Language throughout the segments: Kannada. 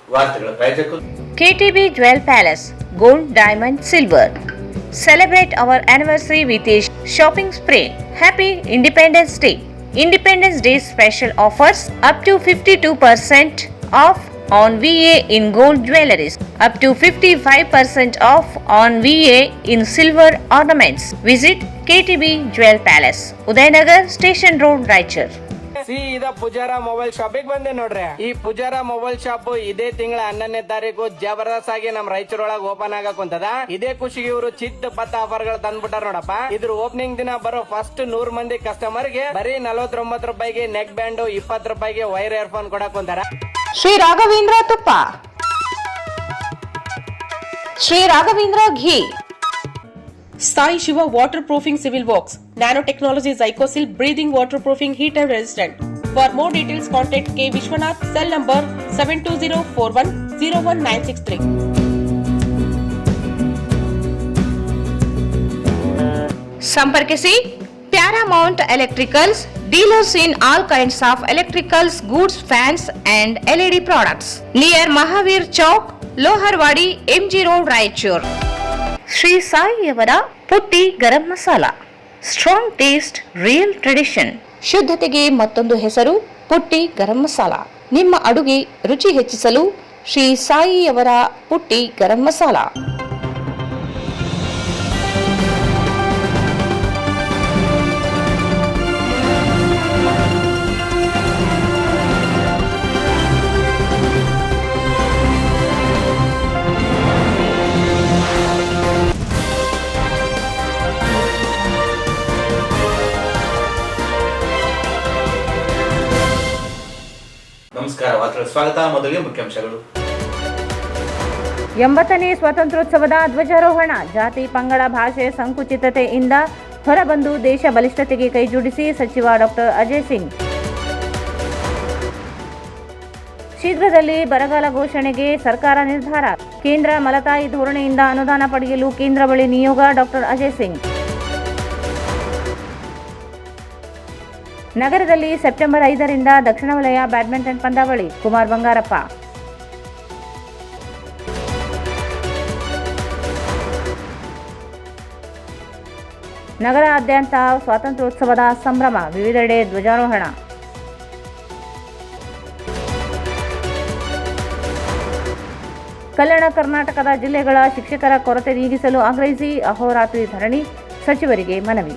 ವಾರ್ತೆಗಳ ಪ್ರಾಯೋಜಕರು KTB Jewel Palace, Gold, Diamond, Silver. Celebrate our anniversary with a shopping spree. Happy Independence Day. Independence Day special offers up to 52% off on VA in gold jewelries, up to 55% off on VA in silver ornaments. Visit KTB Jewel Palace, Udayanagar Station Road, Raichur. ಸೀದಾ ಪೂಜಾರ ಮೊಬೈಲ್ ಶಾಪಿಗೆ ಬಂದೆ ನೋಡ್ರಿ. ಈ ಪೂಜಾರ ಮೊಬೈಲ್ ಶಾಪ್ ಇದೇ ತಿಂಗಳ 11ನೇ ತಾರೀಕು ಜಬರ್ದಸ್ತ್ ಆಗಿ ನಮ್ ರಾಯಚೂರೊಳಗ ಓಪನ್ ಆಗಕುಂತದ. ಇದೇ ಖುಷಿಗೆ ಇವರು ಚಿತ್ತ ಪತ್ತ ಆಫರ್ ಗಳು ತಂದ್ಬಿಟ್ಟಾರ ನೋಡಪ್ಪ. ಇದ್ರ ಓಪನಿಂಗ್ ದಿನ ಬರೋ ಫಸ್ಟ್ 100 ಮಂದಿ ಕಸ್ಟಮರ್ ಗೆ ಬರೀ 49 ರೂಪಾಯಿಗೆ ನೆಕ್ ಬ್ಯಾಂಡ್, 20 ರೂಪಾಯಿಗೆ ವೈರ್ ಇಯರ್ಫೋನ್ ಕೊಡಕುಂತಾರ. ಶ್ರೀ ರಾಘವೇಂದ್ರ ತುಪ್ಪ, ಶ್ರೀ ರಾಘವೇಂದ್ರ ಘೀ, Sai Shiva Waterproofing Civil Works, Nanotechnology Zycosil Breathing Waterproofing Heater Resistant. For more details, contact K. Vishwanath, cell number 7204101963. ಸಂಪರ್ಕಿಸಿ Paramount Electricals, dealers in all kinds of electricals, goods, fans and LED products. Near Mahavir Chowk, Loharwadi, MG Road, Raichur. Shri ಸಾಯಿಯವರ Putti garam masala, strong taste, real tradition. ಶುದ್ಧತೆಗೆ ಮತ್ತೊಂದು ಹೆಸರು ಪುಟ್ಟಿ ಗರಂ ಮಸಾಲ. ನಿಮ್ಮ ಅಡುಗೆ ರುಚಿ ಹೆಚ್ಚಿಸಲು ಶ್ರೀ ಸಾಯಿಯವರ ಪುಟ್ಟಿ ಗರಂ ಮಸಾಲ. ನಮಸ್ಕಾರ, ವಾರ್ತೆಗಳ ಸ್ವಾಗತ. ಮೊದಲಿಗೆ ಮುಖ್ಯಾಂಶಗಳು. 80ನೇ ಸ್ವಾತಂತ್ರ್ಯೋತ್ಸವದ ಧ್ವಜಾರೋಹಣ. ಜಾತಿ, ಪಂಗಡ, ಭಾಷೆ ಸಂಕುಚಿತತೆಯಿಂದ ಹೊರಬಂದು ದೇಶ ಬಲಿಷ್ಠತೆಗೆ ಕೈಜೋಡಿಸಿ ಸಚಿವ ಡಾಕ್ಟರ್ ಅಜಯ್ ಸಿಂಗ್. ಶೀಘ್ರದಲ್ಲಿ ಬರಗಾಲ ಘೋಷಣೆಗೆ ಸರ್ಕಾರ ನಿರ್ಧಾರ. ಕೇಂದ್ರ ಮಲತಾಯಿ ಧೋರಣೆಯಿಂದ ಅನುದಾನ ಪಡೆಯಲು ಕೇಂದ್ರ ಬಳಿ ನಿಯೋಗ. ಡಾಕ್ಟರ್ ಅಜಯ್ ಸಿಂಗ್. ನಗರದಲ್ಲಿ ಸೆಪ್ಟೆಂಬರ್ 5ರಿಂದ ದಕ್ಷಿಣ ವಲಯ ಬ್ಯಾಡ್ಮಿಂಟನ್ ಪಂದ್ಯಾವಳಿ. ಕುಮಾರ್ ಬಂಗಾರಪ್ಪ. ನಗರಾದ್ಯಂತ ಸ್ವಾತಂತ್ರ್ಯೋತ್ಸವದ ಸಂಭ್ರಮ, ವಿವಿಧೆಡೆ ಧ್ವಜಾರೋಹಣ. ಕಲ್ಯಾಣ ಕರ್ನಾಟಕದ ಜಿಲ್ಲೆಗಳ ಶಿಕ್ಷಕರ ಕೊರತೆ ನೀಗಿಸಲು ಆಗ್ರಹಿಸಿ ಅಹೋರಾತ್ರಿ ಧರಣಿ, ಸಚಿವರಿಗೆ ಮನವಿ.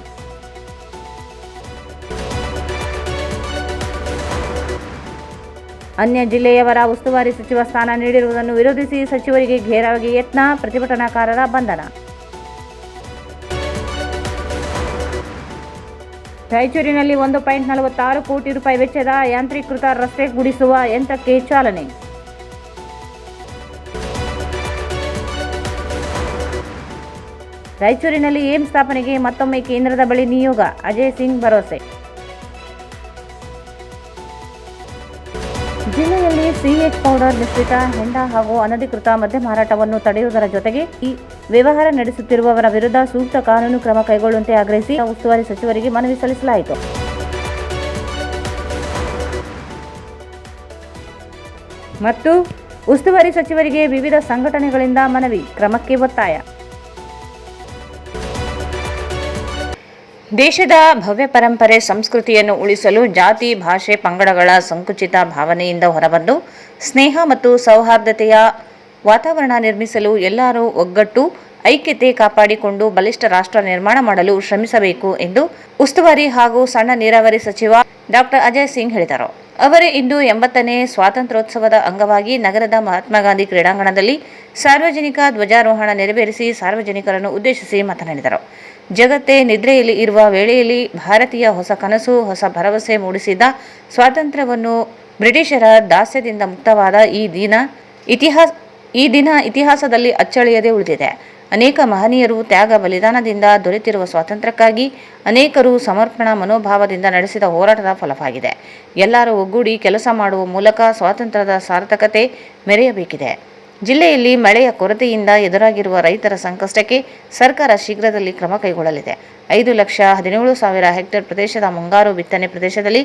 ಅನ್ಯ ಜಿಲ್ಲೆಯವರ ಉಸ್ತುವಾರಿ ಸಚಿವ ಸ್ಥಾನ ನೀಡಿರುವುದನ್ನು ವಿರೋಧಿಸಿ ಸಚಿವರಿಗೆ ಘೇರಾವಿಗೆ ಯತ್ನ, ಪ್ರತಿಭಟನಾಕಾರರ ಬಂಧನ. ರಾಯಚೂರಿನಲ್ಲಿ 1.46 ಕೋಟಿ ರೂಪಾಯಿ ವೆಚ್ಚದ ಯಾಂತ್ರೀಕೃತ ರಸ್ತೆ ಗುಡಿಸುವ ಯಂತ್ರಕ್ಕೆ ಚಾಲನೆ. ರಾಯಚೂರಿನಲ್ಲಿ ಏಮ್ಸ್ ಸ್ಥಾಪನೆಗೆ ಮತ್ತೊಮ್ಮೆ ಕೇಂದ್ರದ ಬಳಿ ನಿಯೋಗ. ಅಜಯ್ ಸಿಂಗ್ ಭರವಸೆ. ಜಿಲ್ಲೆಯಲ್ಲಿ ಸಿಎಚ್ ಪೌಡರ್ ಮಿಶ್ರಿತ ಹೆಂಡ ಹಾಗೂ ಅನಧಿಕೃತ ಮದ್ಯ ಮಾರಾಟವನ್ನು ತಡೆಯುವುದರ ಜೊತೆಗೆ ಈ ವ್ಯವಹಾರ ನಡೆಸುತ್ತಿರುವವರ ವಿರುದ್ಧ ಸೂಕ್ತ ಕಾನೂನು ಕ್ರಮ ಕೈಗೊಳ್ಳುವಂತೆ ಆಗ್ರಹಿಸಿ ಉಸ್ತುವಾರಿ ಸಚಿವರಿಗೆ ಮನವಿ ಸಲ್ಲಿಸಲಾಯಿತು. ಮತ್ತು ಉಸ್ತುವಾರಿ ಸಚಿವರಿಗೆ ವಿವಿಧ ಸಂಘಟನೆಗಳಿಂದ ಮನವಿ, ಕ್ರಮಕ್ಕೆ ಒತ್ತಾಯ. ದೇಶದ ಭವ್ಯ ಪರಂಪರೆ ಸಂಸ್ಕೃತಿಯನ್ನು ಉಳಿಸಲು ಜಾತಿ, ಭಾಷೆ, ಪಂಗಡಗಳ ಸಂಕುಚಿತ ಭಾವನೆಯಿಂದ ಹೊರಬಂದು ಸ್ನೇಹ ಮತ್ತು ಸೌಹಾರ್ದತೆಯ ವಾತಾವರಣ ನಿರ್ಮಿಸಲು ಎಲ್ಲರೂ ಒಗ್ಗಟ್ಟು, ಐಕ್ಯತೆ ಕಾಪಾಡಿಕೊಂಡು ಬಲಿಷ್ಠ ರಾಷ್ಟ್ರ ನಿರ್ಮಾಣ ಮಾಡಲು ಶ್ರಮಿಸಬೇಕು ಎಂದು ಉಸ್ತುವಾರಿ ಹಾಗೂ ಸಣ್ಣ ನೀರಾವರಿ ಸಚಿವ ಡಾಕ್ಟರ್ ಅಜಯ್ ಸಿಂಗ್ ಹೇಳಿದರು. ಅವರು ಇಂದು 80ನೇ ಸ್ವಾತಂತ್ರ್ಯೋತ್ಸವದ ಅಂಗವಾಗಿ ನಗರದ ಮಹಾತ್ಮ ಗಾಂಧಿ ಕ್ರೀಡಾಂಗಣದಲ್ಲಿ ಸಾರ್ವಜನಿಕ ಧ್ವಜಾರೋಹಣ ನೆರವೇರಿಸಿ ಸಾರ್ವಜನಿಕರನ್ನು ಉದ್ದೇಶಿಸಿ ಮಾತನಾಡಿದರು. ಜಗತ್ತೇ ನಿದ್ರೆಯಲ್ಲಿ ಇರುವ ವೇಳೆಯಲ್ಲಿ ಭಾರತೀಯ ಹೊಸ ಕನಸು, ಹೊಸ ಭರವಸೆ ಮೂಡಿಸಿದ ಸ್ವಾತಂತ್ರ್ಯವನ್ನು ಬ್ರಿಟಿಷರ ದಾಸ್ಯದಿಂದ ಮುಕ್ತವಾದ ಈ ದಿನ ಇತಿಹಾಸದಲ್ಲಿ ಅಚ್ಚಳಿಯದೆ ಉಳಿದಿದೆ. ಅನೇಕ ಮಹನೀಯರು ತ್ಯಾಗ ಬಲಿದಾನದಿಂದ ದೊರೆತಿರುವ ಸ್ವಾತಂತ್ರ್ಯಕ್ಕಾಗಿ ಅನೇಕರು ಸಮರ್ಪಣಾ ಮನೋಭಾವದಿಂದ ನಡೆಸಿದ ಹೋರಾಟದ ಫಲವಾಗಿದೆ. ಎಲ್ಲರೂ ಒಗ್ಗೂಡಿ ಕೆಲಸ ಮಾಡುವ ಮೂಲಕ ಸ್ವಾತಂತ್ರ್ಯದ ಸಾರ್ಥಕತೆ ಮೆರೆಯಬೇಕಿದೆ. ಜಿಲ್ಲೆಯಲ್ಲಿ ಮಳೆಯ ಕೊರತೆಯಿಂದ ಎದುರಾಗಿರುವ ರೈತರ ಸಂಕಷ್ಟಕ್ಕೆ ಸರ್ಕಾರ ಶೀಘ್ರದಲ್ಲಿ ಕ್ರಮ ಕೈಗೊಳ್ಳಲಿದೆ. 5,17,000 ಹೆಕ್ಟೇರ್ ಪ್ರದೇಶದ ಮುಂಗಾರು ಬಿತ್ತನೆ ಪ್ರದೇಶದಲ್ಲಿ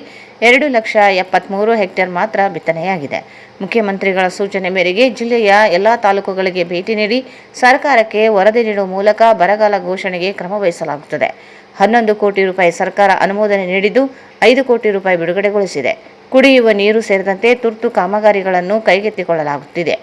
2,73,000 ಹೆಕ್ಟೇರ್ ಮಾತ್ರ ಬಿತ್ತನೆಯಾಗಿದೆ. ಮುಖ್ಯಮಂತ್ರಿಗಳ ಸೂಚನೆ ಮೇರೆಗೆ ಜಿಲ್ಲೆಯ ಎಲ್ಲ ತಾಲೂಕುಗಳಿಗೆ ಭೇಟಿ ನೀಡಿ ಸರ್ಕಾರಕ್ಕೆ ವರದಿ ನೀಡುವ ಮೂಲಕ ಬರಗಾಲ ಘೋಷಣೆಗೆ ಕ್ರಮ ವಹಿಸಲಾಗುತ್ತದೆ. 11 ಕೋಟಿ ರೂಪಾಯಿ ಸರ್ಕಾರ ಅನುಮೋದನೆ ನೀಡಿದ್ದು 5 ಕೋಟಿ ರೂಪಾಯಿ ಬಿಡುಗಡೆಗೊಳಿಸಿದೆ. ಕುಡಿಯುವ ನೀರು ಸೇರಿದಂತೆ ತುರ್ತು ಕಾಮಗಾರಿಗಳನ್ನು ಕೈಗೆತ್ತಿಕೊಳ್ಳಲಾಗುತ್ತಿದೆ.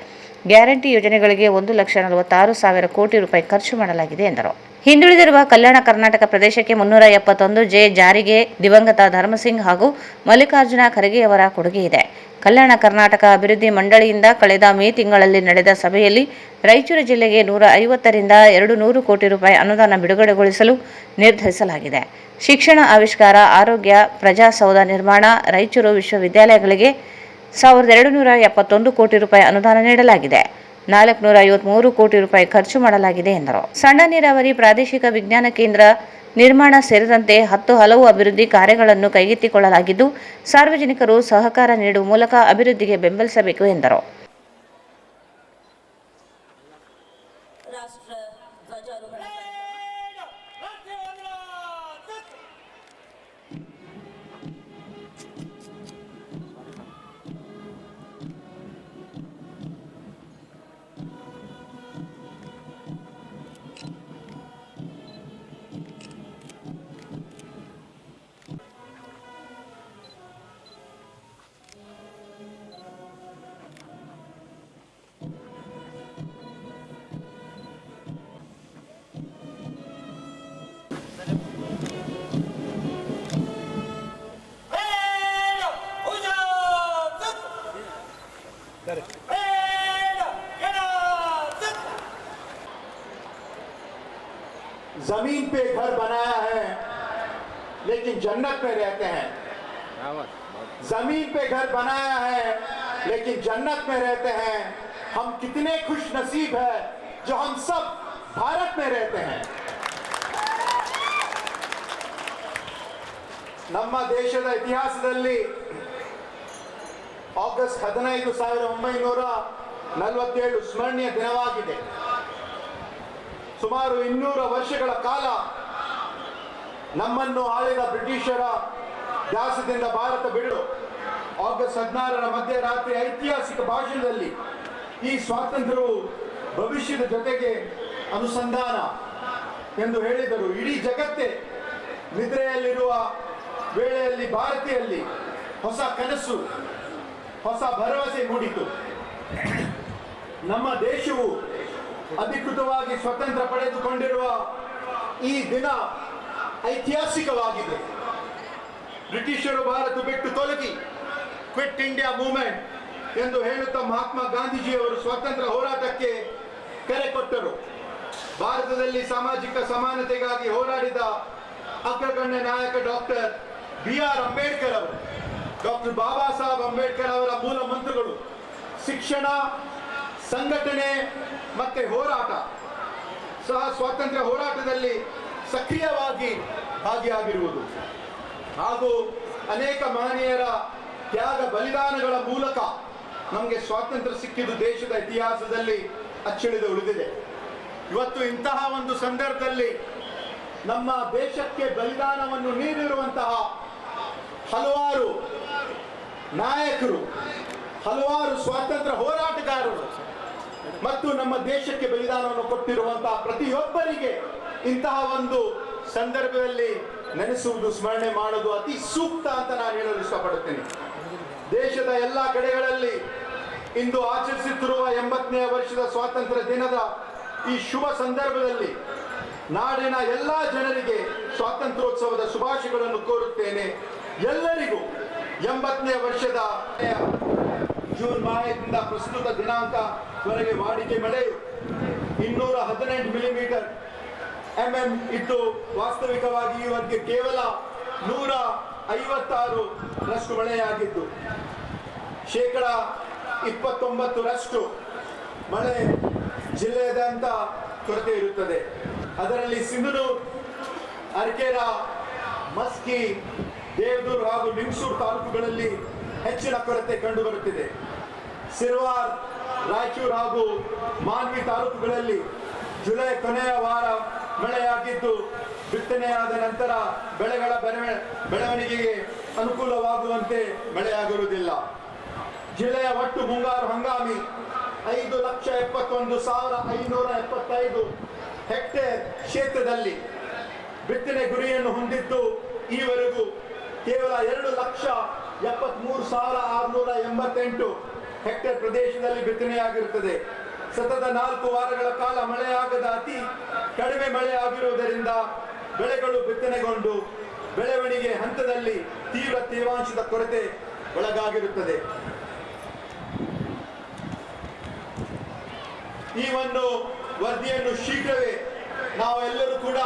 ಗ್ಯಾರಂಟಿ ಯೋಜನೆಗಳಿಗೆ 1,46,000 ಕೋಟಿ ರೂಪಾಯಿ ಖರ್ಚು ಮಾಡಲಾಗಿದೆ ಎಂದರು. ಹಿಂದುಳಿದಿರುವ ಕಲ್ಯಾಣ ಕರ್ನಾಟಕ ಪ್ರದೇಶಕ್ಕೆ 371 ಜಾರಿಗೆ ದಿವಂಗತ ಧರ್ಮಸಿಂಗ್ ಹಾಗೂ ಮಲ್ಲಿಕಾರ್ಜುನ ಖರ್ಗೆಯವರ ಕೊಡುಗೆ ಇದೆ. ಕಲ್ಯಾಣ ಕರ್ನಾಟಕ ಅಭಿವೃದ್ಧಿ ಮಂಡಳಿಯಿಂದ ಕಳೆದ ಮೇ ತಿಂಗಳಲ್ಲಿ ನಡೆದ ಸಭೆಯಲ್ಲಿ ರಾಯಚೂರು ಜಿಲ್ಲೆಗೆ 150 ರಿಂದ 200 ಕೋಟಿ ರೂಪಾಯಿ ಅನುದಾನ ಬಿಡುಗಡೆಗೊಳಿಸಲು ನಿರ್ಧರಿಸಲಾಗಿದೆ. ಶಿಕ್ಷಣ, ಆವಿಷ್ಕಾರ, ಆರೋಗ್ಯ, ಪ್ರಜಾಸೌಧ ನಿರ್ಮಾಣ, ರಾಯಚೂರು ವಿಶ್ವವಿದ್ಯಾಲಯಗಳಿಗೆ 1,271 ಕೋಟಿ ರೂಪಾಯಿ ಅನುದಾನ ನೀಡಲಾಗಿದೆ. 453 ಕೋಟಿ ರೂಪಾಯಿ ಖರ್ಚು ಮಾಡಲಾಗಿದೆ ಎಂದರು. ಸಣ್ಣ ನೀರಾವರಿ ಪ್ರಾದೇಶಿಕ ವಿಜ್ಞಾನ ಕೇಂದ್ರ ನಿರ್ಮಾಣ ಸೇರಿದಂತೆ 10 ಹಲವು ಅಭಿವೃದ್ಧಿ ಕಾರ್ಯಗಳನ್ನು ಕೈಗೆತ್ತಿಕೊಳ್ಳಲಾಗಿದ್ದು, ಸಾರ್ವಜನಿಕರು ಸಹಕಾರ ನೀಡುವ ಮೂಲಕ ಅಭಿವೃದ್ಧಿಗೆ ಬೆಂಬಲಿಸಬೇಕು ಎಂದರು. जमीन पे घर बनाया है लेकिन जन्नत में रहते हैं। जमीन पे घर बनाया है लेकिन जन्नत में रहते हैं। हम कितने खुश नसीब है जो हम सब भारत में रहते हैं। ನಮ್ಮ ದೇಶದ ಇತಿಹಾಸದಲ್ಲಿ ಆಗಸ್ಟ್ 15, 1947 ಸ್ಮರಣೀಯ ದಿನವಾಗಿದೆ. ಸುಮಾರು 200 ವರ್ಷಗಳ ಕಾಲ ನಮ್ಮನ್ನು ಆಳಿದ ಬ್ರಿಟಿಷರ ದಾಸ್ಯದಿಂದ ಭಾರತ ಬಿಡಲು ಆಗಸ್ಟ್ 16ರ ಮಧ್ಯರಾತ್ರಿ ಐತಿಹಾಸಿಕ ಭಾಷಣದಲ್ಲಿ ಈ ಸ್ವಾತಂತ್ರ್ಯವು ಭವಿಷ್ಯದ ಜೊತೆಗೆ ಅನುಸಂಧಾನ ಎಂದು ಹೇಳಿದರು. ಇಡೀ ಜಗತ್ತೇ ನಿದ್ರೆಯಲ್ಲಿರುವ ವೇಳೆಯಲ್ಲಿ ಭಾರತೀಯಲ್ಲಿ ಹೊಸ ಕನಸು, ಹೊಸ ಭರವಸೆ ಮೂಡಿತು. ನಮ್ಮ ದೇಶವು ಅಧಿಕೃತವಾಗಿ ಸ್ವತಂತ್ರ ಪಡೆದುಕೊಂಡಿರುವ ಈ ದಿನ ಐತಿಹಾಸಿಕವಾಗಿದೆ. ಬ್ರಿಟಿಷರು ಭಾರತ ಬಿಟ್ಟು ತೊಲಗಿ, ಕ್ವಿಟ್ ಇಂಡಿಯಾ ಮೂವ್ಮೆಂಟ್ ಎಂದು ಹೇಳುತ್ತಾ ಮಹಾತ್ಮ ಗಾಂಧೀಜಿಯವರು ಸ್ವಾತಂತ್ರ್ಯ ಹೋರಾಟಕ್ಕೆ ಕರೆ ಕೊಟ್ಟರು. ಭಾರತದಲ್ಲಿ ಸಾಮಾಜಿಕ ಸಮಾನತೆಗಾಗಿ ಹೋರಾಡಿದ ಅಗ್ರಗಣ್ಯ ನಾಯಕ ಡಾಕ್ಟರ್ B.R. ಅಂಬೇಡ್ಕರ್ ಅವರು, ಡಾಕ್ಟರ್ ಬಾಬಾ ಸಾಹೇಬ್ ಅಂಬೇಡ್ಕರ್ ಅವರ ಮೂಲ ಮಂತ್ರಗಳು ಶಿಕ್ಷಣ, ಸಂಘಟನೆ ಮತ್ತೆ ಹೋರಾಟ ಸಹ ಸ್ವಾತಂತ್ರ್ಯ ಹೋರಾಟದಲ್ಲಿ ಸಕ್ರಿಯವಾಗಿ ಭಾಗಿಯಾಗಿರುವುದು ಹಾಗೂ ಅನೇಕ ಮಹನೀಯರ ತ್ಯಾಗ ಬಲಿದಾನಗಳ ಮೂಲಕ ನಮಗೆ ಸ್ವಾತಂತ್ರ್ಯ ಸಿಕ್ಕಿದ್ದು ದೇಶದ ಇತಿಹಾಸದಲ್ಲಿ ಅಚ್ಚಳಿದು ಉಳಿದಿದೆ. ಇವತ್ತು ಇಂತಹ ಒಂದು ಸಂದರ್ಭದಲ್ಲಿ ನಮ್ಮ ದೇಶಕ್ಕೆ ಬಲಿದಾನವನ್ನು ನೀಡಿರುವಂತಹ ಹಲವಾರು ನಾಯಕರು, ಹಲವಾರು ಸ್ವಾತಂತ್ರ್ಯ ಹೋರಾಟಗಾರರು ಮತ್ತು ನಮ್ಮ ದೇಶಕ್ಕೆ ಬಲಿದಾನವನ್ನು ಕೊಟ್ಟಿರುವಂತಹ ಪ್ರತಿಯೊಬ್ಬರಿಗೆ ಇಂತಹ ಒಂದು ಸಂದರ್ಭದಲ್ಲಿ ನೆನೆಸುವುದು, ಸ್ಮರಣೆ ಮಾಡೋದು ಅತಿ ಸೂಕ್ತ ಅಂತ ನಾನು ಹೇಳಲು ಇಷ್ಟಪಡುತ್ತೇನೆ. ದೇಶದ ಎಲ್ಲ ಕಡೆಗಳಲ್ಲಿ ಇಂದು ಆಚರಿಸುತ್ತಿರುವ 80ನೇ ವರ್ಷದ ಸ್ವಾತಂತ್ರ್ಯ ದಿನದ ಈ ಶುಭ ಸಂದರ್ಭದಲ್ಲಿ ನಾಡಿನ ಎಲ್ಲ ಜನರಿಗೆ ಸ್ವಾತಂತ್ರ್ಯೋತ್ಸವದ ಶುಭಾಶಯಗಳನ್ನು ಕೋರುತ್ತೇನೆ. ಎಲ್ಲರಿಗೂ 80ನೇ ವರ್ಷದ ಜೂನ್ ಮಾಹದಿಂದ ಪ್ರಸ್ತುತ ದಿನಾಂಕವರೆಗೆ ವಾಡಿಕೆ ಮಳೆಯು 218 ಮಿಲಿಮೀಟರ್ ಇದ್ದು ವಾಸ್ತವಿಕವಾಗಿ ಇವತ್ತಿಗೆ ಕೇವಲ 156ರಷ್ಟು ಮಳೆಯಾಗಿದ್ದು ಶೇಕಡ 29ರಷ್ಟು ಮಳೆ ಜಿಲ್ಲೆಯಾದ್ಯಂತ ಕೊರತೆ ಇರುತ್ತದೆ. ಅದರಲ್ಲಿ ಸಿಂಧನೂರು, ಅರಕೇರ, ಮಸ್ಕಿ, ದೇವದೂರು ಹಾಗೂ ಲಿಂಗಸೂರು ತಾಲೂಕುಗಳಲ್ಲಿ ಹೆಚ್ಚಿನ ಕೊರತೆ ಕಂಡುಬರುತ್ತಿದೆ. ಸಿರ್ವಾರ್, ರಾಯಚೂರು ಹಾಗೂ ಮಾನ್ವಿ ತಾಲೂಕುಗಳಲ್ಲಿ ಜುಲೈ ಕೊನೆಯ ವಾರ ಮಳೆಯಾಗಿದ್ದು ಬಿತ್ತನೆಯಾದ ನಂತರ ಬೆಳೆಗಳ ಬೆಳವಣಿಗೆಗೆ ಅನುಕೂಲವಾಗುವಂತೆ ಮಳೆಯಾಗಿರುವುದಿಲ್ಲ. ಜಿಲ್ಲೆಯ ಒಟ್ಟು ಮುಂಗಾರು ಹಂಗಾಮಿ 5,71,575 ಹೆಕ್ಟೇರ್ ಕ್ಷೇತ್ರದಲ್ಲಿ ಬಿತ್ತನೆ ಗುರಿಯನ್ನು ಹೊಂದಿದ್ದು ಈವರೆಗೂ ಕೇವಲ 2,73,688 ಹೆಕ್ಟೇರ್ ಪ್ರದೇಶದಲ್ಲಿ ಬಿತ್ತನೆಯಾಗಿರುತ್ತದೆ. ಸತತ 4 ವಾರಗಳ ಕಾಲ ಮಳೆಯಾಗದ ಅತಿ ಕಡಿಮೆ ಮಳೆಯಾಗಿರುವುದರಿಂದ ಬೆಳೆಗಳು ಬಿತ್ತನೆಗೊಂಡು ಬೆಳವಣಿಗೆ ಹಂತದಲ್ಲಿ ತೀವ್ರ ತೇವಾಂಶದ ಕೊರತೆ ಒಳಗಾಗಿರುತ್ತದೆ. ಈ ಒಂದು ವರದಿಯನ್ನು ಶೀಘ್ರವೇ ನಾವೆಲ್ಲರೂ ಕೂಡ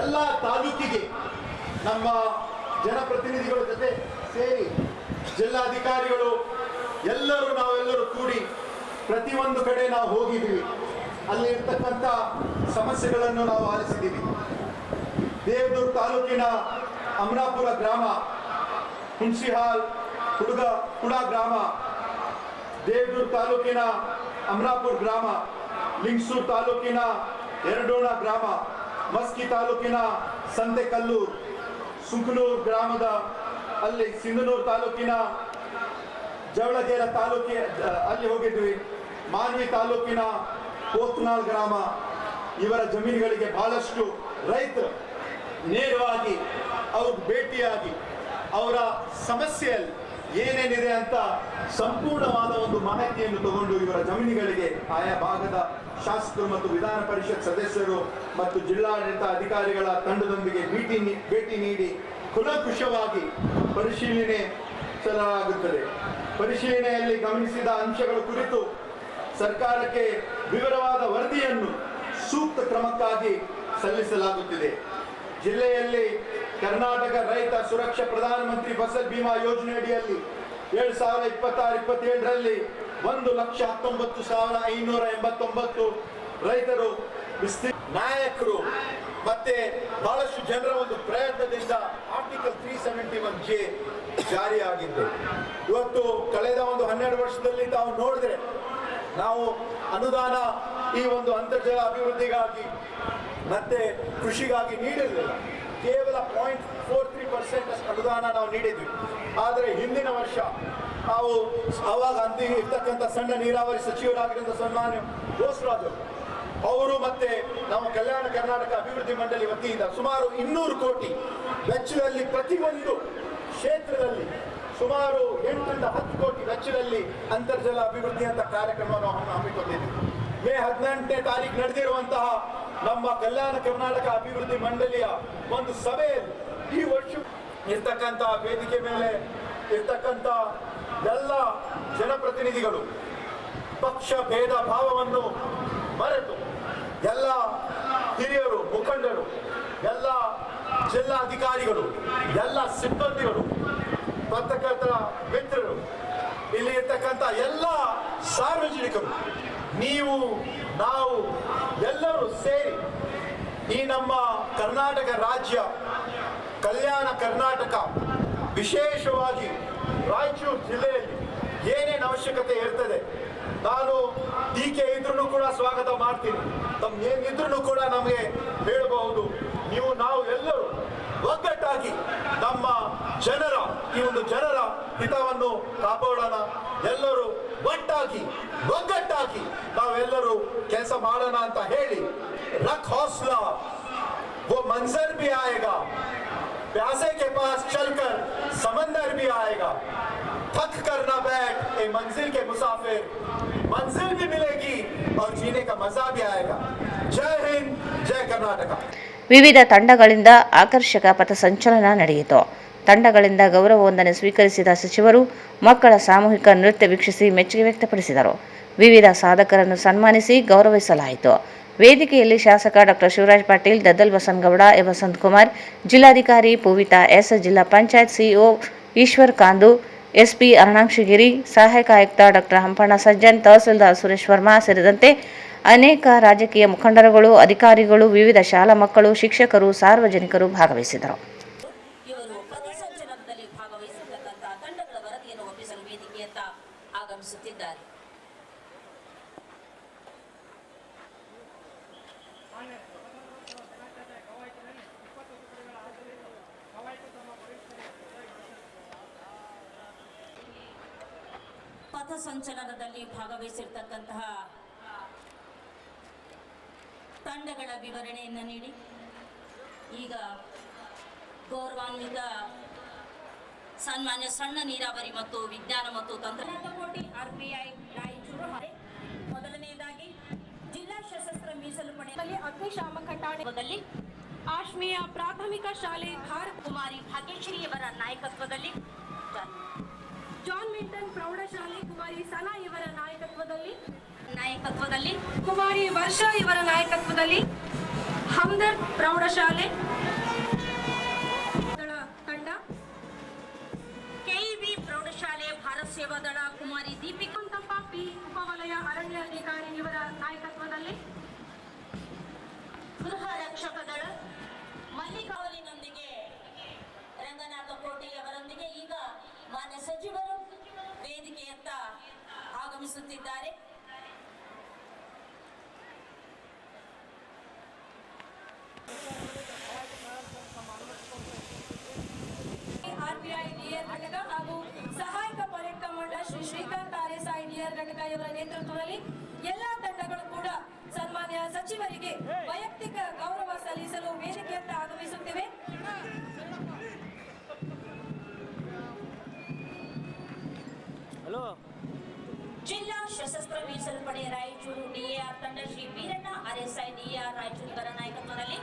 ಎಲ್ಲ ತಾಲೂಕಿಗೆ ನಮ್ಮ ಜನಪ್ರತಿನಿಧಿಗಳ ಜೊತೆ ಸೇರಿ ಜಿಲ್ಲಾಧಿಕಾರಿಗಳು ನಾವೆಲ್ಲರೂ ಕೂಡಿ ಪ್ರತಿಯೊಂದು ಕಡೆ ನಾವು ಹೋಗಿದ್ದೀವಿ. ಅಲ್ಲಿ ಇರ್ತಕ್ಕಂಥ ಸಮಸ್ಯೆಗಳನ್ನು ನಾವು ಆಲಿಸಿದ್ದೀವಿ. ದೇವದುರ್ಗ ತಾಲೂಕಿನ ಅಮರಾಪುರ ಗ್ರಾಮ, ಹುಣಸಿಹಾಲ್ ಕುಡಾ ಗ್ರಾಮ, ದೇವದುರ್ಗ ತಾಲೂಕಿನ ಅಮರಾಪುರ ಗ್ರಾಮ, ಲಿಂಗಸೂರು ತಾಲೂಕಿನ ಎರಡೋಣ ಗ್ರಾಮ, ಮಸ್ಕಿ ತಾಲೂಕಿನ ಸಂತೆಕಲ್ಲೂರು, ಸುಂಕನೂರು ಗ್ರಾಮದ ಅಲ್ಲಿ ಸಿಂಧನೂರು ತಾಲೂಕಿನ ಜವಳಗೇರ ಅಲ್ಲಿ ಹೋಗಿದ್ವಿ. ಮಾನ್ವಿ ತಾಲೂಕಿನ ಪೋತ್ನಾಳ್ ಗ್ರಾಮ, ಇವರ ಜಮೀನುಗಳಿಗೆ ಬಹಳಷ್ಟು ರೈತರು ನೇರವಾಗಿ ಅವ್ರಿಗೆ ಭೇಟಿಯಾಗಿ ಅವರ ಸಮಸ್ಯೆಯಲ್ಲಿ ಏನೇನಿದೆ ಅಂತ ಸಂಪೂರ್ಣವಾದ ಒಂದು ಮಾಹಿತಿಯನ್ನು ತಗೊಂಡು ಇವರ ಜಮೀನುಗಳಿಗೆ ಆಯಾ ಭಾಗದ ಶಾಸಕರು ಮತ್ತು ವಿಧಾನ ಪರಿಷತ್ ಸದಸ್ಯರು ಮತ್ತು ಜಿಲ್ಲಾಡಳಿತ ಅಧಿಕಾರಿಗಳ ತಂಡದೊಂದಿಗೆ ಭೇಟಿ ನೀಡಿ ಕುಲಂಕುಷವಾಗಿ ಪರಿಶೀಲಿಸಲಾಗುತ್ತದೆ. ಪರಿಶೀಲನೆಯಲ್ಲಿ ಗಮನಿಸಿದ ಅಂಶಗಳ ಕುರಿತು ಸರ್ಕಾರಕ್ಕೆ ವಿವರವಾದ ವರದಿಯನ್ನು ಸೂಕ್ತ ಕ್ರಮಕ್ಕಾಗಿ ಸಲ್ಲಿಸಲಾಗುತ್ತಿದೆ. ಜಿಲ್ಲೆಯಲ್ಲಿ ಕರ್ನಾಟಕ ರೈತ ಸುರಕ್ಷಾ ಪ್ರಧಾನಮಂತ್ರಿ ಫಸಲ್ ಬಿಮಾ ಯೋಜನೆ ಅಡಿಯಲ್ಲಿ 2026-27ರಲ್ಲಿ 1,19,589 ರೈತರು ನಾಯಕರು ಮತ್ತೆ ಬಹಳಷ್ಟು ಜನರ ಒಂದು ಪ್ರಯತ್ನದಿಂದ ಆರ್ಟಿಕಲ್ 371J ಜಾರಿಯಾಗಿದ್ದು, ಇವತ್ತು ಕಳೆದ ಒಂದು 12 ವರ್ಷದಲ್ಲಿ ತಾವು ನೋಡಿದ್ರೆ ನಾವು ಅನುದಾನ ಈ ಒಂದು ಅಂತರ್ಜಲ ಅಭಿವೃದ್ಧಿಗಾಗಿ ಮತ್ತೆ ಕೃಷಿಗಾಗಿ ನೀಡಿರಲಿಲ್ಲ. ಕೇವಲ 0.43% ಅಷ್ಟು ಅನುದಾನ ನಾವು ನೀಡಿದ್ವಿ. ಆದರೆ ಹಿಂದಿನ ವರ್ಷ ನಾವು ಅವಾಗ ಇರ್ತಕ್ಕಂಥ ಸಣ್ಣ ನೀರಾವರಿ ಸಚಿವರಾಗಿರುವಂಥ ಸನ್ಮಾನ್ಯ ಬೋಸರಾಜು ಅವರು ಮತ್ತೆ ನಮ್ಮ ಕಲ್ಯಾಣ ಕರ್ನಾಟಕ ಅಭಿವೃದ್ಧಿ ಮಂಡಳಿ ವತಿಯಿಂದ ಸುಮಾರು 200 ಕೋಟಿ ವೆಚ್ಚದಲ್ಲಿ ಪ್ರತಿಯೊಂದು ಕ್ಷೇತ್ರದಲ್ಲಿ ಸುಮಾರು 8ರಿಂದ 10 ಕೋಟಿ ವೆಚ್ಚದಲ್ಲಿ ಅಂತರ್ಜಲ ಅಭಿವೃದ್ಧಿ ಅಂತ ಕಾರ್ಯಕ್ರಮವನ್ನು ಹಮ್ಮಿಕೊಂಡಿದ್ವಿ. ಮೇ 18ನೇ ತಾರೀಕು ನಡೆದಿರುವಂತಹ ನಮ್ಮ ಕಲ್ಯಾಣ ಕರ್ನಾಟಕ ಅಭಿವೃದ್ಧಿ ಮಂಡಳಿಯ ಒಂದು ಸಭೆಯಲ್ಲಿ ಈ ವರ್ಷ ಇರ್ತಕ್ಕಂಥ ವೇದಿಕೆ ಮೇಲೆ ಇರ್ತಕ್ಕಂಥ ಎಲ್ಲ ಜನಪ್ರತಿನಿಧಿಗಳು ಪಕ್ಷ ಭೇದ ಭಾವವನ್ನು ಮರೆತು ಎಲ್ಲ ಹಿರಿಯರು, ಮುಖಂಡರು, ಎಲ್ಲ ಜಿಲ್ಲಾಧಿಕಾರಿಗಳು, ಎಲ್ಲ ಸಿಬ್ಬಂದಿಗಳು, ಪತ್ರಕರ್ತರ ಮಿತ್ರರು, ಇಲ್ಲಿ ಇರ್ತಕ್ಕಂಥ ಎಲ್ಲ ಸಾರ್ವಜನಿಕರು, ನೀವು ನಾವು ಎಲ್ಲರೂ ಸೇರಿ ಈ ನಮ್ಮ ಕರ್ನಾಟಕ ರಾಜ್ಯ, ಕಲ್ಯಾಣ ಕರ್ನಾಟಕ, ವಿಶೇಷವಾಗಿ ರಾಯಚೂರು ಜಿಲ್ಲೆಯಲ್ಲಿ ಏನೇನು ಅವಶ್ಯಕತೆ ಇರ್ತದೆ, ನಾನು ಟೀಕೆ ಇದ್ರೂ ಕೂಡ ಸ್ವಾಗತ ಮಾಡ್ತೀನಿ. ಏನಿದ್ರೂ ಕೂಡ ನಮಗೆ ಹೇಳಬಹುದು. ನಾವು ಎಲ್ಲರೂ ಒಗ್ಗಟ್ಟಾಗಿ ನಮ್ಮ ಜನರ ಈ ಒಂದು ಜನರ ಹಿತವನ್ನು ಕಾಪಾಡೋಣ. ಎಲ್ಲರೂ ಒಗ್ಗಟ್ಟಾಗಿ ನಾವೆಲ್ಲರೂ ಕೆಲಸ ಮಾಡೋಣ ಅಂತ ಹೇಳಿ, ರಖ್ ಹೌಸ್ಲಾ वो मंजर भी आएगा, प्यासे के पास चलकर समंदर भी आएगा, थक कर ना बैठ ए मंजिल के मुसाफिर, मंजिल भी मिलेगी और जीने का मजा भी आएगा. जय हिंद, जय कर्नाटक. ವಿವಿಧ ತಂಡಗಳಿಂದ ಆಕರ್ಷಕ ಪಥಸಂಚಲನ ನಡೆಯಿತು. ತಂಡಗಳಿಂದ ಗೌರವ ವಂದನೆ ಸ್ವೀಕರಿಸಿದ ಸಚಿವರು ಮಕ್ಕಳ ಸಾಮೂಹಿಕ ನೃತ್ಯ ವೀಕ್ಷಿಸಿ ಮೆಚ್ಚುಗೆ ವ್ಯಕ್ತಪಡಿಸಿದರು. ವಿವಿಧ ಸಾಧಕರನ್ನು ಸನ್ಮಾನಿಸಿ ಗೌರವಿಸಲಾಯಿತು. ವೇದಿಕೆಯಲ್ಲಿ ಶಾಸಕ ಡಾಕ್ಟರ್ ಶಿವರಾಜ್ ಪಾಟೀಲ್, ದದ್ದಲ್ ಬಸನಗೌಡ, ವಸಂತ್ ಕುಮಾರ್, ಜಿಲ್ಲಾಧಿಕಾರಿ ಪೂವಿತಾ ಎಸ್, ಜಿಲ್ಲಾ ಪಂಚಾಯತ್ ಸಿಇಒ ಈಶ್ವರ್ ಕಾಂದು, ಎಸ್ಪಿ ಅರುಣಾಕ್ಷಗಿರಿ, ಸಹಾಯಕ ಆಯುಕ್ತ ಡಾಕ್ಟರ್ ಹಂಪಣ್ಣ ಸಜ್ಜನ್, ತಹಸೀಲ್ದಾರ್ ಸುರೇಶ್ ವರ್ಮಾ ಸೇರಿದಂತೆ ಅನೇಕ ರಾಜಕೀಯ ಮುಖಂಡರುಗಳು, ಅಧಿಕಾರಿಗಳು, ವಿವಿಧ ಶಾಲಾ ಮಕ್ಕಳು, ಶಿಕ್ಷಕರು, ಸಾರ್ವಜನಿಕರು ಭಾಗವಹಿಸಿದರು. ಇವರು ಪಥಸಂಚಲನದಲ್ಲಿ ಭಾಗವಹಿಸಿರ್ತಕ್ಕಂಥ ತಂಡಗಳ ವರದಿಯನ್ನು ಒಪ್ಪಿಸಲು ವೇದಿಕೆಯತ್ತ ಆಗಮಿಸುತ್ತಿದ್ದಾರೆ. ಪಥಸಂಚಲನದಲ್ಲಿ ಭಾಗವಹಿಸಿರ್ತಕ್ಕಂತಹ ತಂಡಗಳ ವಿವರಣೆಯನ್ನು ನೀಡಿ ಈಗ ಗೌರವಾನ್ವಿತ ಸನ್ಮಾನ್ಯ ಸಣ್ಣ ನೀರಾವರಿ ಮತ್ತು ವಿಜ್ಞಾನ ಮತ್ತು ತಂತ್ರಜ್ಞಾನಕೋಟಿ RPI ರಾಯಚೂರು. ಮೊದಲನೆಯದಾಗಿ ಜಿಲ್ಲಾ ಸಶಸ್ತ್ರ ಮೀಸಲು ಪಡೆಯಲ್ಲಿ ಅಗ್ನಿಶಾಮಕ ಠಾಣೆಯಲ್ಲಿ ಆಶ್ಮಿಯ ಪ್ರಾಥಮಿಕ ಶಾಲೆ ಭಾರತ್ ಕುಮಾರಿ ಭಾಗ್ಯಶ್ರೀಯವರ ನಾಯಕತ್ವದಲ್ಲಿ, ಜಾನ್ ಮಿಲ್ಟನ್ ಪ್ರೌಢಶಾಲೆ ಕುಮಾರಿ ಸನಾ ಇವರ ನಾಯಕತ್ವದಲ್ಲಿ ಕುಮಾರಿ ವರ್ಷಾ ಇವರ ನಾಯಕತ್ವದಲ್ಲಿ ಹಮ್ದರ್ದ್ ಪ್ರೌಢಶಾಲೆ ತಂಡ, KEB ಪ್ರೌಢಶಾಲೆ ಭಾರತ್ ಸೇವಾದಳ ಕುಮಾರಿ ದೀಪಿಕಾ ಪಿ ಉಪವಲಯ ಅರಣ್ಯ ಅಧಿಕಾರಿ ಇವರ ನಾಯಕತ್ವದಲ್ಲಿ, ಗೃಹ ರಕ್ಷಕ ದಳ ಮಲ್ಲಿಕಾವಲಿನೊಂದಿಗೆ ರಂಗನಾಥ ಕೋಟಿ ಅವರೊಂದಿಗೆ ಈಗ ಮಾನ್ಯ ಸಚಿವರು ವೇದಿಕೆಯತ್ತ ಆಗಮಿಸುತ್ತಿದ್ದಾರೆ. RPI ಡಿಆರ್ ಘಟಕ ಹಾಗೂ ಸಹಾಯಕ parade commander Shri Srikanth RSI DR ಘಟಕ ಇವರ ನೇತೃತ್ವದಲ್ಲಿ ಎಲ್ಲಾ ತಂಡಗಳು ಕೂಡ ಸನ್ಮಾನ್ಯ ಸಚಿವರಿಗೆ ವೈಯಕ್ತಿಕ ಗೌರವ ಸಲ್ಲಿಸಲು ವೇದಿಕೆಯತ್ತ ಆಗಮಿಸುತ್ತಿವೆ. ಜಿಲ್ಲಾ ಸಶಸ್ತ್ರ ಮೀಸಲು ಪಡೆ ರಾಯಚೂರು DAR ತಂಡ ಶ್ರೀ ವೀರಣ್ಣ RSI DAR ರಾಯಚೂರು ಇವರ ನಾಯಕತ್ವದಲ್ಲಿ,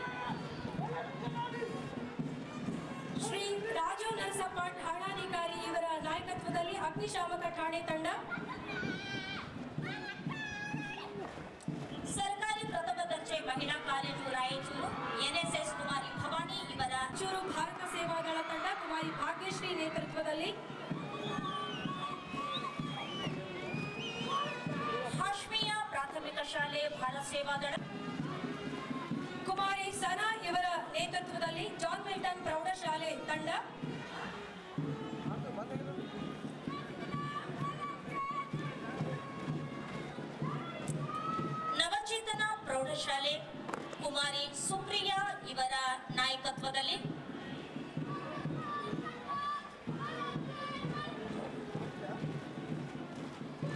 ಶ್ರೀ ರಾಜು ನರಸಪ್ಪ ಠಾಣಾಧಿಕಾರಿ ಇವರ ನಾಯಕತ್ವದಲ್ಲಿ ಅಗ್ನಿಶಾಮಕ ಠಾಣೆ ತಂಡ, ಸರ್ಕಾರಿ ಪ್ರಥಮ ದರ್ಜೆ ಮಹಿಳಾ ಕಾಲೇಜು ರಾಯಚೂರು NSS ಕುಮಾರಿ ಭವಾನಿ ಇವರ, ಚೂರು ಭಾರತ ಸೇವಾದಳ ತಂಡ ಕುಮಾರಿ ಭಾಗ್ಯಶ್ರೀ ನೇತೃತ್ವದಲ್ಲಿ, ಹಾಶ್ಮಿಯ ಪ್ರಾಥಮಿಕ ಶಾಲೆ ಭಾರತ್ ಸೇವಾದಳ ಕುಮಾರಿ ಸನಾ ಇವರ ನೇತೃತ್ವದಲ್ಲಿ ಜಾನ್ ಮಿಲ್ಟನ್ ಪ್ರೌಢಶಾಲೆ ತಂಡ, ನವಚೇತನ ಪ್ರೌಢಶಾಲೆ ಕುಮಾರಿ ಸುಪ್ರಿಯಾ ಇವರ ನಾಯಕತ್ವದಲ್ಲಿ,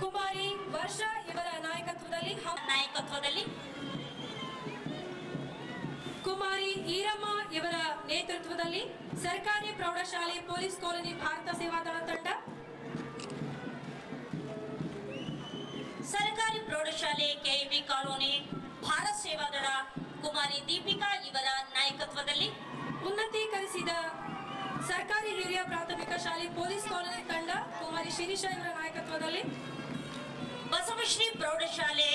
ಕುಮಾರಿ ವರ್ಷಾ ಇವರ ನಾಯಕತ್ವದಲ್ಲಿ ಕುಮಾರಿ ಈರಮ್ಮ ಇವರ ನೇತೃತ್ವದಲ್ಲಿ ಸರ್ಕಾರಿ ಪ್ರೌಢಶಾಲೆ ಪೊಲೀಸ್ ಕಾಲೋನಿ ಭಾರತ ಸೇವಾದಳ ತಂಡ, ಸರ್ಕಾರಿ ಪ್ರೌಢಶಾಲೆ KEB ಕಾಲೋನಿ ಭಾರತ್ ಸೇವಾದಳ ಕುಮಾರಿ ದೀಪಿಕಾ ಇವರ ನಾಯಕತ್ವದಲ್ಲಿ, ಉನ್ನತೀಕರಿಸಿದ ಸರ್ಕಾರಿ ಹಿರಿಯ ಪ್ರಾಥಮಿಕ ಶಾಲೆ ಪೊಲೀಸ್ ಕಾಲೋನಿ ತಂಡ ಕುಮಾರಿ ಶಿರೀಷಾ ಇವರ ನಾಯಕತ್ವದಲ್ಲಿ, ಬಸವಶ್ರೀ ಪ್ರೌಢಶಾಲೆ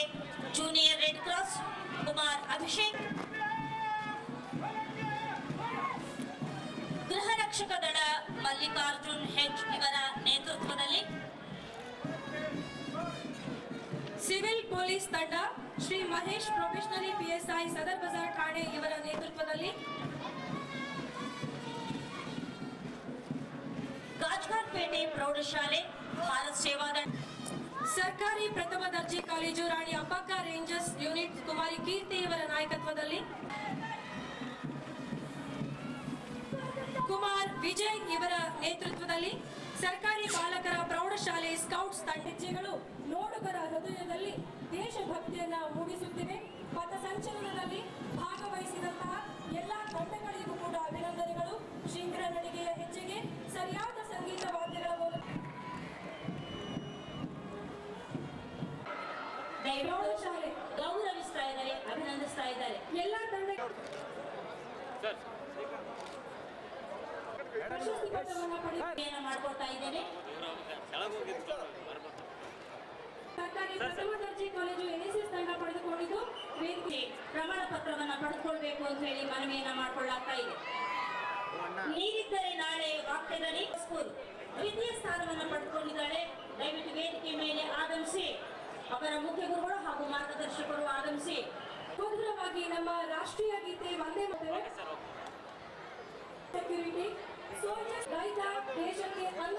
junior red cross Kumar Abhishek, ಗೃಹ ರಕ್ಷಕ ದಳ ಮಲ್ಲಿಕಾರ್ಜುನ್ H ಇವರ ನೇತೃತ್ವದಲ್ಲಿ, ಸಿವಿಲ್ ಪೊಲೀಸ್ ತಂಡ ಶ್ರೀ ಮಹೇಶ್ ಪ್ರೊಫೆಷನಲಿ PSI ಸದರ್ ಬಜಾರ್ ಠಾಣೆ ಇವರ ನೇತೃತ್ವದಲ್ಲಿ, ಗಾಜ್ಗಾರ್ಪೇಟೆ ಪ್ರೌಢಶಾಲೆ ಭಾರತ್ ಸೇವಾದಳ, ಸರ್ಕಾರಿ ಪ್ರಥಮ ದರ್ಜೆ college Rani Abbakka rangers unit ಕುಮಾರಿ ಕೀರ್ತಿ ಇವರ ನಾಯಕತ್ವದಲ್ಲಿ, ಕುಮಾರ್ ವಿಜಯ್ ಇವರ ನೇತೃತ್ವದಲ್ಲಿ, ಸರ್ಕಾರಿ ಬಾಲಕರ ಪ್ರೌಢಶಾಲೆ ಸ್ಕೌಟ್ಸ್ ತಂಡಗಳು ನೋಡುಗರ ಹೃದಯದಲ್ಲಿ ದೇಶಭಕ್ತಿಯನ್ನ ಮೂಡಿಸುತ್ತಿವೆ. ಪಥಸಂಚಲನದಲ್ಲಿ ಭಾಗವಹಿಸಿದಂತಹ ಎಲ್ಲಾ ತಂಡಗಳಿಗೂ ಕೂಡ ಅಭಿನಂದನೆಗಳು. ಶೀಘ್ರ ನಡಿಗೆಯ ಹೆಜ್ಜೆಗೆ ಸರಿಯಾದ ಸಂಗೀತ ವಾದ್ಯಗಳ ಮೂಲಕ ಪ್ರೌಢಶಾಲೆ ಗೌರವಿಸ್ತಾ ಇದ್ದಾರೆ, ಅಭಿನಂದಿಸ್ತಾ ಇದ್ದಾರೆ. ಎಲ್ಲಾ ತಂಡ ಪ್ರಶಸ್ತಿ ಪತ್ರವನ್ನು ಪಡೆದು ಮಾಡ್ಕೊಳ್ತಾ ಇದ್ದೇನೆ. ಸರ್ಕಾರಿ ಪ್ರಥಮ ದರ್ಜೆ ಕಾಲೇಜು NSS ತಂಡ ಪಡೆದುಕೊಂಡಿದ್ದು ವೇದಿಕೆ ಪ್ರಮಾಣ ಪತ್ರವನ್ನ ಪಡೆದುಕೊಳ್ಬೇಕು ಅಂತ ಹೇಳಿ ಮನವಿಯನ್ನ ಮಾಡಿಕೊಳ್ಳಾಗ್ತಾ ಇದೆ. ನೀರಿದ್ದರೆ ನಾಳೆ ವಾಕ್ಯದಲ್ಲಿ ಸ್ಕೂಲ್ ದ್ವಿತೀಯ ಸ್ಥಾನವನ್ನ ಪಡೆದುಕೊಂಡಿದ್ದಾಳೆ. ದಯವಿಟ್ಟು ವೇದಿಕೆ ಮೇಲೆ ಆಗಮಿಸಿ ಅವರ ಮುಖ್ಯ ಗುರುಗಳು ಹಾಗೂ ಮಾರ್ಗದರ್ಶಕರು ಆಗಮಿಸಿ ಮಧುರವಾಗಿ ನಮ್ಮ ರಾಷ್ಟ್ರೀಯ ಗೀತೆ ವಂದೇ ಮಾತರಂ. ಸೆಕ್ಯೂರಿಟಿ ಸೋಲ್ಜರ್ಸ್ ರೈತ ದೇಶಕ್ಕೆ ಅನ್ನ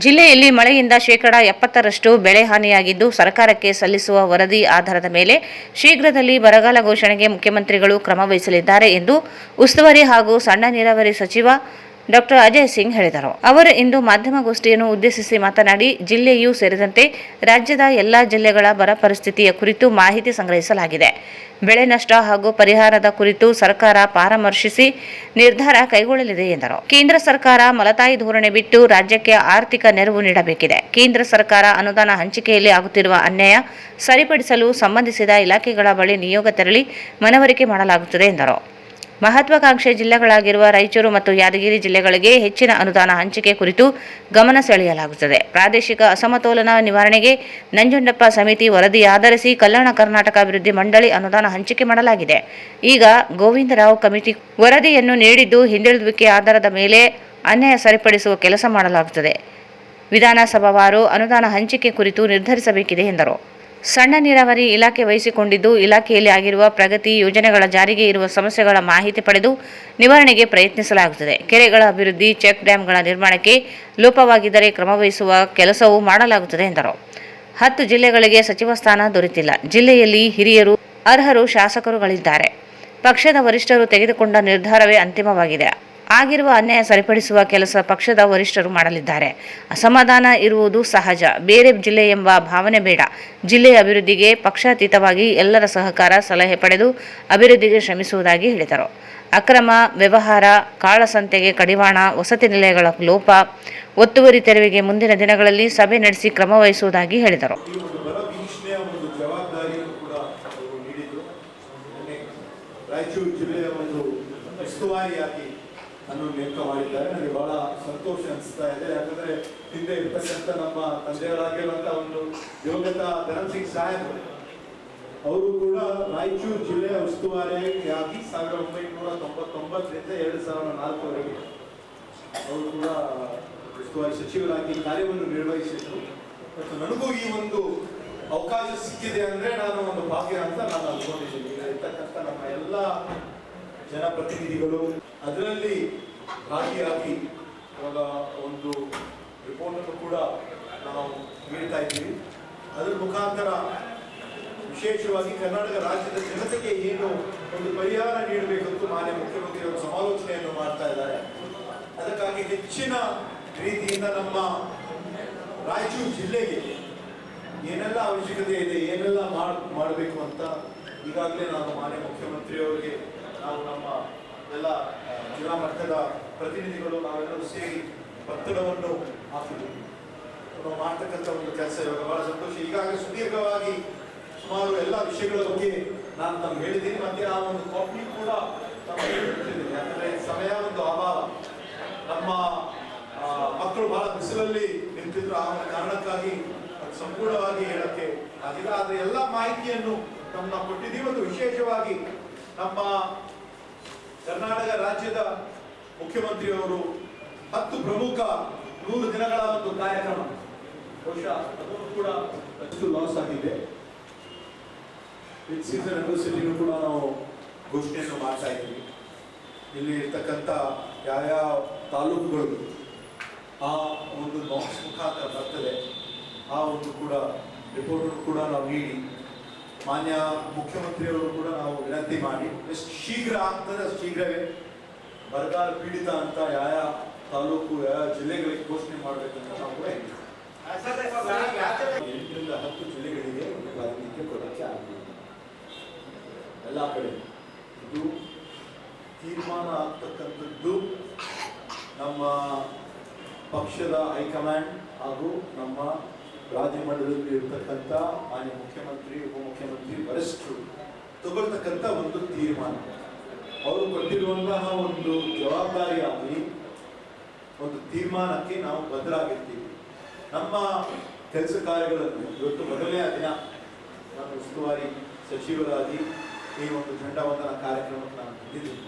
ಜಿಲ್ಲೆಯಲ್ಲಿ ಮಳೆಯಿಂದ ಶೇಕಡಾ 70ರಷ್ಟು ಬೆಳೆ ಹಾನಿಯಾಗಿದ್ದು ಸರ್ಕಾರಕ್ಕೆ ಸಲ್ಲಿಸುವ ವರದಿ ಆಧಾರದ ಮೇಲೆ ಶೀಘ್ರದಲ್ಲಿ ಬರಗಾಲ ಘೋಷಣೆಗೆ ಮುಖ್ಯಮಂತ್ರಿಗಳು ಕ್ರಮ ವಹಿಸಲಿದ್ದಾರೆ ಎಂದು ಉಸ್ತುವಾರಿ ಹಾಗೂ ಸಣ್ಣ ನೀರಾವರಿ ಸಚಿವ ಡಾಕ್ಟರ್ ಅಜಯ್ ಸಿಂಗ್ ಹೇಳಿದರು. ಅವರು ಇಂದು ಮಾಧ್ಯಮಗೋಷ್ಠಿಯನ್ನು ಉದ್ದೇಶಿಸಿ ಮಾತನಾಡಿ, ಜಿಲ್ಲೆಯೂ ಸೇರಿದಂತೆ ರಾಜ್ಯದ ಎಲ್ಲಾ ಜಿಲ್ಲೆಗಳ ಬರ ಪರಿಸ್ಥಿತಿಯ ಕುರಿತು ಮಾಹಿತಿ ಸಂಗ್ರಹಿಸಲಾಗಿದೆ. ಬೆಳೆ ನಷ್ಟ ಹಾಗೂ ಪರಿಹಾರದ ಕುರಿತು ಸರ್ಕಾರ ಪರಾಮರ್ಶಿಸಿ ನಿರ್ಧಾರ ಕೈಗೊಳ್ಳಲಿದೆ ಎಂದರು. ಕೇಂದ್ರ ಸರ್ಕಾರ ಮಲತಾಯಿ ಧೋರಣೆ ಬಿಟ್ಟು ರಾಜ್ಯಕ್ಕೆ ಆರ್ಥಿಕ ನೆರವು ನೀಡಬೇಕಿದೆ. ಕೇಂದ್ರ ಸರ್ಕಾರ ಅನುದಾನ ಹಂಚಿಕೆಯಲ್ಲಿ ಆಗುತ್ತಿರುವ ಅನ್ಯಾಯ ಸರಿಪಡಿಸಲು ಸಂಬಂಧಿಸಿದ ಇಲಾಖೆಗಳ ಬಳಿ ನಿಯೋಗ ತೆರಳಿ ಮನವರಿಕೆ ಮಾಡಲಾಗುತ್ತದೆ ಎಂದರು. ಮಹತ್ವಾಕಾಂಕ್ಷೆ ಜಿಲ್ಲೆಗಳಾಗಿರುವ ರಾಯಚೂರು ಮತ್ತು ಯಾದಗಿರಿ ಜಿಲ್ಲೆಗಳಿಗೆ ಹೆಚ್ಚಿನ ಅನುದಾನ ಹಂಚಿಕೆ ಕುರಿತು ಗಮನ ಸೆಳೆಯಲಾಗುತ್ತದೆ. ಪ್ರಾದೇಶಿಕ ಅಸಮತೋಲನ ನಿವಾರಣೆಗೆ ನಂಜುಂಡಪ್ಪ ಸಮಿತಿ ವರದಿ ಆಧರಿಸಿ ಕಲ್ಯಾಣ ಕರ್ನಾಟಕ ಅಭಿವೃದ್ಧಿ ಮಂಡಳಿ ಅನುದಾನ ಹಂಚಿಕೆ ಮಾಡಲಾಗಿದೆ. ಈಗ ಗೋವಿಂದರಾವ್ ಕಮಿಟಿ ವರದಿಯನ್ನು ನೀಡಿದ್ದು ಹಿಂದುಳಿದುವಿಕೆ ಆಧಾರದ ಮೇಲೆ ಅನ್ಯಾಯ ಸರಿಪಡಿಸುವ ಕೆಲಸ ಮಾಡಲಾಗುತ್ತದೆ. ವಿಧಾನಸಭಾವಾರು ಅನುದಾನ ಹಂಚಿಕೆ ಕುರಿತು ನಿರ್ಧರಿಸಬೇಕಿದೆ ಎಂದರು. ಸಣ್ಣ ನೀರಾವರಿ ಇಲಾಖೆ ವಹಿಸಿಕೊಂಡಿದ್ದು ಇಲಾಖೆಯಲ್ಲಿ ಆಗಿರುವ ಪ್ರಗತಿ ಯೋಜನೆಗಳ ಜಾರಿಗೆ ಇರುವ ಸಮಸ್ಯೆಗಳ ಮಾಹಿತಿ ಪಡೆದು ನಿವಾರಣೆಗೆ ಪ್ರಯತ್ನಿಸಲಾಗುತ್ತದೆ. ಕೆರೆಗಳ ಅಭಿವೃದ್ಧಿ, ಚೆಕ್ ಡ್ಯಾಂಗಳ ನಿರ್ಮಾಣಕ್ಕೆ ಲೋಪವಾಗಿದ್ದರೆ ಕ್ರಮ ವಹಿಸುವ ಕೆಲಸವೂ ಮಾಡಲಾಗುತ್ತದೆ ಎಂದರು. 10 ಜಿಲ್ಲೆಗಳಿಗೆ ಸಚಿವ ಸ್ಥಾನ ದೊರೆತಿಲ್ಲ. ಜಿಲ್ಲೆಯಲ್ಲಿ ಹಿರಿಯರು, ಅರ್ಹರು ಶಾಸಕರುಗಳಿದ್ದಾರೆ. ಪಕ್ಷದ ವರಿಷ್ಠರು ತೆಗೆದುಕೊಂಡ ನಿರ್ಧಾರವೇ ಅಂತಿಮವಾಗಿದೆ. ಆಗಿರುವ ಅನ್ಯಾಯ ಸರಿಪಡಿಸುವ ಕೆಲಸ ಪಕ್ಷದ ವರಿಷ್ಠರು ಮಾಡಲಿದ್ದಾರೆ. ಅಸಮಾಧಾನ ಇರುವುದು ಸಹಜ. ಬೇರೆ ಜಿಲ್ಲೆ ಎಂಬ ಭಾವನೆ ಬೇಡ. ಜಿಲ್ಲೆಯ ಅಭಿವೃದ್ಧಿಗೆ ಪಕ್ಷಾತೀತವಾಗಿ ಎಲ್ಲರ ಸಹಕಾರ, ಸಲಹೆ ಪಡೆದು ಅಭಿವೃದ್ಧಿಗೆ ಶ್ರಮಿಸುವುದಾಗಿ ಹೇಳಿದರು. ಅಕ್ರಮ ವ್ಯವಹಾರ, ಕಾಳಸಂತೆಗೆ ಕಡಿವಾಣ, ವಸತಿ ನಿಲಯಗಳ ಲೋಪ, ಒತ್ತುವರಿ ತೆರವಿಗೆ ಮುಂದಿನ ದಿನಗಳಲ್ಲಿ ಸಭೆ ನಡೆಸಿ ಕ್ರಮ ವಹಿಸುವುದಾಗಿ ಹೇಳಿದರು. ರಾಯಚೂರು ಜಿಲ್ಲೆಯ ಒಂದು ಉಸ್ತುವಾರಿಯಾಗಿ ನೇಮಕ ಮಾಡಿದ್ದಾರೆ. ನನಗೆ ಬಹಳ ಸಂತೋಷ ಅನಿಸ್ತಾ ಇದೆ. ಯಾಕಂದ್ರೆ ಹಿಂದೆ ಇರ್ತಕ್ಕಂಥ ನಮ್ಮ ತಂದೆಗಳಾಗಿರುವಂತಹ ಒಂದು ದಿವಂಗತ ಧರಮ್ ಸಿಂಗ್ ಸಾಹೇಬ್ ಅವರು ಕೂಡ ರಾಯಚೂರು ಜಿಲ್ಲೆಯ ಉಸ್ತುವಾರಿಯಾಗಿ 1999ರಿಂದ 2004ವರೆಗೆ ಅವರು ಕೂಡ ಉಸ್ತುವಾರಿ ಸಚಿವರಾಗಿ ಕಾರ್ಯವನ್ನು ನಿರ್ವಹಿಸಿದ್ರು. ಮತ್ತು ನನಗೂ ಈ ಒಂದು ಅವಕಾಶ ಸಿಕ್ಕಿದೆ ಅಂದ್ರೆ ನಾನು ಒಂದು ಭಾಗ್ಯ ಅಂತ ನಾನು ಅನ್ಕೊಂಡಿದ್ದೀನಿ. ಇರ್ತಕ್ಕಂಥ ನಮ್ಮ ಎಲ್ಲ ಜನಪ್ರತಿನಿಧಿಗಳು ಅದರಲ್ಲಿ ಭಾಗಿಯಾಗಿ ಇವಾಗ ಒಂದು ರಿಪೋರ್ಟ್ ಅನ್ನು ಕೂಡ ನಾವು ನೀಡ್ತಾ ಇದ್ದೀವಿ. ಅದರ ಮುಖಾಂತರ ವಿಶೇಷವಾಗಿ ಕರ್ನಾಟಕ ರಾಜ್ಯದ ಜನತೆಗೆ ಏನು ಒಂದು ಪರಿಹಾರ ನೀಡಬೇಕಂತೂ ಮಾನ್ಯ ಮುಖ್ಯಮಂತ್ರಿಯವರು ಸಮಾಲೋಚನೆಯನ್ನು ಮಾಡ್ತಾ ಇದ್ದಾರೆ. ಅದಕ್ಕಾಗಿ ಹೆಚ್ಚಿನ ರೀತಿಯಿಂದ ನಮ್ಮ ರಾಯಚೂರು ಜಿಲ್ಲೆಗೆ ಏನೆಲ್ಲ ಅವಶ್ಯಕತೆ ಇದೆ, ಏನೆಲ್ಲ ಮಾಡಬೇಕು ಅಂತ ಈಗಾಗಲೇ ನಾನು ಮಾನ್ಯ ಮುಖ್ಯಮಂತ್ರಿಯವರಿಗೆ, ನಾವು ನಮ್ಮ ಎಲ್ಲ ಜಿಲ್ಲಾ ಮಟ್ಟದ ಪ್ರತಿನಿಧಿಗಳು ನಾವೆಲ್ಲರೂ ಸೇರಿ ಒತ್ತಡವನ್ನು ಹಾಕಿದ್ವಿ. ನಾವು ಮಾಡ್ತಕ್ಕಂಥ ಒಂದು ಕೆಲಸ ಇವಾಗ ಬಹಳ ಸಂತೋಷ. ಈಗಾಗಲೇ ಸುದೀರ್ಘವಾಗಿ ಸುಮಾರು ಎಲ್ಲ ವಿಷಯಗಳ ಬಗ್ಗೆ ನಾನು ತಮ್ಗೆ ಹೇಳಿದ್ದೀನಿ. ಮತ್ತೆ ಆ ಒಂದು ಕಾಪಿ ಕೂಡ ತಮಗೆ ಹೇಳ್ತಿದ್ದೀನಿ. ಯಾಕಂದ್ರೆ ಸಮಯ ಒಂದು ಅಭಾವ. ನಮ್ಮ ಮಕ್ಕಳು ಬಹಳ ಬಿಸಿಲಲ್ಲಿ ನಿಂತಿದ್ರು. ಆ ಒಂದು ಕಾರಣಕ್ಕಾಗಿ ಸಂಪೂರ್ಣವಾಗಿ ಹೇಳಕ್ಕೆ ಆಗಿಲ್ಲ. ಆದ್ರೆ ಎಲ್ಲ ಮಾಹಿತಿಯನ್ನು ನಾವು ಕೊಟ್ಟಿದ್ದೀವಿ. ಒಂದು ವಿಶೇಷವಾಗಿ ನಮ್ಮ ಕರ್ನಾಟಕ ರಾಜ್ಯದ ಮುಖ್ಯಮಂತ್ರಿಯವರು 10 ಪ್ರಮುಖ 100 ದಿನಗಳ ಒಂದು ಕಾರ್ಯಕ್ರಮ, ಬಹುಶಃ ಅದನ್ನು ಕೂಡ ಅಷ್ಟು ಲಾಸ್ ಆಗಿದೆ. ಸೀಸನ್ ಯೂನಿವರ್ಸಿಟಿನೂ ಕೂಡ ನಾವು ಘೋಷಣೆಯನ್ನು ಮಾಡ್ತಾ ಇದ್ದೀವಿ. ಇಲ್ಲಿ ಇರ್ತಕ್ಕಂಥ ಯಾವ ತಾಲೂಕುಗಳು ಆ ಒಂದು ನಾಮ್ಸ್ ಮುಖಾಂತರ ಬರ್ತದೆ, ಆ ಒಂದು ಕೂಡ ರಿಪೋರ್ಟ್ ಕೂಡ ನಾವು ನೀಡಿ ಮಾನ್ಯ ಮುಖ್ಯಮಂತ್ರಿಯವರು ಕೂಡ ನಾವು ವಿನಂತಿ ಮಾಡಿ ಎಷ್ಟು ಶೀಘ್ರ ಆಗ್ತದೆ ಅಷ್ಟು ಶೀಘ್ರವೇ ಬರಗಾಲ ಪೀಡಿತ ಅಂತ ಯಾವ ತಾಲೂಕು ಯಾವ ಜಿಲ್ಲೆಗಳಿಗೆ ಘೋಷಣೆ ಮಾಡಬೇಕಂತ ನಾವು ಕೂಡ 8ರಿಂದ 10 ಜಿಲ್ಲೆಗಳಿಗೆ ಒಂದು ಪ್ರಾತಿನಿಧ್ಯ ಕೊಡಕ್ಕೆ ಆಗಿದೆ. ಎಲ್ಲ ಕಡೆ ಇದು ತೀರ್ಮಾನ ಆಗ್ತಕ್ಕಂಥದ್ದು ನಮ್ಮ ಪಕ್ಷದ ಹೈಕಮಾಂಡ್ ಹಾಗೂ ನಮ್ಮ ರಾಜ್ಯ ಮಟ್ಟದಲ್ಲಿ ಇರ್ತಕ್ಕಂಥ ಮಾನ್ಯ ಮುಖ್ಯಮಂತ್ರಿ, ಉಪಮುಖ್ಯಮಂತ್ರಿ, ವರಿಷ್ಠರು ತಗೊಳ್ತಕ್ಕಂಥ ಒಂದು ತೀರ್ಮಾನ. ಅವರು ಕೊಟ್ಟಿರುವಂತಹ ಒಂದು ಜವಾಬ್ದಾರಿಯಾಗಿ ಒಂದು ತೀರ್ಮಾನಕ್ಕೆ ನಾವು ಬದ್ಧರಾಗಿರ್ತೀವಿ. ನಮ್ಮ ಕೆಲಸ ಕಾರ್ಯಗಳನ್ನು ಇವತ್ತು ಮೊದಲನೇ ದಿನ ನಾನು ಉಸ್ತುವಾರಿ ಸಚಿವರಾಗಿ ಈ ಒಂದು ಝಂಡಾವಂದನ ಕಾರ್ಯಕ್ರಮಕ್ಕೆ ನಾನು ಬಂದಿದ್ದೀನಿ.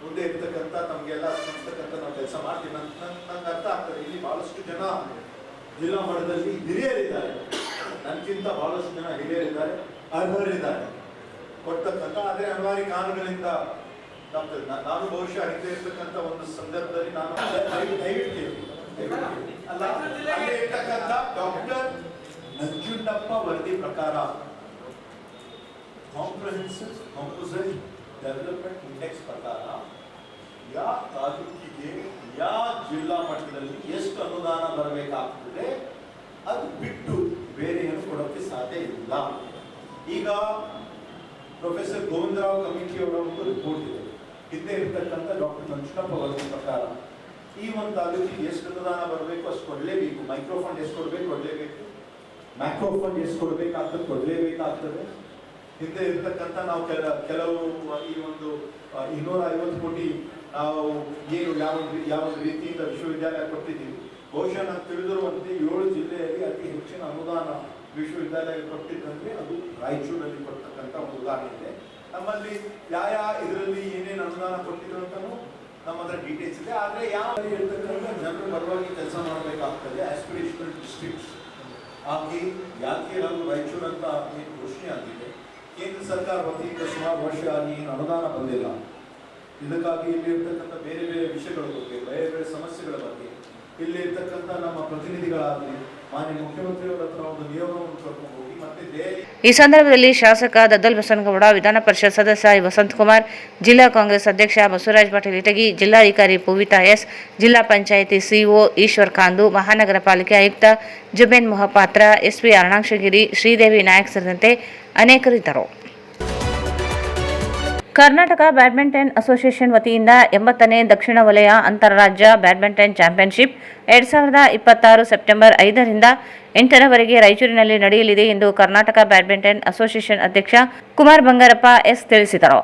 ಮುಂದೆ ಇರ್ತಕ್ಕಂಥ ತಮಗೆಲ್ಲ ಸ್ಮರಿಸ್ತಕ್ಕಂಥ ನಾವು ಕೆಲಸ ಮಾಡ್ತೀವಿ. ನಂಗೆ ಅರ್ಥ ಆಗ್ತದೆ, ಇಲ್ಲಿ ಬಹಳಷ್ಟು ಜನ ಜಿಲ್ಲಾ ಮಟ್ಟದಲ್ಲಿ ಹಿರಿಯರಿದ್ದಾರೆ, ನನಗಿಂತ ಬಹಳಷ್ಟು ಜನ ಹಿರಿಯರಿದ್ದಾರೆ, ಅರ್ಹರಿದ್ದಾರೆ ಕೊಡ್ತಕ್ಕಂಥ. ಆದರೆ ಅನಿವಾರ್ಯ ಕಾರಣಗಳಿಂದ ನಾನು ಬಹುಶಃ ಹಿಂದೆ ಇರ್ತಕ್ಕಂಥ ಒಂದು ಸಂದರ್ಭದಲ್ಲಿ ನಾನು ದಯವಿಟ್ಟು ಅಲ್ಲ ಇರ್ತಕ್ಕಂಥ ಡಾಕ್ಟರ್ ನಂಜುಂಡಪ್ಪ ವರದಿ ಪ್ರಕಾರ ಕಾಂಪ್ರಹೆನ್ಸಿವ್ ಕಂಪೋಸಿಟ್ ಡೆವಲಪ್ಮೆಂಟ್ ಇಂಡೆಕ್ಸ್ ಪ್ರಕಾರ ಯಾವ ತಾಲೂಕಿಗೆ ಯಾವ ಜಿಲ್ಲಾ ಮಟ್ಟದಲ್ಲಿ ಎಷ್ಟು ಅನುದಾನ ಬರಬೇಕಾಗ್ತದೆ ಅದು ಬಿಟ್ಟು ಬೇರೆ ಏನು ಕೊಡೋಕ್ಕೆ ಸಾಧ್ಯ ಇಲ್ಲ. ಈಗ ಪ್ರೊಫೆಸರ್ ಗೋವಿಂದರಾವ್ ಕಮಿಟಿಯವರ ಒಂದು ರಿಪೋರ್ಟ್ ಇದೆ. ಹಿಂದೆ ಇರ್ತಕ್ಕಂಥ ಡಾಕ್ಟರ್ ನಂಜುಂಡಪ್ಪ ವರದಿ ಪ್ರಕಾರ ಈ ಒಂದು ತಾಲೂಕಿಗೆ ಎಷ್ಟು ಅನುದಾನ ಬರಬೇಕು ಅಷ್ಟು ಕೊಡಲೇಬೇಕು. ಮೈಕ್ರೋಫಂಡ್ ಎಷ್ಟು ಕೊಡಬೇಕು ಕೊಡಲೇಬೇಕು, ಮ್ಯಾಕ್ರೋಫಂಡ್ ಎಷ್ಟು ಕೊಡಬೇಕಾಗ್ತದೆ ಕೊಡಲೇಬೇಕಾಗ್ತದೆ. ಹಿಂದೆ ಇರ್ತಕ್ಕಂಥ ನಾವು ಕೆಲವು ಈ ಒಂದು 250 ಕೋಟಿ ನಾವು ಏನು ಯಾವ ರೀತಿಯಿಂದ ವಿಶ್ವವಿದ್ಯಾಲಯ ಕೊಟ್ಟಿದ್ದೀವಿ. ಬಹುಶಃ ನಾನು ತಿಳಿದಿರುವಂತೆ 7 ಜಿಲ್ಲೆಯಲ್ಲಿ ಅತಿ ಹೆಚ್ಚಿನ ಅನುದಾನ ವಿಶ್ವವಿದ್ಯಾಲಯ ಕೊಟ್ಟಿದ್ದಂದ್ರೆ ಅದು ರಾಯಚೂರಲ್ಲಿ ಕೊಡ್ತಕ್ಕಂಥ ಒಂದು ಉದಾಹರಣೆ ಇದೆ. ನಮ್ಮಲ್ಲಿ ಯಾವ ಇದರಲ್ಲಿ ಏನೇನು ಅನುದಾನ ಕೊಟ್ಟಿದ್ರು ಅಂತಲೂ ನಮ್ಮ ಹತ್ರ ಡೀಟೇಲ್ಸ್ ಇದೆ. ಆದರೆ ಯಾವ ಇರ್ತಕ್ಕಂಥ ಜನರ ಪರವಾಗಿ ಕೆಲಸ ಮಾಡಬೇಕಾಗ್ತದೆ. ಆಸ್ಪಿರೇಷನಲ್ ಡಿಸ್ಟ್ರಿಕ್ಟ್ಸ್ ಆಗಿ ಯಾಕೆ ನಾವು ರಾಯಚೂರು ಅಂತ ಏನು ಘೋಷಣೆ ಆಗಿದೆ, ಕೇಂದ್ರ ಸರ್ಕಾರ ವತಿಯಿಂದ ಸುಮಾರು ವರ್ಷ ಆಗಿ ಏನು ಅನುದಾನ ಬಂದಿಲ್ಲ. ಇದಕ್ಕಾಗಿ ಇಲ್ಲಿ ಇರ್ತಕ್ಕಂಥ ಬೇರೆ ಬೇರೆ ವಿಷಯಗಳ ಬಗ್ಗೆ, ಬೇರೆ ಬೇರೆ ಸಮಸ್ಯೆಗಳ ಬಗ್ಗೆ ಇಲ್ಲಿ ಇರ್ತಕ್ಕಂಥ ನಮ್ಮ ಪ್ರತಿನಿಧಿಗಳಾಗಲಿ ಮಾನ್ಯ ಮುಖ್ಯಮಂತ್ರಿಯವರ ಹತ್ರ ಒಂದು ನಿಯೋಗವನ್ನು ಕರ್ಕೊಂಡು ಹೋಗಿ ಮತ್ತೆ ದೆಹಲಿ. ಈ ಸಂದರ್ಭದಲ್ಲಿ ಶಾಸಕ ದದ್ದಲ್ ಬಸನಗೌಡ, ವಿಧಾನ ಪರಿಷತ್ ಸದಸ್ಯ ವಸಂತಕುಮಾರ್, ಜಿಲ್ಲಾ ಕಾಂಗ್ರೆಸ್ ಅಧ್ಯಕ್ಷ ಬಸವರಾಜ ಪಾಟೀಲ್ ಇಟಗಿ, ಜಿಲ್ಲಾಧಿಕಾರಿ ಪೂವಿತಾ ಎಸ್, ಜಿಲ್ಲಾ ಪಂಚಾಯಿತಿ ಸಿಇಒ ಈಶ್ವರ್ ಕಾಂದು, ಮಹಾನಗರ ಪಾಲಿಕೆ ಆಯುಕ್ತ ಜುಬೇನ್ ಮೊಹಪಾತ್ರ, ಎಸ್ಪಿ ಅರುಣಾಕ್ಷಗಿರಿ, ಶ್ರೀದೇವಿ ನಾಯಕ್ ಸೇರಿದಂತೆ ಅನೇಕರಿದ್ದರು. ಕರ್ನಾಟಕ ಬ್ಯಾಡ್ಮಿಂಟನ್ ಅಸೋಸಿಯೇಷನ್ ವತಿಯಿಂದ 80ನೇ ದಕ್ಷಿಣ ವಲಯ ಅಂತಾರಾಜ್ಯ ಬ್ಯಾಡ್ಮಿಂಟನ್ ಚಾಂಪಿಯನ್ಶಿಪ್ 2026 ಸೆಪ್ಟೆಂಬರ್ 5ರಿಂದ 8ರವರೆಗೆ ರಾಯಚೂರಿನಲ್ಲಿ ನಡೆಯಲಿದೆ ಎಂದು ಕರ್ನಾಟಕ ಬ್ಯಾಡ್ಮಿಂಟನ್ ಅಸೋಸಿಯೇಷನ್ ಅಧ್ಯಕ್ಷ ಕುಮಾರ್ ಬಂಗಾರಪ್ಪ ಎಸ್ ತಿಳಿಸಿದರು.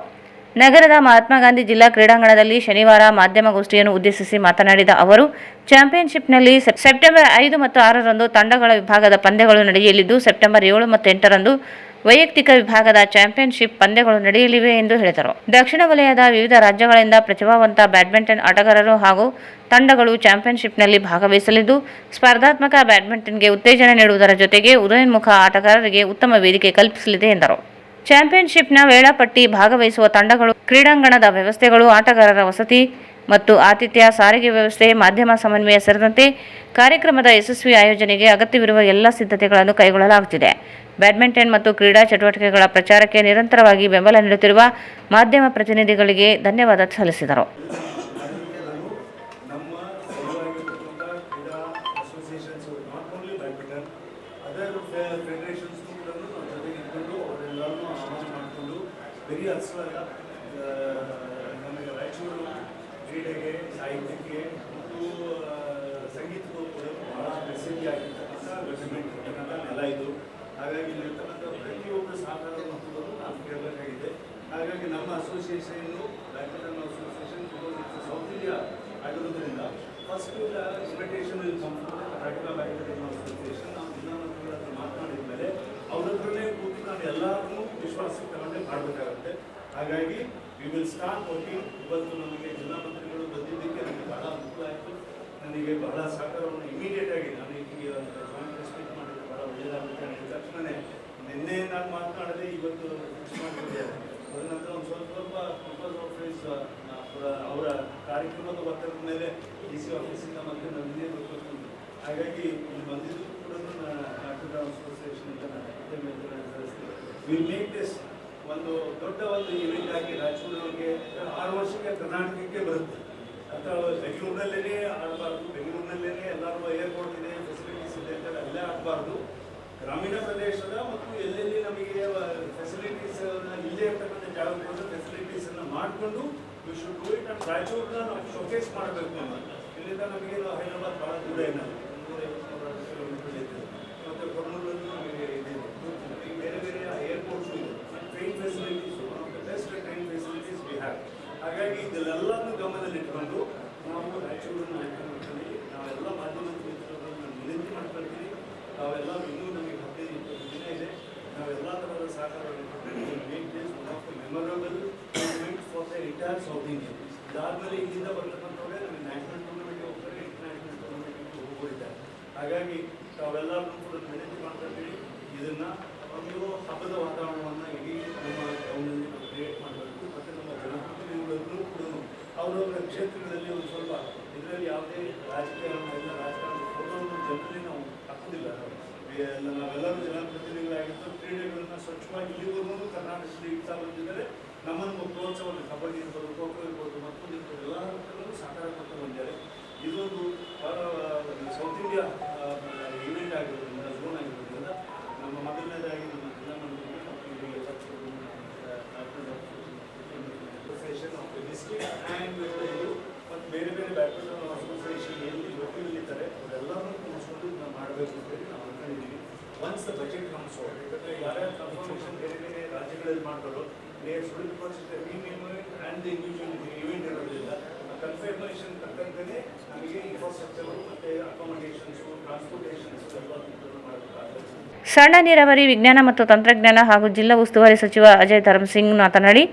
ನಗರದ ಮಹಾತ್ಮ ಗಾಂಧಿ ಜಿಲ್ಲಾ ಕ್ರೀಡಾಂಗಣದಲ್ಲಿ ಶನಿವಾರ ಮಾಧ್ಯಮಗೋಷ್ಠಿಯನ್ನು ಉದ್ದೇಶಿಸಿ ಮಾತನಾಡಿದ ಅವರು, ಚಾಂಪಿಯನ್ಶಿಪ್ನಲ್ಲಿ ಸೆಪ್ಟೆಂಬರ್ 5 ಮತ್ತು 6ರಂದು ತಂಡಗಳ ವಿಭಾಗದ ಪಂದ್ಯಗಳು ನಡೆಯಲಿದ್ದು, ಸೆಪ್ಟೆಂಬರ್ 7 ಮತ್ತು 8ರಂದು ವೈಯಕ್ತಿಕ ವಿಭಾಗದ ಚಾಂಪಿಯನ್ಶಿಪ್ ಪಂದ್ಯಗಳು ನಡೆಯಲಿವೆ ಎಂದು ಹೇಳಿದರು. ದಕ್ಷಿಣ ವಲಯದ ವಿವಿಧ ರಾಜ್ಯಗಳಿಂದ ಪ್ರತಿಭಾವಂತ ಬ್ಯಾಡ್ಮಿಂಟನ್ ಆಟಗಾರರು ಹಾಗೂ ತಂಡಗಳು ಚಾಂಪಿಯನ್ಶಿಪ್ನಲ್ಲಿ ಭಾಗವಹಿಸಲಿದ್ದು, ಸ್ಪರ್ಧಾತ್ಮಕ ಬ್ಯಾಡ್ಮಿಂಟನ್ಗೆ ಉತ್ತೇಜನ ನೀಡುವುದರ ಜೊತೆಗೆ ಉದಯೋನ್ಮುಖ ಆಟಗಾರರಿಗೆ ಉತ್ತಮ ವೇದಿಕೆ ಕಲ್ಪಿಸಲಿದೆ ಎಂದರು. ಚಾಂಪಿಯನ್ಶಿಪ್ನ ವೇಳಾಪಟ್ಟಿ, ಭಾಗವಹಿಸುವ ತಂಡಗಳು, ಕ್ರೀಡಾಂಗಣದ ವ್ಯವಸ್ಥೆಗಳು, ಆಟಗಾರರ ವಸತಿ ಮತ್ತು ಆತಿಥ್ಯ, ಸಾರಿಗೆ ವ್ಯವಸ್ಥೆ, ಮಾಧ್ಯಮ ಸಮನ್ವಯ ಸೇರಿದಂತೆ ಕಾರ್ಯಕ್ರಮದ ಯಶಸ್ವಿ ಆಯೋಜನೆಗೆ ಅಗತ್ಯವಿರುವ ಎಲ್ಲ ಸಿದ್ಧತೆಗಳನ್ನು ಕೈಗೊಳ್ಳಲಾಗುತ್ತಿದೆ. ಬ್ಯಾಡ್ಮಿಂಟನ್ ಮತ್ತು ಕ್ರೀಡಾ ಚಟುವಟಿಕೆಗಳ ಪ್ರಚಾರಕ್ಕೆ ನಿರಂತರವಾಗಿ ಬೆಂಬಲ ನೀಡುತ್ತಿರುವ ಮಾಧ್ಯಮ ಪ್ರತಿನಿಧಿಗಳಿಗೆ ಧನ್ಯವಾದ ಸಲ್ಲಿಸಿದರು. ನಮಗೆ ರಾಯಚೂರು ಕ್ರೀಡೆಗೆ, ಸಾಹಿತ್ಯಕ್ಕೆ ಮತ್ತು ಸಂಗೀತಕ್ಕೂ ಕೂಡ ಬಹಳ ಪ್ರಸಿದ್ಧಿಯಾಗಿರ್ತಕ್ಕಂಥ ರೆಸಿಮೆಂಟ್ ಇರ್ತಕ್ಕಂಥ ನೆಲ ಇದು. ಹಾಗಾಗಿ ಇಲ್ಲಿರ್ತಕ್ಕಂಥ ಪ್ರತಿಯೊಬ್ಬರು ಸಹಕಾರವನ್ನು ನಾವು ಕೇಳಬೇಕಾಗಿದೆ. ಹಾಗಾಗಿ ನಮ್ಮ ಅಸೋಸಿಯೇಷನ್ನು ಬ್ಯಾಡ್ಮಿಂಟನ್ ಅಸೋಸಿಯೇಷನ್ ಸೌತ್ ಇಂಡಿಯಾ ಆಗಿರೋದ್ರಿಂದ first invitation Karnataka badminton association ನಾವು ಜಿಲ್ಲಾಮಂತ್ರಿಗಳ ಹತ್ರ ಮಾತನಾಡಿದ ಮೇಲೆ ಅವ್ರ ಹತ್ರನೇ ಕೂತು ನಾವು ಎಲ್ಲರನ್ನೂ ವಿಶ್ವಾಸಕ್ಕೆ ತಗೊಂಡೇ ಮಾಡಬೇಕಾಗುತ್ತೆ. ಹಾಗಾಗಿ ವಿ ವಿಲ್ ಸ್ಟಾರ್ಟ್ ವರ್ಕಿಂಗ್. ಇವತ್ತು ನಮಗೆ ಜಿಲ್ಲಾ ಮಂತ್ರಿಗಳು ಬಂದಿದ್ದಕ್ಕೆ ನನಗೆ ಬಹಳ ಅನುಕೂಲ ಆಯಿತು. ನನಗೆ ಬಹಳ ಸಹಕಾರವನ್ನು ಇಮಿಡಿಯೇಟ್ ಆಗಿ ನಾನು ಈಗ ಜಾಯಿಂಟ್ ರೆಸ್ಪೆಕ್ಟ್ ಮಾಡಿದ್ರೆ ಬಹಳ ಒಳ್ಳೆಯದಾಗುತ್ತೆ ಅಂದ ತಕ್ಷಣವೇ ನಿನ್ನೆ ನಾನು ಮಾತನಾಡದೆ ಇವತ್ತು ಫಿಕ್ಸ್ ಮಾಡಿಕೊಂಡಿದ್ದಾರೆ. ಅದ ನಂತರ ಒಂದು ಸ್ವಲ್ಪ ಕಂಪಲ್ಸ್ ಆಫೀಸ್ ಅವರ ಕಾರ್ಯಕ್ರಮದ ಒತ್ತಡದ ಮೇಲೆ DC ಆಫೀಸಿಂದ ಮತ್ತೆ ನನ್ನೇ ಬರ್ಬೇಕು. ಹಾಗಾಗಿ ಇಲ್ಲಿ ಬಂದಿದ್ದು ಕೂಡ badminton association will make this ಒಂದು ದೊಡ್ಡ ಒಂದು ಇವೆಂಟ್ ಆಗಿ ರಾಯಚೂರಿಗೆ 6 ವರ್ಷಕ್ಕೆ ಕರ್ನಾಟಕಕ್ಕೆ ಬರುತ್ತೆ. ಅಥವಾ ಬೆಂಗಳೂರಿನಲ್ಲೇ ಆಡಬಾರ್ದು, ಬೆಂಗಳೂರಿನಲ್ಲೇ ಎಲ್ಲರೂ ಏರ್ಪೋರ್ಟ್ ಇದೆ, ಫೆಸಿಲಿಟೀಸ್ ಇದೆ ಅಂತ ಅಲ್ಲೇ ಆಡಬಾರ್ದು. ಗ್ರಾಮೀಣ ಪ್ರದೇಶದ ಮತ್ತು ಎಲ್ಲೆಲ್ಲಿ ನಮಗೆ ಫೆಸಿಲಿಟೀಸ್ ಇಲ್ಲೇ ಇರ್ತಕ್ಕಂಥ ಜಾಗಕ್ಕೆ ಫೆಸಿಲಿಟೀಸನ್ನು ಮಾಡಿಕೊಂಡು we should do it. And ರಾಯಚೂರನ್ನ ನಾವು ಶೋಕೇಸ್ ಮಾಡಬೇಕು ಅನ್ನೋದು. ಇಲ್ಲಿಂದ ನಮಗೆ ಹೈದರಾಬಾದ್ ಭಾಳ ದೂರ ಏನಾದ್ರು 150 ಕಿಲೋಮೀಟರ್ ಇದೆ. ಮತ್ತು ಕೊಡನೂರಲ್ಲಿ ನಮಗೆ ಇದೆ, ಬೇರೆ ಬೇರೆ ಏರ್ಪೋರ್ಟ್ಸು ಇದೆ. Train facilities best train facilities we have. ಹಾಗಾಗಿ ಇದೆಲ್ಲವನ್ನು ಗಮನದಲ್ಲಿಟ್ಕೊಂಡು ನಾವು ರಾಯಚೂರನ್ನು ಆಯ್ಕೆ ಮಾಡ್ತೀವಿ. ನಾವೆಲ್ಲ ಮಾಧ್ಯಮ ಮಿತ್ರರನ್ನು ವಿನಂತಿ ಮಾಡ್ಕೊಳ್ತೀವಿ. ನಾವೆಲ್ಲ ಇನ್ನೂ ನಮಗೆ 15-20 ದಿನ ಇದೆ. ನಾವೆಲ್ಲ ಥರದ ಸಹಕಾರವನ್ನು make this one of the memorable tournament for the entire south India. ಇದಾದಮೇಲೆ ಇಲ್ಲಿಂದ ಬರ್ತಕ್ಕಂಥವ್ರೆ ನಮಗೆ ನ್ಯಾಷನಲ್ ಟೂರ್ನಮೆಂಟ್ಗೆ ಹೋಗ್ತಾರೆ, ಇಂಟರ್ನ್ಯಾಷನಲ್ ಟೂರ್ನಮೆಂಟ್ಗೆ ಹೋಗ್ಬೋದಿದ್ದಾರೆ. ಹಾಗಾಗಿ ತಾವೆಲ್ಲರೂ ಕೂಡ ವಿನಂತಿ ಮಾಡ್ಕೊಳ್ತೀವಿ. ಇದನ್ನು ಒಂದು ಹಬ್ಬದ ವಾತಾವರಣವನ್ನು ಇಡೀ ನಮ್ಮ ಟೌನಲ್ಲಿ ನಾವು ಕ್ರಿಯೇಟ್ ಮಾಡಬೇಕು. ಮತ್ತು ನಮ್ಮ ಜನಪ್ರತಿನಿಧಿಗಳಲ್ಲೂ ಕೂಡ ಅವರವರ ಕ್ಷೇತ್ರಗಳಲ್ಲಿ ಒಂದು ಸ್ವಲ್ಪ ಇದರಲ್ಲಿ ಯಾವುದೇ ರಾಜಕೀಯ ಎಲ್ಲ ರಾಜಕಾರಣ ಅವ್ರದ್ದೊಂದು ಜನರಲ್ಲಿ ನಾವು ಹಾಕೋದಿಲ್ಲ. ನಾವೆಲ್ಲರೂ ಜನಪ್ರತಿನಿಧಿಗಳಾಗಿದ್ದು ಕ್ರೀಡೆಗಳನ್ನ ಸ್ವಚ್ಛವಾಗಿ ಇಲ್ಲಿವರೆಗೂ ಕರ್ನಾಟಕದಲ್ಲಿ ಇಡ್ತಾ ಬಂದಿದ್ದಾರೆ. ನಮ್ಮನ್ನು ಪ್ರೋತ್ಸಾಹವನ್ನು ಕಬಡ್ಡಿ ಇರ್ಬೋದು, ಖೋ ಖೋ ಇರ್ಬೋದು, ಮತ್ತೊಂದು ಇರ್ಬೋದು, ಎಲ್ಲ ಹಂತದಲ್ಲೂ ಸಹಕಾರ ಕೊಟ್ಟು ಬಂದಿದ್ದಾರೆ. ಇದೊಂದು ಸೌತ್ ಇಂಡಿಯಾ ಇವೆಂಟ್ ಆಗಿರೋದ್ರಿಂದ, ಝೋನ್ ಆಗಿರೋದ್ರಿಂದ ನಮ್ಮ ಮೊದಲನೇದಾಗಿ ನಮ್ಮ ಜಿಲ್ಲಾ ಮಂಡಳಿಗೆ association of the district and ಇದು ಮತ್ತು ಬೇರೆ ಬೇರೆ ಬ್ಯಾಡ್ಮಿಂಟನ್ ಅಸೋಸಿಯೇಷನ್ ಎಲ್ಲಿ ಲೋಕಲ್ ಇದ್ದಾರೆ ಅವರೆಲ್ಲರೂ ಕೂರಿಸ್ಕೊಂಡು ನಾವು ಮಾಡಬೇಕು ಅಂತೇಳಿ ನಾವು ಅಂದ್ಕೊಂಡಿದ್ದೀವಿ. Once the budget comes out, ಯಾಕಂದರೆ ಯಾರ್ಯಾರು ಕನ್ಫರ್ಮೇಷನ್ ಬೇರೆ ಬೇರೆ ರಾಜ್ಯಗಳಲ್ಲಿ ಮಾಡ್ತಾರೋ ಆ್ಯಂಡ್ ಇಂಡಿವಿಜುವಲ್ ಇವೆಂಟ್ ಇರೋದ್ರಿಂದ ಕನ್ಫರ್ಮೇಷನ್ ತಕ್ಕಂತೆ ನಮಗೆ ಇನ್ಫ್ರಾಸ್ಟ್ರಕ್ಚರು ಮತ್ತು ಅಕಾಮಡೇಷನ್ಸು, ಟ್ರಾನ್ಸ್ಪೋರ್ಟೇಷನ್ಸು ಎಲ್ಲ ಮಾಡಬೇಕಾಗುತ್ತೆ. ಸಣ್ಣ ನೀರಾವರಿ, ವಿಜ್ಞಾನ ಮತ್ತು ತಂತ್ರಜ್ಞಾನ ಹಾಗೂ ಜಿಲ್ಲಾ ಉಸ್ತುವಾರಿ ಸಚಿವ ಅಜಯ್ ಧರ್ಮಸಿಂಗ್ ಮಾತನಾಡಿ,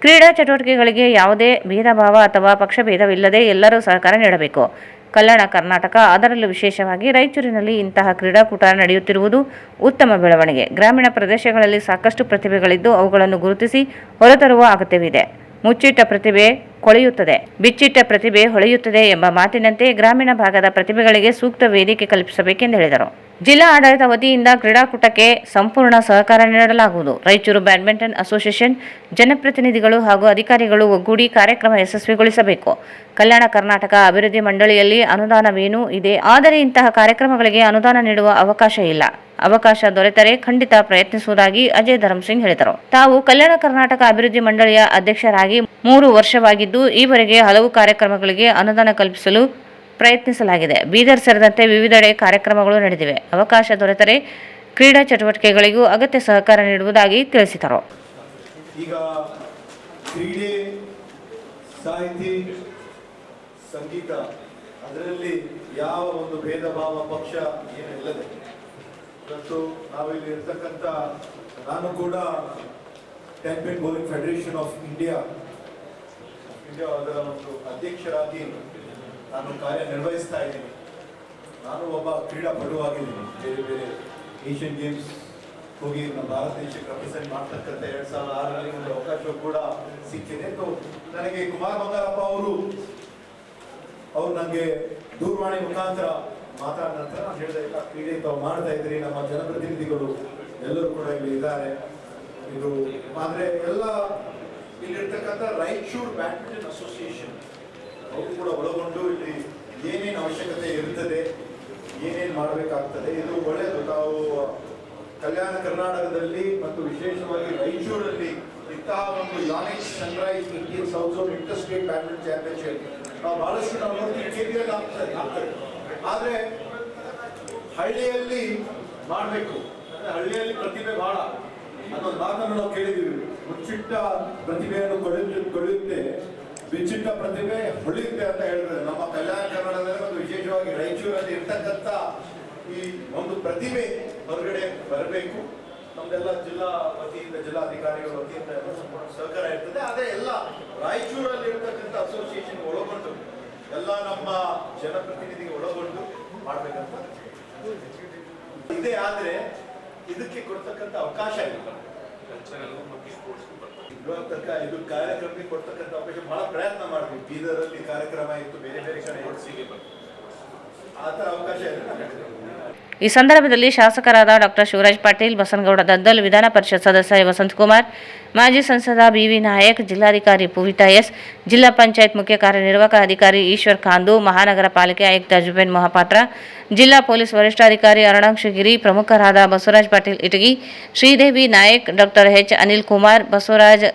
ಕ್ರೀಡಾ ಚಟುವಟಿಕೆಗಳಿಗೆ ಯಾವುದೇ ಭೇದ ಭಾವ ಅಥವಾ ಪಕ್ಷಭೇದವಿಲ್ಲದೆ ಎಲ್ಲರೂ ಸಹಕಾರ ನೀಡಬೇಕು. ಕಲ್ಯಾಣ ಕರ್ನಾಟಕ, ಅದರಲ್ಲೂ ವಿಶೇಷವಾಗಿ ರಾಯಚೂರಿನಲ್ಲಿ ಇಂತಹ ಕ್ರೀಡಾಕೂಟ ನಡೆಯುತ್ತಿರುವುದು ಉತ್ತಮ ಬೆಳವಣಿಗೆ. ಗ್ರಾಮೀಣ ಪ್ರದೇಶಗಳಲ್ಲಿ ಸಾಕಷ್ಟು ಪ್ರತಿಭೆಗಳಿದ್ದು ಅವುಗಳನ್ನು ಗುರುತಿಸಿ ಹೊರತರುವ ಅಗತ್ಯವಿದೆ. ಮುಚ್ಚಿಟ್ಟ ಪ್ರತಿಭೆ ಕೊಳೆಯುತ್ತದೆ, ಬಿಚ್ಚಿಟ್ಟ ಪ್ರತಿಭೆ ಹೊಳೆಯುತ್ತದೆ ಎಂಬ ಮಾತಿನಂತೆ ಗ್ರಾಮೀಣ ಭಾಗದ ಪ್ರತಿಭೆಗಳಿಗೆ ಸೂಕ್ತ ವೇದಿಕೆ ಕಲ್ಪಿಸಬೇಕೆಂದು ಹೇಳಿದರು. ಜಿಲ್ಲಾ ಆಡಳಿತ ವತಿಯಿಂದ ಕ್ರೀಡಾಕೂಟಕ್ಕೆ ಸಂಪೂರ್ಣ ಸಹಕಾರ ನೀಡಲಾಗುವುದು. ರಾಯಚೂರು ಬ್ಯಾಡ್ಮಿಂಟನ್ ಅಸೋಸಿಯೇಷನ್ ಜನಪ್ರತಿನಿಧಿಗಳು ಹಾಗೂ ಅಧಿಕಾರಿಗಳು ಒಗ್ಗೂಡಿ ಕಾರ್ಯಕ್ರಮ ಯಶಸ್ವಿಗೊಳಿಸಬೇಕು. ಕಲ್ಯಾಣ ಕರ್ನಾಟಕ ಅಭಿವೃದ್ಧಿ ಮಂಡಳಿಯಲ್ಲಿ ಅನುದಾನವೇನೂ ಇದೆ, ಆದರೆ ಇಂತಹ ಕಾರ್ಯಕ್ರಮಗಳಿಗೆ ಅನುದಾನ ನೀಡುವ ಅವಕಾಶ ಇಲ್ಲ. ಅವಕಾಶ ದೊರೆತರೆ ಖಂಡಿತ ಪ್ರಯತ್ನಿಸುವುದಾಗಿ ಅಜಯ್ ಧರ್ಮಸಿಂಗ್ ಹೇಳಿದರು. ತಾವು ಕಲ್ಯಾಣ ಕರ್ನಾಟಕ ಅಭಿವೃದ್ಧಿ ಮಂಡಳಿಯ ಅಧ್ಯಕ್ಷರಾಗಿ 3 ವರ್ಷವಾಗಿದ್ದು ಈವರೆಗೆ ಹಲವು ಕಾರ್ಯಕ್ರಮಗಳಿಗೆ ಅನುದಾನ ಕಲ್ಪಿಸಲು ಪ್ರಯತ್ನಿಸಲಾಗಿದೆ. ಬೀದರ್ ಸೇರಿದಂತೆ ವಿವಿಧೆಡೆ ಕಾರ್ಯಕ್ರಮಗಳು ನಡೆದಿವೆ. ಅವಕಾಶ ದೊರೆತರೆ ಕ್ರೀಡಾ ಚಟುವಟಿಕೆಗಳಿಗೂ ಅಗತ್ಯ ಸಹಕಾರ ನೀಡುವುದಾಗಿ ತಿಳಿಸಿದರು. ಈಗ ಕ್ರೀಡೆ, ಸಾಹಿತಿ, ಸಂಗೀತ ಅದರಲ್ಲಿ ಯಾವ ಒಂದು ಭೇದ ಭಾವ ಪಕ್ಷ ಏನಿಲ್ಲದೆ ಇವತ್ತು ನಾವಿಲ್ಲಿ ಇರ್ತಕ್ಕಂಥ, ನಾನು ಕೂಡ temple bowling federation of India ಅದರ ಒಂದು ಅಧ್ಯಕ್ಷರಾಗಿ ನಾನು ಕಾರ್ಯನಿರ್ವಹಿಸ್ತಾ ಇದ್ದೀನಿ. ನಾನು ಒಬ್ಬ ಕ್ರೀಡಾಪಟುವಾಗಿದ್ದೀನಿ. ಬೇರೆ ಬೇರೆ ಏಷ್ಯನ್ ಗೇಮ್ಸ್ ಹೋಗಿ ನಮ್ಮ ಭಾರತ ದೇಶಕ್ಕೆ ರೆಪ್ರೆಸೆಂಟ್ ಮಾಡ್ತಕ್ಕಂಥ 2006ರಲ್ಲಿ ಒಂದು ಅವಕಾಶ ಕೂಡ ಸಿಕ್ಕಿದೆ. ನನಗೆ ಕುಮಾರ್ ಬಂಗಾರಪ್ಪ ಅವರು ನನಗೆ ದೂರವಾಣಿ ಮುಖಾಂತರ ಮಾತಾಡಿದ ನಂತರ ನಾನು ಹೇಳಿದೆ, ಇಲ್ಲ ಕ್ರೀಡೆ ತಾವು ಮಾಡ್ತಾ ಇದ್ರಿ, ನಮ್ಮ ಜನಪ್ರತಿನಿಧಿಗಳು ಎಲ್ಲರೂ ಕೂಡ ಇಲ್ಲಿ ಇದ್ದಾರೆ. ಇದು ಆದರೆ ಎಲ್ಲ ಇಲ್ಲಿರ್ತಕ್ಕಂಥ ರಾಯಚೂರು ಬ್ಯಾಡ್ಮಿಂಟನ್ ಅಸೋಸಿಯೇಷನ್ ಅವರು ಕೂಡ ಒಳಗೊಂಡು ಇಲ್ಲಿ ಏನೇನು ಅವಶ್ಯಕತೆ ಇರ್ತದೆ, ಏನೇನು ಮಾಡಬೇಕಾಗ್ತದೆ, ಇದು ಒಳ್ಳೆಯದು. ತಾವು ಕಲ್ಯಾಣ ಕರ್ನಾಟಕದಲ್ಲಿ ಮತ್ತು ವಿಶೇಷವಾಗಿ ರಾಯಚೂರಲ್ಲಿ ಇಂತಹ ಒಂದು Yonex Sunrise Indian South zone inter state badminton championship ನಾವು ಬಹಳಷ್ಟು ನಾವು ನೋಡ್ತೀವಿ, ಕೇಂದ್ರದಲ್ಲಿ ಆಗ್ತದೆ. ಆದರೆ ಹಳ್ಳಿಯಲ್ಲಿ ಮಾಡಬೇಕು, ಅಂದರೆ ಹಳ್ಳಿಯಲ್ಲಿ ಪ್ರತಿಭೆ ಬಹಳ ಅನ್ನೊಂದು ಮಾತನ್ನು ನಾವು ಕೇಳಿದ್ದೀವಿ. ಮುಚ್ಚಿಟ್ಟ ಪ್ರತಿಭೆಯನ್ನು ಕೊಳೆಯುತ್ತೆ, ಬಿಚ್ಚಿಟ್ಟ ಪ್ರತಿಭೆ ಹೊಳೆಯುತ್ತೆ ಅಂತ ಹೇಳಿದ್ರೆ ನಮ್ಮ ಕಲ್ಯಾಣ ಕರ್ನಾಟಕದಲ್ಲಿ ಮತ್ತು ವಿಶೇಷವಾಗಿ ರಾಯಚೂರಲ್ಲಿ ಇರ್ತಕ್ಕಂಥ ಈ ಒಂದು ಪ್ರತಿಭೆ ಹೊರಗಡೆ ಬರಬೇಕು. ನಮ್ದೆಲ್ಲ ಜಿಲ್ಲಾ ವತಿಯಿಂದ, ಜಿಲ್ಲಾಧಿಕಾರಿಗಳ ವತಿಯಿಂದ ಎಲ್ಲ ಸಂಪೂರ್ಣ ಸಹಕಾರ ಇರ್ತದೆ. ಆದರೆ ಎಲ್ಲ ರಾಯಚೂರಲ್ಲಿ ಇರ್ತಕ್ಕಂಥ ಅಸೋಸಿಯೇಷನ್ ಒಳಗೊಂಡು ಎಲ್ಲ ನಮ್ಮ ಜನಪ್ರತಿನಿಧಿಗೆ ಒಳಗೊಂಡು ಮಾಡಬೇಕಂತ ಇದೆ. ಆದರೆ ಇದಕ್ಕೆ ಕೊಡ್ತಕ್ಕಂಥ ಅವಕಾಶ ಇಲ್ಲ. ಇದು ಕಾರ್ಯಕ್ರಮಕ್ಕೆ ಕೊಡ್ತಕ್ಕಂಥ ಅವಕಾಶ ಬಹಳ ಪ್ರಯತ್ನ ಮಾಡಬೇಕು. ಬೀದರಲ್ಲಿ ಕಾರ್ಯಕ್ರಮ ಇತ್ತು, ಬೇರೆ ಬೇರೆ ಕಡೆ ಆ ಥರ ಅವಕಾಶ ಇಲ್ಲ. ಈ ಸಂದರ್ಭದಲ್ಲಿ ಶಾಸಕರಾದ ಡಾಕ್ಟರ್ ಶಿವರಾಜ್ ಪಾಟೀಲ್, ಬಸನಗೌಡ ದದ್ದಲ್, ವಿಧಾನ ಪರಿಷತ್ ಸದಸ್ಯ ವಸಂತಕುಮಾರ್, ಮಾಜಿ ಸಂಸದ ಬಿವಿ ನಾಯಕ್, ಜಿಲ್ಲಾಧಿಕಾರಿ ಪೂವಿತಾ ಎಸ್, ಜಿಲ್ಲಾ ಪಂಚಾಯತ್ ಮುಖ್ಯ ಕಾರ್ಯನಿರ್ವಾಹಕ ಅಧಿಕಾರಿ ಈಶ್ವರ್ ಖಾಂದು, ಮಹಾನಗರ ಪಾಲಿಕೆ ಆಯುಕ್ತ ಜುಬೇನ್ ಮೊಹಪಾತ್ರ, ಜಿಲ್ಲಾ ಪೊಲೀಸ್ ವರಿಷ್ಠಾಧಿಕಾರಿ ಅರುಣಾಂಶಗಿರಿ, ಪ್ರಮುಖರಾದ Basavaraj Patil Itagi, Sridevi Nayak, doctor H Anil Kumar, Basavaraj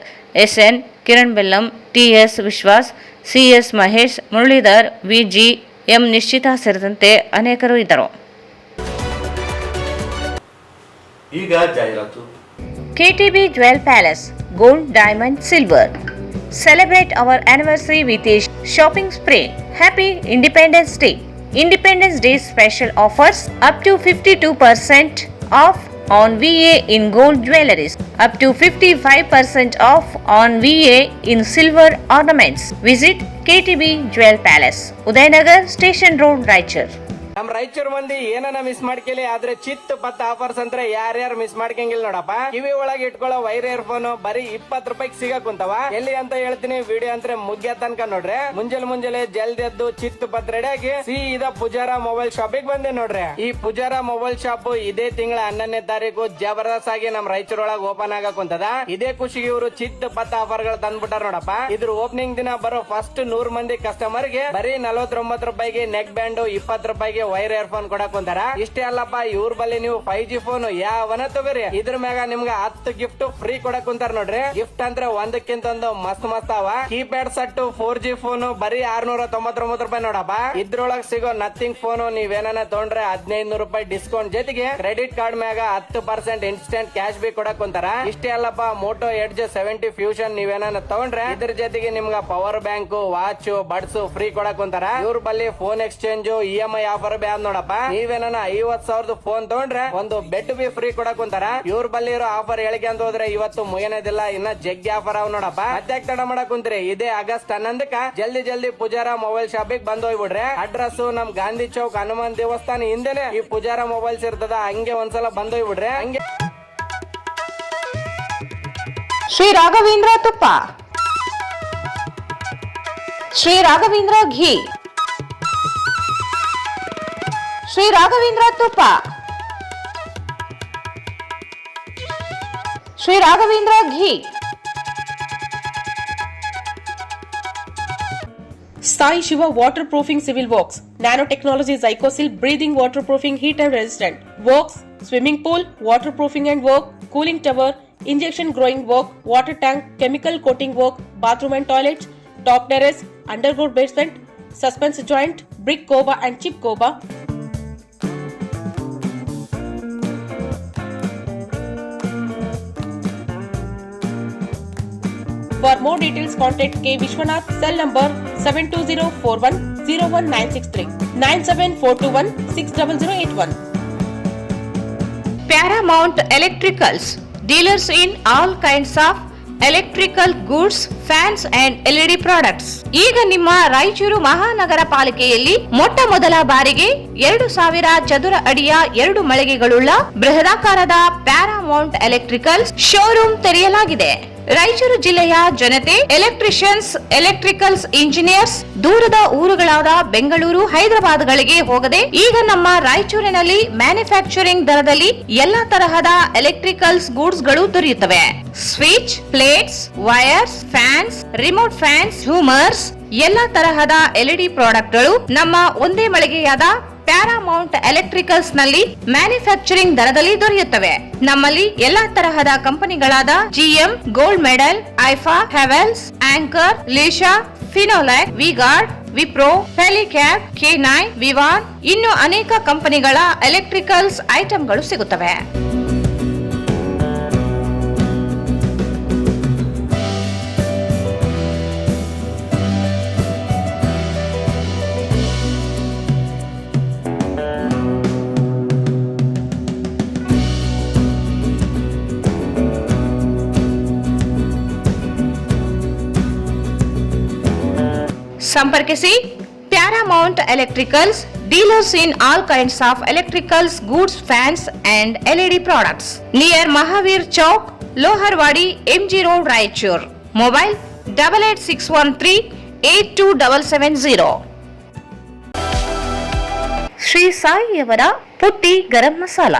S N, Kiran Bellam, T S Vishwas, C S Mahesh, Muralidhar, Viji, M Nishchita ಸೇರಿದಂತೆ ಅನೇಕರು ಇದ್ದರು. ಈಗ ಜಾಹೀರಾತು. KTB Jewel Palace, Gold, Diamond, Silver. Celebrate our anniversary with a shopping spree. Happy Independence Day. Independence Day special offers up to 52% off on VA in gold jewelries, up to 55% off on VA in silver ornaments. Visit KTB Jewel Palace, Udaynagar Station Road, Raichur. ನಮ್ ರಾಯಚೂರ್ ಮಂದಿ ಏನನ್ನ ಮಿಸ್ ಮಾಡ್ಕೇಲಿ, ಆದ್ರೆ ಚಿತ್ ಪತ್ತ ಆಫರ್ಸ್ ಅಂದ್ರೆ ಯಾರ್ಯಾರು ಮಿಸ್ ಮಾಡ್ಕಂಗಿಲ್ಲ ನೋಡಪ್ಪ. ಕಿವಿ ಒಳಗೆ ಇಟ್ಕೊಳ್ಳೋ ವೈರ್ ಇಯರ್ಫೋನ್ ಬರೀ 20 ರೂಪಾಯಿಗೆ ಸಿಗಾಕುಂತವ. ಎಲ್ಲಿ ಅಂತ ಹೇಳ್ತೀನಿ, ವಿಡಿಯೋ ಅಂದ್ರೆ ಮುಗ್ಯ ತನಕ ನೋಡ್ರಿ. ಮುಂಜಾನೆ ಜಲ್ದಿ ಎದ್ದು ಚಿತ್ ಪತ್ ರೆಡಿ ಆಗಿ ಸೀದಾ ಪೂಜಾರ ಮೊಬೈಲ್ ಶಾಪಿಗೆ ಬಂದೆ ನೋಡ್ರಿ. ಈ ಪೂಜಾರ ಮೊಬೈಲ್ ಶಾಪ್ ಇದೇ ತಿಂಗಳ 11ನೇ ತಾರೀಕು ಜಬರ್ದಸ್ತ್ ಆಗಿ ನಮ್ ರಾಯಚೂರ್ ಒಳಗೆ ಓಪನ್ ಆಗಕುಂತದ. ಇದೇ ಖುಷಿಗೆ ಇವರು ಚಿತ್ ಪತ್ತ ಆಫರ್ ಗಳು ತಂದ್ಬಿಟ್ಟಾರ ನೋಡಪ್ಪ. ಇದ್ರ ಓಪನಿಂಗ್ ದಿನ ಬರೋ ಫಸ್ಟ್ 100 ಮಂದಿ ಕಸ್ಟಮರ್ ಗೆ ಬರೀ 49 ರೂಪಾಯಿಗೆ ನೆಕ್ ಬ್ಯಾಂಡ್, 20 ರೂಪಾಯಿಗೆ ವೈರ್ ಇಯರ್ಫೋನ್ ಕೊಡಕುಂತಾರ. ಇಷ್ಟೇ ಅಲ್ಲಪ್ಪ, ಇವ್ರ ಬಲ್ಲಿ ನೀವು 5G ಫೋನ್ ಯಾವನ ತಗೋರಿ, ಇದ್ರ ಮ್ಯಾಗ ನಿಮ್ಗೆ 10 ಗಿಫ್ಟ್ ಫ್ರೀ ಕೊಡಕುಂತಾರ ನೋಡ್ರಿ. ಗಿಫ್ಟ್ ಅಂದ್ರೆ ಒಂದಕ್ಕಿಂತ ಒಂದು ಮಸ್ತ್ ಅವ. ಕೀಪ್ಯಾಡ್ ಸೆಟ್ 4G ಫೋನ್ ಬರೀ 699 ರೂಪಾಯಿ ನೋಡಪ್ಪ. ಇದ್ರೊಳಗ್ ಸಿಗೋ ನಥಿಂಗ್ ಫೋನ್ ನೀವೇನ ತಗೊಂಡ್ರೆ 1500 ರೂಪಾಯಿ ಡಿಸ್ಕೌಂಟ್ ಜೊತೆಗೆ ಕ್ರೆಡಿಟ್ ಕಾರ್ಡ್ ಮ್ಯಾಗ 10% ಇನ್ಸ್ಟೆಂಟ್ ಕ್ಯಾಶ್ ಬಿ ಕೊಡಕುಂತಾರ. ಇಷ್ಟೇ ಅಲ್ಲಪ್ಪ, ಮೋಟೋ ಎಡ್ಜ್ 70 ಫ್ಯೂಷನ್ ನೀವೇನ ತಗೊಂಡ್ರೆ ಇದ್ರ ಜೊತೆಗೆ ನಿಮ್ಗ power bank, watch, buds free ಕೊಡಕುಂತಾರ. ಇವ್ರ ಬಲ್ಲಿ ಫೋನ್ ಎಕ್ಸ್ಚೇಂಜ್, EMI ಆಫರ್ ಬ್ಯಾನ್ ನೋಡಪ್ಪ. ನೀವೇನ 50,000 ಫೋನ್ ತಗೊಂಡ್ರೆ ಒಂದು ಬೆಡ್ ಬಿ ಫ್ರೀ ಕೊಡಕುಂತಾರ. ಇವ್ರ ಬಲ್ಲಿ ಇರೋ ಆಫರ್ ಹೇಳಿಕೆ ಅಂತ ಹೋದ್ರೆ ಇವತ್ತು ಮುಗಿಯೋದಿಲ್ಲ, ಇನ್ನ ಜಗ್ಗಿ ಆಫರ್ ಅವ್ ನೋಡಪ್ಪ. ಮತ್ತೆ ತಡ ಮಾಡಕುಂತ್ರಿ, ಇದೇ ಆಗಸ್ಟ್ 11ಕ್ಕ ಜಲ್ದಿ ಪೂಜಾರ ಮೊಬೈಲ್ ಶಾಪಿಗೆ ಬಂದ್ ಹೋಗ್ಬಿಡ್ರಿ. ಅಡ್ರೆಸ್ ನಮ್ ಗಾಂಧಿ ಚೌಕ್ ಹನುಮಾನ್ ದೇವಸ್ಥಾನ ಹಿಂದೆನೆ ಈ ಪೂಜಾರ ಮೊಬೈಲ್ಸ್ ಇರ್ತದ. ಹಂಗೆ ಒಂದ್ಸಲ ಬಂದ್ ಹೋಗ್ಬಿಡ್ರಿ. ಹಂಗೆ ಶ್ರೀ ರಾಘವೇಂದ್ರ ತುಪ್ಪ, ಶ್ರೀ ರಾಘವೇಂದ್ರ ಘೀ, ಶ್ರೀ ರಾಘವೇಂದ್ರ ತುಪ್ಪ, ಶ್ರೀ ರಾಘವೇಂದ್ರ ಘೀ. Sai Shiva waterproofing civil works, nanotechnology Zycosil breathing waterproofing heat and resistant works, swimming pool waterproofing and work, cooling tower, injection growing work, water tank, chemical coating work, bathroom and toilets, top terrace, underground basement, suspense joint, brick coba and chip coba. For more details, contact K. Vishwanath, cell number 720410196 97421 Paramount Electricals, dealers in all kinds of electrical goods, fans and LED products. ಈಗ ನಿಮ್ಮ ರಾಯಚೂರು ಮಹಾನಗರ ಪಾಲಿಕೆಯಲ್ಲಿ ಮೊಟ್ಟ ಮೊದಲ ಬಾರಿಗೆ 2000 ಚದುರ ಅಡಿಯ 2 ಮಳಿಗೆಗಳುಳ್ಳ ಬೃಹದಾಕಾರದ ಪ್ಯಾರಾಮೌಂಟ್ ಎಲೆಕ್ಟ್ರಿಕಲ್ಸ್ ಶೋರೂಮ್ ತೆರೆಯಲಾಗಿದೆ. ರಾಯಚೂರು ಜಿಲ್ಲೆಯ ಜನತೆ, ಎಲೆಕ್ಟ್ರಿಷಿಯನ್ಸ್, ಎಲೆಕ್ಟ್ರಿಕಲ್ಸ್ ಇಂಜಿನಿಯರ್ಸ್ ದೂರದ ಊರುಗಳಾದ ಬೆಂಗಳೂರು, ಹೈದರಾಬಾದ್ಗಳಿಗೆ ಹೋಗದೆ ಈಗ ನಮ್ಮ ರಾಯಚೂರಿನಲ್ಲಿ ಮ್ಯಾನುಫ್ಯಾಕ್ಚರಿಂಗ್ ದರದಲ್ಲಿ ಎಲ್ಲಾ ತರಹದ ಎಲೆಕ್ಟ್ರಿಕಲ್ಸ್ ಗೂಡ್ಸ್ ಗಳು ದೊರೆಯುತ್ತವೆ. Switch, plates, wires, fans, remote fans, ಹ್ಯೂಮರ್ಸ್, ಎಲ್ಲಾ ತರಹದ LED ಪ್ರಾಡಕ್ಟ್ ಗಳು ನಮ್ಮ ಒಂದೇ ಮಳಿಗೆಯಾದ ಪ್ಯಾರಾಮೌಂಟ್ ಎಲೆಕ್ಟ್ರಿಕಲ್ಸ್ ನಲ್ಲಿ ಮ್ಯಾನುಫ್ಯಾಕ್ಚರಿಂಗ್ ದರದಲ್ಲಿ ದೊರೆಯುತ್ತವೆ. ನಮ್ಮಲ್ಲಿ ಎಲ್ಲಾ ತರಹದ ಕಂಪನಿಗಳಾದ GM, ಗೋಲ್ಡ್ ಮೆಡಲ್, ಐಫಾ, ಹೆವೆಲ್ಸ್, ಆಂಕರ್, ಲೀಶಾ, ಫಿನೋಲ್ಯಾಕ್, ವಿಗಾರ್ಡ್, ವಿಪ್ರೋ, ಫೆಲಿಕ್ಯಾಪ್, K9, ವಿವಾನ್ ಇನ್ನು ಅನೇಕ ಕಂಪನಿಗಳ ಎಲೆಕ್ಟ್ರಿಕಲ್ಸ್ ಐಟಂಗಳು ಸಿಗುತ್ತವೆ. ಸಂಪರ್ಕಿಸಿ Paramount electricals, dealers in all kinds of electricals goods, fans and LED products, near Mahavir Chowk, Loharwadi, MG road, Raichur. Mobile 8861382770. Shri ಸಾಯಿಯವರ Putti garam masala,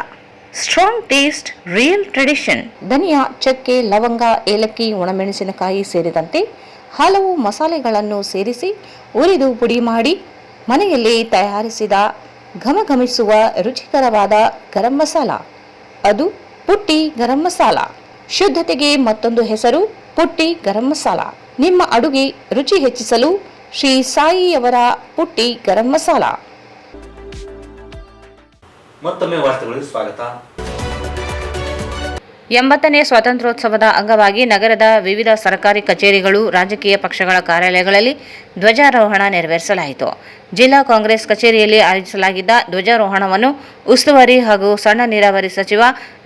strong taste, real tradition. ಧನಿಯಾ, ಚಕ್ಕೆ, ಲವಂಗ, ಏಲಕ್ಕಿ, ಒಣಮೆಣಸಿನಕಾಯಿ ಸೇರಿದಂತೆ ಹಲವು ಮಸಾಲೆಗಳನ್ನು ಸೇರಿಸಿ ಉರಿದು ಪುಡಿ ಮಾಡಿ ಮನೆಯಲ್ಲಿ ತಯಾರಿಸಿದ ಘಮಘಮಿಸುವ ರುಚಿಕರವಾದ ಗರಂ ಮಸಾಲ, ಅದು ಪುಟ್ಟಿ ಗರಂ ಮಸಾಲ. ಶುದ್ಧತೆಗೆ ಮತ್ತೊಂದು ಹೆಸರು ಪುಟ್ಟಿ ಗರಂ ಮಸಾಲ. ನಿಮ್ಮ ಅಡುಗೆ ರುಚಿ ಹೆಚ್ಚಿಸಲು ಶ್ರೀ ಸಾಯಿಯವರ ಪುಟ್ಟಿ ಗರಂ ಮಸಾಲ. ಮತ್ತೊಮ್ಮೆ ವಾರ್ತೆಗಳಿಗೆ ಸ್ವಾಗತ. 80ನೇ ಸ್ವಾತಂತ್ರ್ಯೋತ್ಸವದ ಅಂಗವಾಗಿ ನಗರದ ವಿವಿಧ ಸರ್ಕಾರಿ ಕಚೇರಿಗಳು, ರಾಜಕೀಯ ಪಕ್ಷಗಳ ಕಾರ್ಯಾಲಯಗಳಲ್ಲಿ ಧ್ವಜಾರೋಹಣ ನೆರವೇರಿಸಲಾಯಿತು. ಜಿಲ್ಲಾ ಕಾಂಗ್ರೆಸ್ ಕಚೇರಿಯಲ್ಲಿ ಆಯೋಜಿಸಲಾಗಿದ್ದ ಧ್ವಜಾರೋಹಣವನ್ನು ಉಸ್ತುವಾರಿ ಹಾಗೂ ಸಣ್ಣ ನೀರಾವರಿ ಸಚಿವ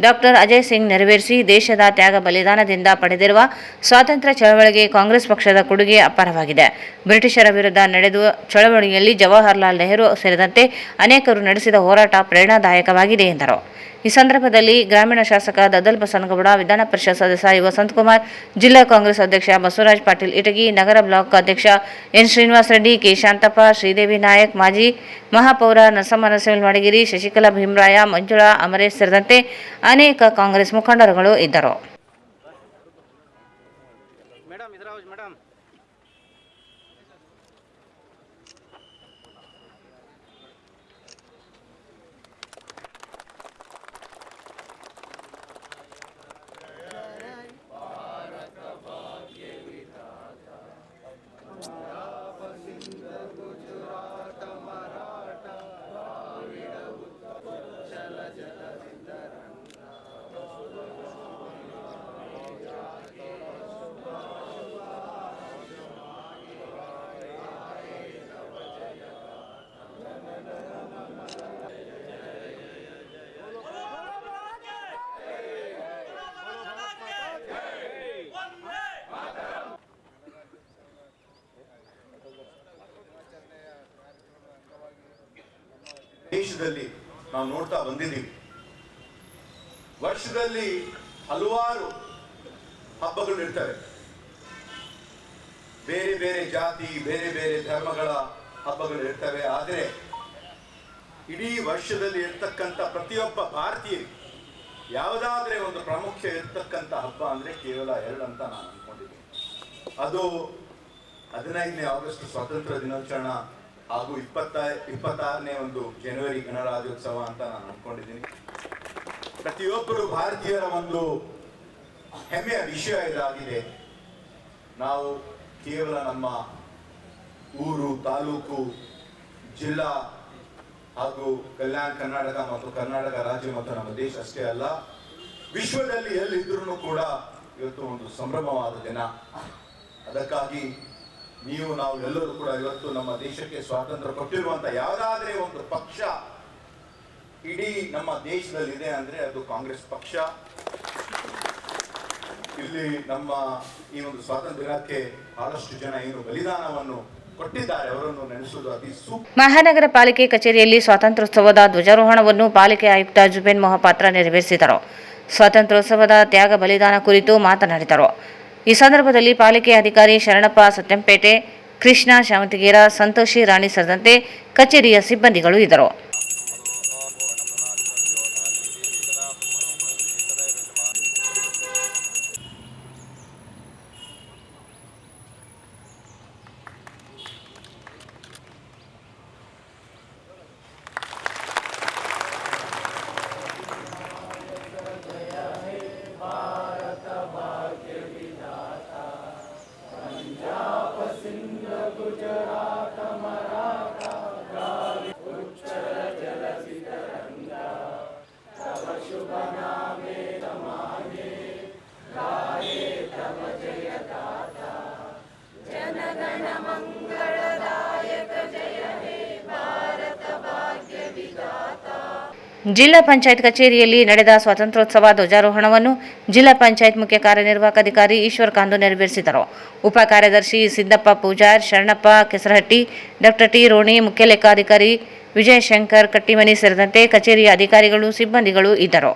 ಡಾ. ಅಜಯ್ ಸಿಂಗ್ ನೆರವೇರಿಸಿ, ದೇಶದ ತ್ಯಾಗ ಬಲಿದಾನದಿಂದ ಪಡೆದಿರುವ ಸ್ವಾತಂತ್ರ್ಯ ಚಳವಳಿಗೆ ಕಾಂಗ್ರೆಸ್ ಪಕ್ಷದ ಕೊಡುಗೆ ಅಪಾರವಾಗಿದೆ. ಬ್ರಿಟಿಷರ ವಿರುದ್ಧ ನಡೆದ ಚಳವಳಿಯಲ್ಲಿ ಜವಾಹರಲಾಲ್ ನೆಹರು ಸೇರಿದಂತೆ ಅನೇಕರು ನಡೆಸಿದ ಹೋರಾಟ ಪ್ರೇರಣಾದಾಯಕವಾಗಿದೆ ಎಂದರು. ಈ ಸಂದರ್ಭದಲ್ಲಿ ಗ್ರಾಮೀಣ ಶಾಸಕ ದದ್ದಲ್ ಬಸನಗೌಡ, ವಿಧಾನ ಪರಿಷತ್ ಸದಸ್ಯ ವಸಂತಕುಮಾರ್, ಜಿಲ್ಲಾ ಕಾಂಗ್ರೆಸ್ ಅಧ್ಯಕ್ಷ ಬಸವರಾಜ ಪಾಟೀಲ್ ಇಟಗಿ, ನಗರ ಬ್ಲಾಕ್ ಅಧ್ಯಕ್ಷ ಎನ್. ಶ್ರೀನಿವಾಸ ರೆಡ್ಡಿ, ಕೆ. ಶಾಂತಪ್ಪ, ಶ್ರೀದೇವಿ ನಾಯಕ್, ಮಾಜಿ ಮಹಾಪೌರ ನರಸಮ್ಮ ನರಸಿಂಹ ಮಡಗಿರಿ, ಶಶಿಕಲಾ ಭೀಮರಾಯ, ಮಂಜುಳಾ ಅಮರೇಶ್ ಸೇರಿದಂತೆ ಅನೇಕ ಕಾಂಗ್ರೆಸ್ ಮುಖಂಡರುಗಳು ಇದ್ದರು. ದೇಶದಲ್ಲಿ ನಾವು ನೋಡ್ತಾ ಬಂದಿದ್ದೀವಿ. ವರ್ಷದಲ್ಲಿ ಹಲವಾರು ಹಬ್ಬಗಳು ಇರ್ತವೆ. ಬೇರೆ ಬೇರೆ ಜಾತಿ, ಬೇರೆ ಬೇರೆ ಧರ್ಮಗಳ ಹಬ್ಬಗಳು ಇರ್ತವೆ. ಆದರೆ ಇಡೀ ವರ್ಷದಲ್ಲಿ ಇರ್ತಕ್ಕಂಥ ಪ್ರತಿಯೊಬ್ಬ ಭಾರತೀಯ ಯಾವುದಾದ್ರೆ ಒಂದು ಪ್ರಾಮುಖ್ಯ ಇರ್ತಕ್ಕಂಥ ಹಬ್ಬ ಅಂದ್ರೆ ಕೇವಲ 2 ಅಂತ ನಾನು ಅನ್ಕೊಂಡಿದ್ದೀನಿ. ಅದು 15ನೇ ಆಗಸ್ಟ್ ಸ್ವಾತಂತ್ರ್ಯ ದಿನಾಚರಣೆ ಹಾಗೂ 26ನೇ ಒಂದು ಜನವರಿ ಗಣರಾಜ್ಯೋತ್ಸವ ಅಂತ ನಾನು ಅನ್ಕೊಂಡಿದ್ದೀನಿ. ಪ್ರತಿಯೊಬ್ಬರು ಭಾರತೀಯರ ಒಂದು ಹೆಮ್ಮೆಯ ವಿಷಯ ಇದಾಗಿದೆ. ನಾವು ಕೇವಲ ನಮ್ಮ ಊರು, ತಾಲೂಕು, ಜಿಲ್ಲಾ ಹಾಗೂ ಕಲ್ಯಾಣ ಕರ್ನಾಟಕ ಮತ್ತು ಕರ್ನಾಟಕ ರಾಜ್ಯ ಮತ್ತು ನಮ್ಮ ದೇಶ ಅಷ್ಟೇ ಅಲ್ಲ, ವಿಶ್ವದಲ್ಲಿ ಎಲ್ಲಿದ್ರೂ ಕೂಡ ಇವತ್ತು ಒಂದು ಸಂಭ್ರಮವಾದ ದಿನ. ಅದಕ್ಕಾಗಿ ನಾವು ಎಲ್ಲರೂ ಕೂಡ ಇವತ್ತು ನಮ್ಮ ದೇಶಕ್ಕೆ ಸ್ವಾತಂತ್ರ್ಯ ಕೊಟ್ಟಿರುವಂತ ಯಾವುದಾದ್ರೆ ಒಂದು ಪಕ್ಷ ಇಡೀ ನಮ್ಮ ದೇಶದಲ್ಲಿ ಇದೆ ಅಂದ್ರೆ ಅದು ಕಾಂಗ್ರೆಸ್ ಪಕ್ಷ. ಇಲ್ಲಿ ನಮ್ಮ ಈ ಒಂದು ಸ್ವಾತಂತ್ರ್ಯ ದಿನಕ್ಕೆ ಬಹಳಷ್ಟು ಜನ ಏನು ಬಲಿದಾನವನ್ನು ಕೊಟ್ಟಿದ್ದಾರೆ ಅವರನ್ನು ನೆನೆಸುವುದು ಅತಿ ಸೂಕ್ತ. ಮಹಾನಗರ ಪಾಲಿಕೆ ಕಚೇರಿಯಲ್ಲಿ ಸ್ವಾತಂತ್ರ್ಯೋತ್ಸವದ ಧ್ವಜಾರೋಹಣವನ್ನು ಪಾಲಿಕೆ ಆಯುಕ್ತ ಜುಬೇನ್ ಮೊಹಪಾತ್ರ ನೆರವೇರಿಸಿದರು. ಸ್ವಾತಂತ್ರ್ಯೋತ್ಸವದ ತ್ಯಾಗ ಬಲಿದಾನ ಕುರಿತು ಮಾತನಾಡಿದರು. ಈ ಸಂದರ್ಭದಲ್ಲಿ ಪಾಲಿಕೆ ಅಧಿಕಾರಿ ಶರಣಪ್ಪ ಸತ್ಯಂಪೇಟೆ, ಕೃಷ್ಣ ಶಾವಂತಿಗೇರ, ಸಂತೋಷಿ ರಾಣಿ ಸೇರಿದಂತೆ ಕಚೇರಿಯ ಸಿಬ್ಬಂದಿಗಳು ಇದ್ದರು. ಜಿಲ್ಲಾ ಪಂಚಾಯತ್ ಕಚೇರಿಯಲ್ಲಿ ನಡೆದ ಸ್ವಾತಂತ್ರ್ಯೋತ್ಸವ ಧ್ವಜಾರೋಹಣವನ್ನು ಜಿಲ್ಲಾ ಪಂಚಾಯತ್ ಮುಖ್ಯ ಕಾರ್ಯನಿರ್ವಾಹಕ ಅಧಿಕಾರಿ ಈಶ್ವರ್ ಕಾಂದು ನೆರವೇರಿಸಿದರು. ಉಪ ಕಾರ್ಯದರ್ಶಿ ಸಿದ್ದಪ್ಪ ಪೂಜಾರ್, ಶರಣಪ್ಪ ಕೆಸರಹಟ್ಟಿ, ಡಾ. ಟಿ. ರೋಣಿ, ಮುಖ್ಯ ಲೆಕ್ಕಾಧಿಕಾರಿ ವಿಜಯಶಂಕರ್ ಕಟ್ಟಿಮನಿ ಸೇರಿದಂತೆ ಕಚೇರಿಯ ಅಧಿಕಾರಿಗಳು, ಸಿಬ್ಬಂದಿಗಳು ಇದ್ದರು.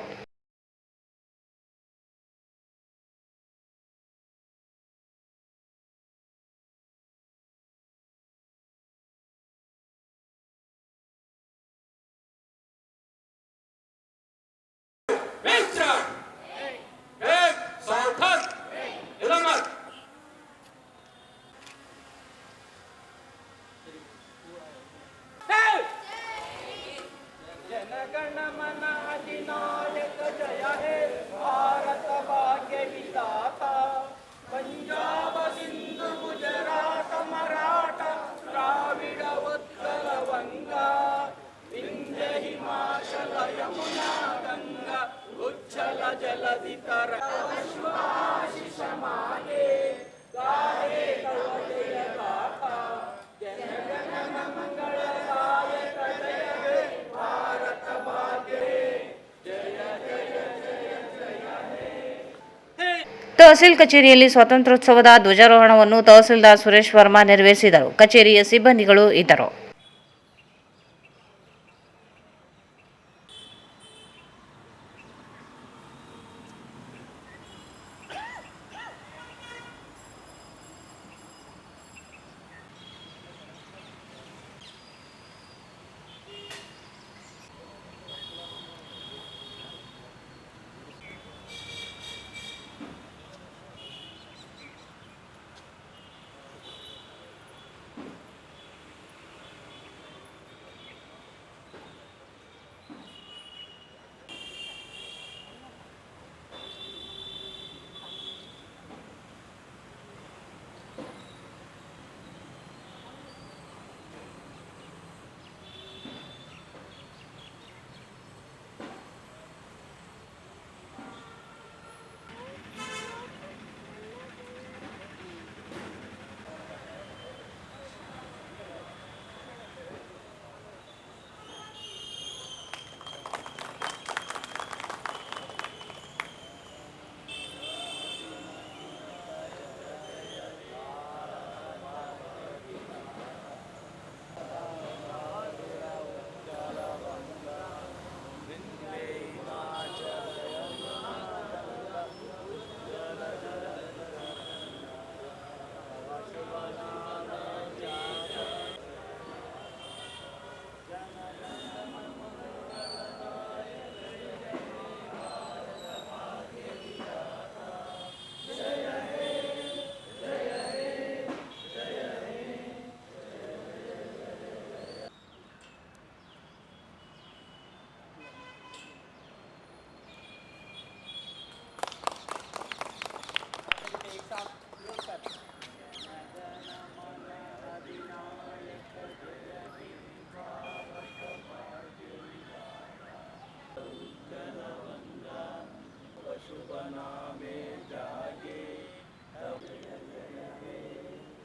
ತಹಸೀಲ್ ಕಚೇರಿಯಲ್ಲಿ ಸ್ವಾತಂತ್ರ್ಯೋತ್ಸವದ ಧ್ವಜಾರೋಹಣವನ್ನು ತಹಸೀಲ್ದಾರ್ ಸುರೇಶ್ ವರ್ಮಾ ನೆರವೇರಿಸಿದರು. ಕಚೇರಿಯ ಸಿಬ್ಬಂದಿಗಳು ಇದ್ದರು.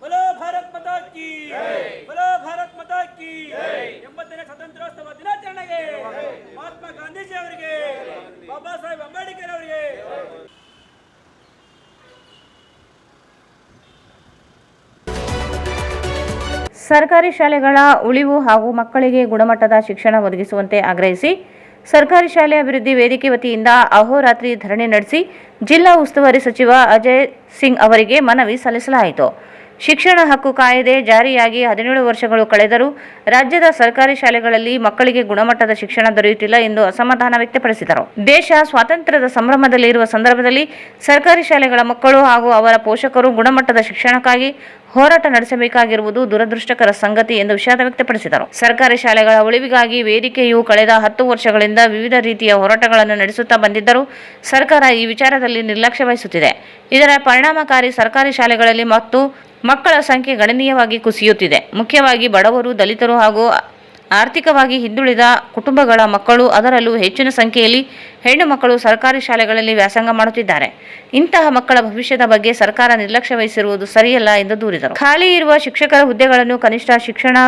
बोलो भारत माता की बोलो भारत माता की 80ನೇ ಸ್ವಾತಂತ್ರ್ಯೋತ್ಸವ ದಿನಾಚರಣೆಗೆ ಮಹಾತ್ಮ ಗಾಂಧೀಜಿ ಅವರಿಗೆ ಬಾಬಾ ಸಾಹೇಬ್ ಅಂಬೇಡ್ಕರ್ ಅವರಿಗೆ ಸರ್ಕಾರಿ ಶಾಲೆಗಳ ಉಳಿವು ಹಾಗೂ ಮಕ್ಕಳಿಗೆ ಗುಣಮಟ್ಟದ ಶಿಕ್ಷಣ ಒದಗಿಸುವಂತೆ ಆಗ್ರಹಿಸಿ ಸರ್ಕಾರಿ ಶಾಲೆ ಅಭಿವೃದ್ಧಿ ವೇದಿಕೆ ವತಿಯಿಂದ ಅಹೋರಾತ್ರಿ ಧರಣಿ ನಡೆಸಿ ಜಿಲ್ಲಾ ಉಸ್ತುವಾರಿ ಸಚಿವ ಅಜಯ್ ಸಿಂಗ್ ಅವರಿಗೆ ಮನವಿ ಸಲ್ಲಿಸಲಾಯಿತು. ಶಿಕ್ಷಣ ಹಕ್ಕು ಕಾಯ್ದೆ ಜಾರಿಯಾಗಿ 17 ವರ್ಷಗಳು ಕಳೆದರೂ ರಾಜ್ಯದ ಸರ್ಕಾರಿ ಶಾಲೆಗಳಲ್ಲಿ ಮಕ್ಕಳಿಗೆ ಗುಣಮಟ್ಟದ ಶಿಕ್ಷಣ ದೊರೆಯುತ್ತಿಲ್ಲ ಎಂದು ಅಸಮಾಧಾನ ವ್ಯಕ್ತಪಡಿಸಿದರು. ದೇಶ ಸ್ವಾತಂತ್ರ್ಯದ ಸಂಭ್ರಮದಲ್ಲಿರುವ ಸಂದರ್ಭದಲ್ಲಿ ಸರ್ಕಾರಿ ಶಾಲೆಗಳ ಮಕ್ಕಳು ಹಾಗೂ ಅವರ ಪೋಷಕರು ಗುಣಮಟ್ಟದ ಶಿಕ್ಷಣಕ್ಕಾಗಿ ಹೋರಾಟ ನಡೆಸಬೇಕಾಗಿರುವುದು ದುರದೃಷ್ಟಕರ ಸಂಗತಿ ಎಂದು ವಿಷಾದ ವ್ಯಕ್ತಪಡಿಸಿದರು. ಸರ್ಕಾರಿ ಶಾಲೆಗಳ ಉಳಿವಿಗಾಗಿ ವೇದಿಕೆಯು ಕಳೆದ 10 ವರ್ಷಗಳಿಂದ ವಿವಿಧ ರೀತಿಯ ಹೋರಾಟಗಳನ್ನು ನಡೆಸುತ್ತಾ ಬಂದಿದ್ದರೂ ಸರ್ಕಾರ ಈ ವಿಚಾರದಲ್ಲಿ ನಿರ್ಲಕ್ಷ್ಯ ವಹಿಸುತ್ತಿದೆ. ಇದರ ಪರಿಣಾಮಕಾರಿ ಸರ್ಕಾರಿ ಶಾಲೆಗಳಲ್ಲಿ ಮತ್ತು ಮಕ್ಕಳ ಸಂಖ್ಯೆ ಗಣನೀಯವಾಗಿ ಕುಸಿಯುತ್ತಿದೆ. ಮುಖ್ಯವಾಗಿ ಬಡವರು, ದಲಿತರು ಹಾಗೂ ಆರ್ಥಿಕವಾಗಿ ಹಿಂದುಳಿದ ಕುಟುಂಬಗಳ ಮಕ್ಕಳು, ಅದರಲ್ಲೂ ಹೆಚ್ಚಿನ ಸಂಖ್ಯೆಯಲ್ಲಿ ಹೆಣ್ಣು ಮಕ್ಕಳು ಸರ್ಕಾರಿ ಶಾಲೆಗಳಲ್ಲಿ ವ್ಯಾಸಂಗ ಮಾಡುತ್ತಿದ್ದಾರೆ. ಇಂತಹ ಮಕ್ಕಳ ಭವಿಷ್ಯದ ಬಗ್ಗೆ ಸರ್ಕಾರ ನಿರ್ಲಕ್ಷ್ಯ ವಹಿಸಿರುವುದು ಸರಿಯಲ್ಲ ಎಂದು ದೂರಿದರು. ಖಾಲಿ ಇರುವ ಶಿಕ್ಷಕರ ಹುದ್ದೆಗಳನ್ನು ಕನಿಷ್ಠ ಶಿಕ್ಷಣ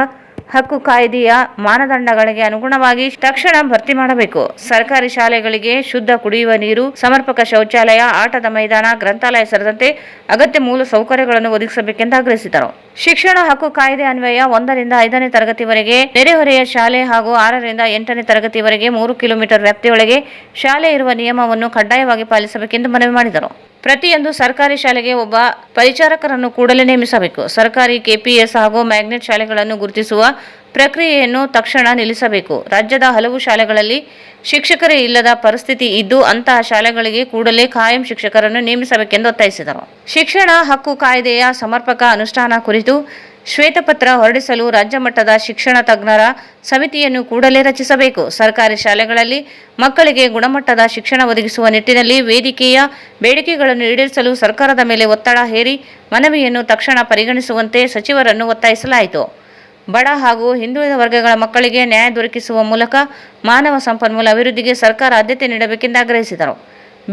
ಹಕ್ಕು ಕಾಯ್ದೆಯ ಮಾನದಂಡಗಳಿಗೆ ಅನುಗುಣವಾಗಿ ತಕ್ಷಣ ಭರ್ತಿ ಮಾಡಬೇಕು. ಸರ್ಕಾರಿ ಶಾಲೆಗಳಿಗೆ ಶುದ್ಧ ಕುಡಿಯುವ ನೀರು, ಸಮರ್ಪಕ ಶೌಚಾಲಯ, ಆಟದ ಮೈದಾನ, ಗ್ರಂಥಾಲಯ ಸೇರಿದಂತೆ ಅಗತ್ಯ ಮೂಲ ಸೌಕರ್ಯಗಳನ್ನು ಒದಗಿಸಬೇಕೆಂದು ಆಗ್ರಹಿಸಿದರು. ಶಿಕ್ಷಣ ಹಕ್ಕು ಕಾಯ್ದೆ ಅನ್ವಯ 1 ರಿಂದ 5ನೇ ತರಗತಿವರೆಗೆ ನೆರೆಹೊರೆಯ ಶಾಲೆ ಹಾಗೂ 6 ರಿಂದ 8ನೇ ತರಗತಿವರೆಗೆ 3 ಕಿಲೋಮೀಟರ್ ವ್ಯಾಪ್ತಿಯೊಳಗೆ ಶಾಲೆ ಇರುವ ನಿಯಮವನ್ನು ಕಡ್ಡಾಯವಾಗಿ ಪಾಲಿಸಬೇಕೆಂದು ಮನವಿ ಮಾಡಿದರು. ಪ್ರತಿಯೊಂದು ಸರ್ಕಾರಿ ಶಾಲೆಗೆ ಒಬ್ಬ ಪರಿಚಾರಕರನ್ನು ಕೂಡಲೇ ನೇಮಿಸಬೇಕು. ಸರ್ಕಾರಿ ಕೆಪಿಎಸ್ ಹಾಗೂ ಮ್ಯಾಗ್ನೆಟ್ ಶಾಲೆಗಳನ್ನು ಗುರುತಿಸುವ ಪ್ರಕ್ರಿಯೆಯನ್ನು ತಕ್ಷಣ ನಿಲ್ಲಿಸಬೇಕು. ರಾಜ್ಯದ ಹಲವು ಶಾಲೆಗಳಲ್ಲಿ ಶಿಕ್ಷಕರೇ ಇಲ್ಲದ ಪರಿಸ್ಥಿತಿ ಇದ್ದು ಅಂತಹ ಶಾಲೆಗಳಿಗೆ ಕೂಡಲೇ ಕಾಯಂ ಶಿಕ್ಷಕರನ್ನು ನೇಮಿಸಬೇಕೆಂದು ಒತ್ತಾಯಿಸಿದರು. ಶಿಕ್ಷಣ ಹಕ್ಕು ಕಾಯ್ದೆಯ ಸಮರ್ಪಕ ಅನುಷ್ಠಾನ ಕುರಿತು ಶ್ವೇತಪತ್ರ ಹೊರಡಿಸಲು ರಾಜ್ಯ ಮಟ್ಟದ ಶಿಕ್ಷಣ ತಜ್ಞರ ಸಮಿತಿಯನ್ನು ಕೂಡಲೇ ರಚಿಸಬೇಕು. ಸರ್ಕಾರಿ ಶಾಲೆಗಳಲ್ಲಿ ಮಕ್ಕಳಿಗೆ ಗುಣಮಟ್ಟದ ಶಿಕ್ಷಣ ಒದಗಿಸುವ ನಿಟ್ಟಿನಲ್ಲಿ ವೇದಿಕೆಯ ಬೇಡಿಕೆಗಳನ್ನು ಈಡೇರಿಸಲು ಸರ್ಕಾರದ ಮೇಲೆ ಒತ್ತಡ ಹೇರಿ ಮನವಿಯನ್ನು ತಕ್ಷಣ ಪರಿಗಣಿಸುವಂತೆ ಸಚಿವರನ್ನು ಒತ್ತಾಯಿಸಲಾಯಿತು. ಬಡ ಹಾಗೂ ಹಿಂದುಳಿದ ವರ್ಗಗಳ ಮಕ್ಕಳಿಗೆ ನ್ಯಾಯ ದೊರಕಿಸುವ ಮೂಲಕ ಮಾನವ ಸಂಪನ್ಮೂಲ ಅಭಿವೃದ್ಧಿಗೆ ಸರ್ಕಾರ ಆದ್ಯತೆ ನೀಡಬೇಕೆಂದು ಆಗ್ರಹಿಸಿದರು.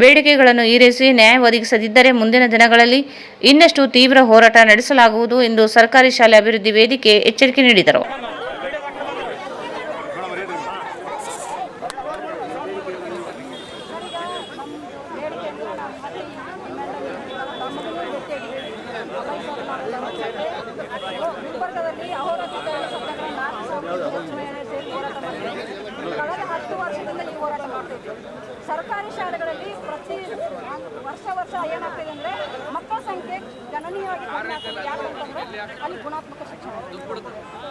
ಬೇಡಿಕೆಗಳನ್ನು ಈಡೇರಿಸಿ ನ್ಯಾಯ ಒದಗಿಸದಿದ್ದರೆ ಮುಂದಿನ ದಿನಗಳಲ್ಲಿ ಇನ್ನಷ್ಟು ತೀವ್ರ ಹೋರಾಟ ನಡೆಸಲಾಗುವುದು ಎಂದು ಸರ್ಕಾರಿ ಶಾಲೆ ಅಭಿವೃದ್ಧಿ ವೇದಿಕೆ ಎಚ್ಚರಿಕೆ ನೀಡಿದರು. ಕಳೆದ 10 ವರ್ಷದಿಂದ ಈ ಹೋರಾಟ ಮಾಡ್ತಿದ್ವಿ. ಸರ್ಕಾರಿ ಶಾಲೆಗಳಲ್ಲಿ ಪ್ರತಿ ವರ್ಷ ಏನಾಗ್ತಿದೆ ಅಂದರೆ ಮಕ್ಕಳ ಸಂಖ್ಯೆ ಗಣನೀಯವಾಗಿ ಕಡಿಮೆ ಆಗ್ತದೆ. ಯಾಕಂತಂದರೆ ಅಲ್ಲಿ ಗುಣಾತ್ಮಕ ಶಿಕ್ಷಣ,